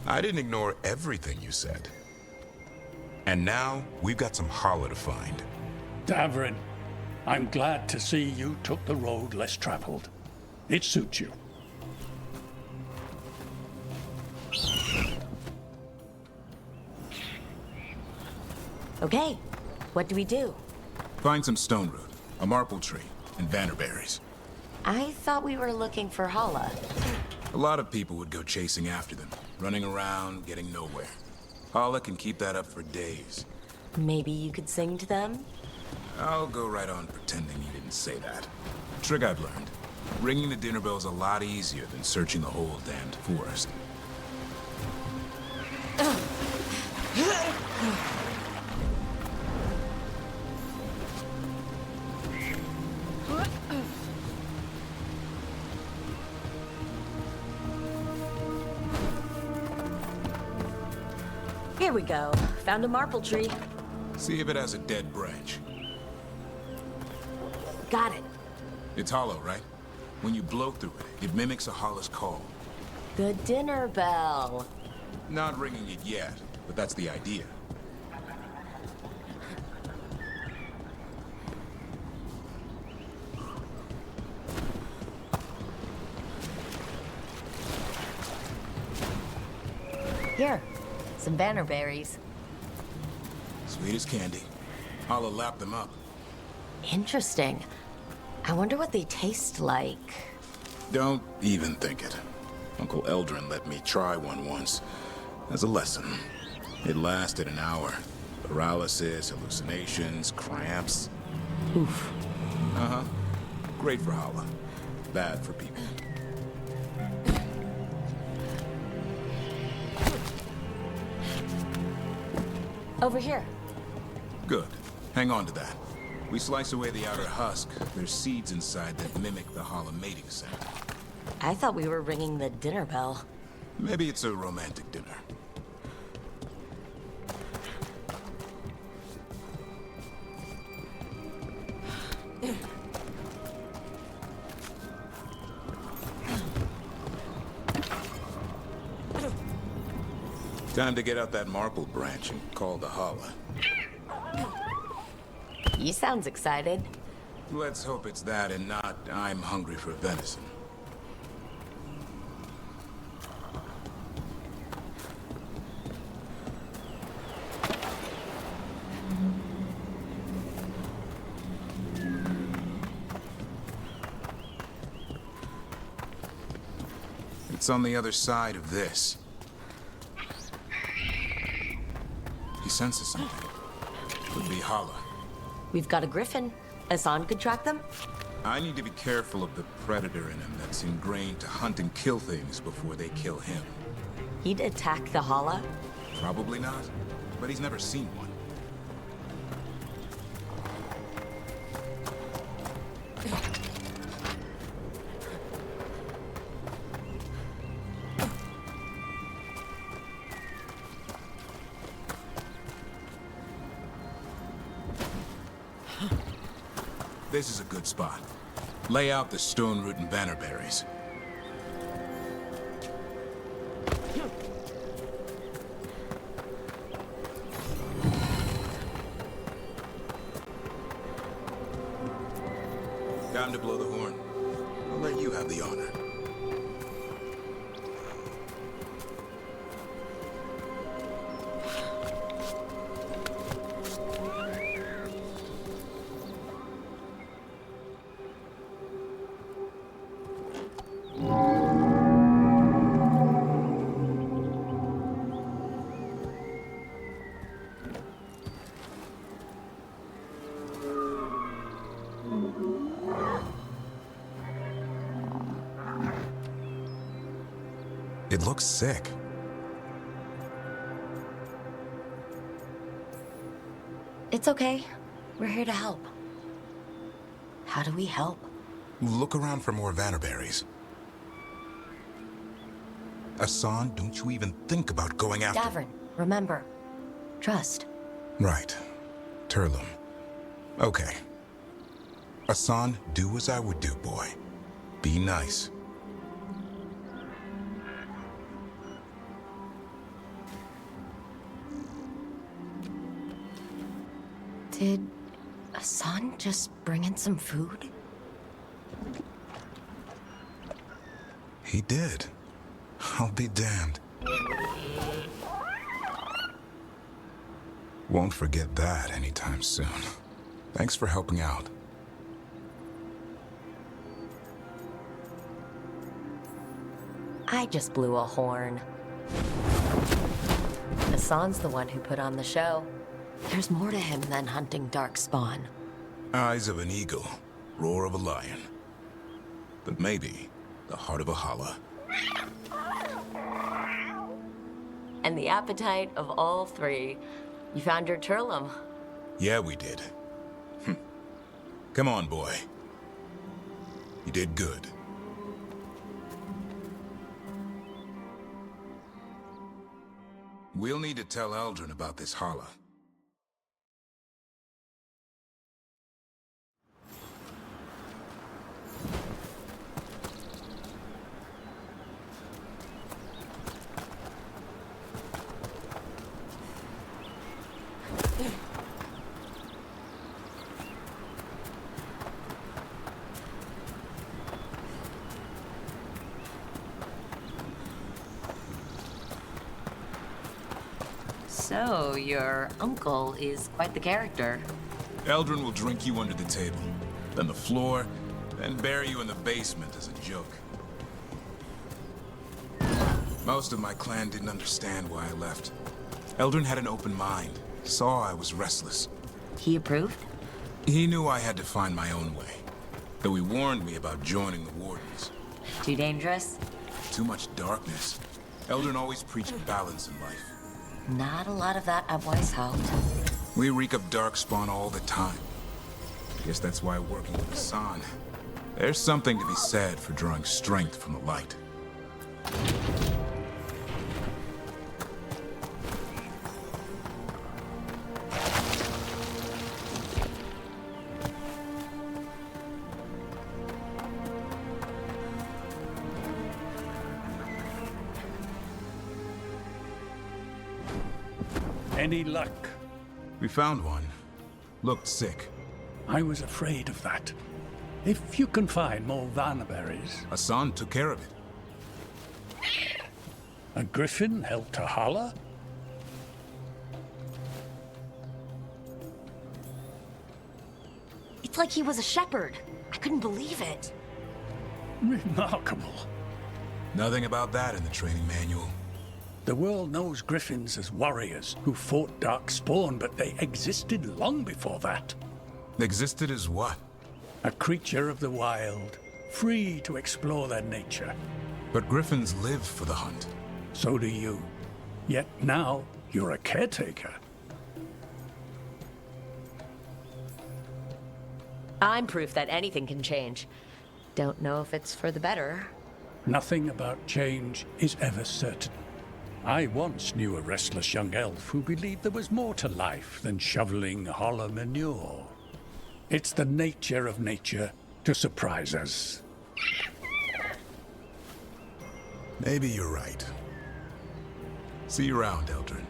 Speaker 21: I didn't ignore everything you said. And now, we've got some holler to find.
Speaker 15: Davrin, I'm glad to see you took the road less traveled. It suits you.
Speaker 2: Okay, what do we do?
Speaker 21: Find some stone root, a marple tree, and vannerberries.
Speaker 2: I thought we were looking for Hala.
Speaker 21: A lot of people would go chasing after them, running around, getting nowhere. Hala can keep that up for days.
Speaker 2: Maybe you could sing to them?
Speaker 21: I'll go right on pretending you didn't say that. Trick I've learned. Ringing the dinner bell's a lot easier than searching the whole damned forest.
Speaker 2: Here we go. Found a marple tree.
Speaker 21: See if it has a dead branch.
Speaker 2: Got it.
Speaker 21: It's hollow, right? When you blow through it, it mimics a hollow's call.
Speaker 2: The dinner bell.
Speaker 21: Not ringing it yet, but that's the idea.
Speaker 2: Here, some bannerberries.
Speaker 21: Sweet as candy. Hala lapped them up.
Speaker 2: Interesting. I wonder what they taste like.
Speaker 21: Don't even think it. Uncle Eldrin let me try one once. As a lesson. It lasted an hour. Paralysis, hallucinations, cramps.
Speaker 2: Oof.
Speaker 21: Uh-huh. Great for Hala. Bad for people.
Speaker 2: Over here.
Speaker 21: Good. Hang on to that. We slice away the outer husk. There's seeds inside that mimic the Hala mating scent.
Speaker 2: I thought we were ringing the dinner bell.
Speaker 21: Maybe it's a romantic dinner. Time to get out that marble branch and call the holla.
Speaker 2: He sounds excited.
Speaker 21: Let's hope it's that and not I'm hungry for venison. It's on the other side of this. He senses something. Could be Hala.
Speaker 2: We've got a griffin. Hassan could track them?
Speaker 21: I need to be careful of the predator in him that's ingrained to hunt and kill things before they kill him.
Speaker 2: He'd attack the Hala?
Speaker 21: Probably not, but he's never seen one. This is a good spot. Lay out the stone root and bannerberries. Time to blow the horn. I'll let you have the honor. It looks sick.
Speaker 2: It's okay. We're here to help. How do we help?
Speaker 21: Look around for more vannerberries. Hassan, don't you even think about going after...
Speaker 2: Davrin, remember. Trust.
Speaker 21: Right. Turlum. Okay. Hassan, do as I would do, boy. Be nice.
Speaker 2: Did Hassan just bring in some food?
Speaker 21: He did. I'll be damned. Won't forget that anytime soon. Thanks for helping out.
Speaker 2: I just blew a horn. Hassan's the one who put on the show. There's more to him than hunting darkspawn.
Speaker 21: Eyes of an eagle, roar of a lion. But maybe the heart of a holla.
Speaker 2: And the appetite of all three. You found your Turlum.
Speaker 21: Yeah, we did. Come on, boy. You did good. We'll need to tell Eldrin about this holla.
Speaker 2: So, your uncle is quite the character.
Speaker 21: Eldrin will drink you under the table, then the floor, then bury you in the basement as a joke. Most of my clan didn't understand why I left. Eldrin had an open mind, saw I was restless.
Speaker 2: He approved?
Speaker 21: He knew I had to find my own way, though he warned me about joining the Wardens.
Speaker 2: Too dangerous?
Speaker 21: Too much darkness. Eldrin always preached balance in life.
Speaker 2: Not a lot of that at Weishaupt.
Speaker 21: We reek of darkspawn all the time. I guess that's why working with Hassan, there's something to be said for drawing strength from the light.
Speaker 15: Any luck?
Speaker 21: We found one. Looked sick.
Speaker 15: I was afraid of that. If you can find more Vanaberries...
Speaker 21: Hassan took care of it.
Speaker 15: A griffin helped her holler?
Speaker 2: It's like he was a shepherd. I couldn't believe it.
Speaker 15: Remarkable.
Speaker 21: Nothing about that in the training manual.
Speaker 15: The world knows griffins as warriors who fought Darkspawn, but they existed long before that.
Speaker 21: Existed as what?
Speaker 15: A creature of the wild, free to explore their nature.
Speaker 21: But griffins live for the hunt.
Speaker 15: So do you. Yet now, you're a caretaker.
Speaker 2: I'm proof that anything can change. Don't know if it's for the better.
Speaker 15: Nothing about change is ever certain. I once knew a restless young elf who believed there was more to life than shoveling hollow manure. It's the nature of nature to surprise us.
Speaker 21: Maybe you're right. See you around, Eldrin.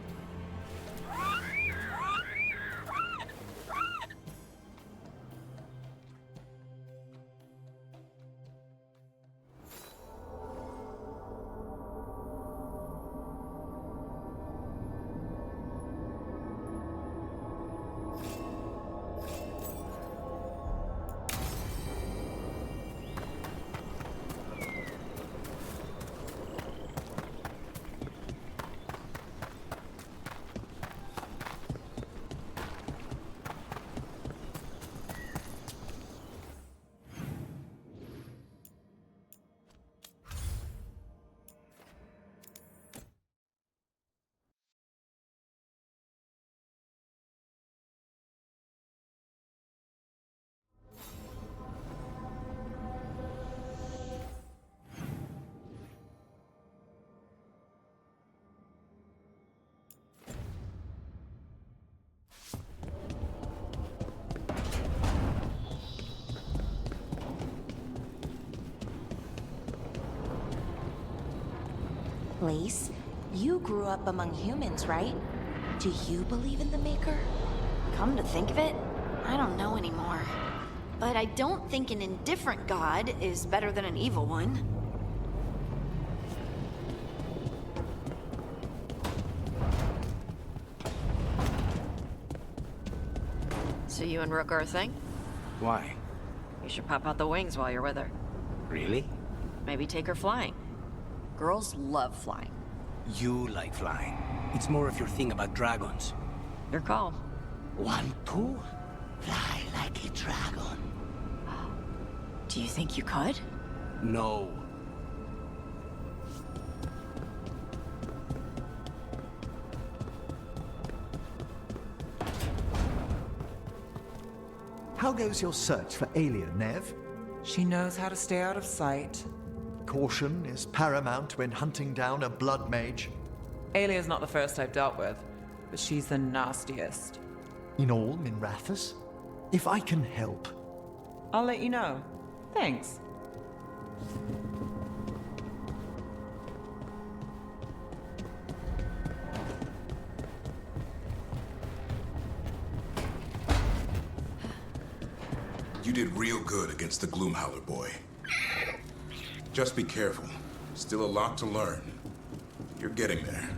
Speaker 12: Lace, you grew up among humans, right? Do you believe in the Maker?
Speaker 6: Come to think of it, I don't know anymore. But I don't think an indifferent god is better than an evil one.
Speaker 4: So you and Rook are a thing?
Speaker 18: Why?
Speaker 4: You should pop out the wings while you're with her.
Speaker 18: Really?
Speaker 4: Maybe take her flying. Girls love flying.
Speaker 18: You like flying. It's more of your thing about dragons.
Speaker 4: Your call.
Speaker 18: Want to? Fly like a dragon.
Speaker 4: Do you think you could?
Speaker 18: No.
Speaker 9: How goes your search for Aelia, Nev?
Speaker 3: She knows how to stay out of sight.
Speaker 9: Caution is paramount when hunting down a blood mage.
Speaker 3: Alia's not the first I've dealt with, but she's the nastiest.
Speaker 9: In all Minrathous? If I can help.
Speaker 3: I'll let you know. Thanks.
Speaker 21: You did real good against the Gloomhowler boy. Just be careful. Still a lot to learn. You're getting there.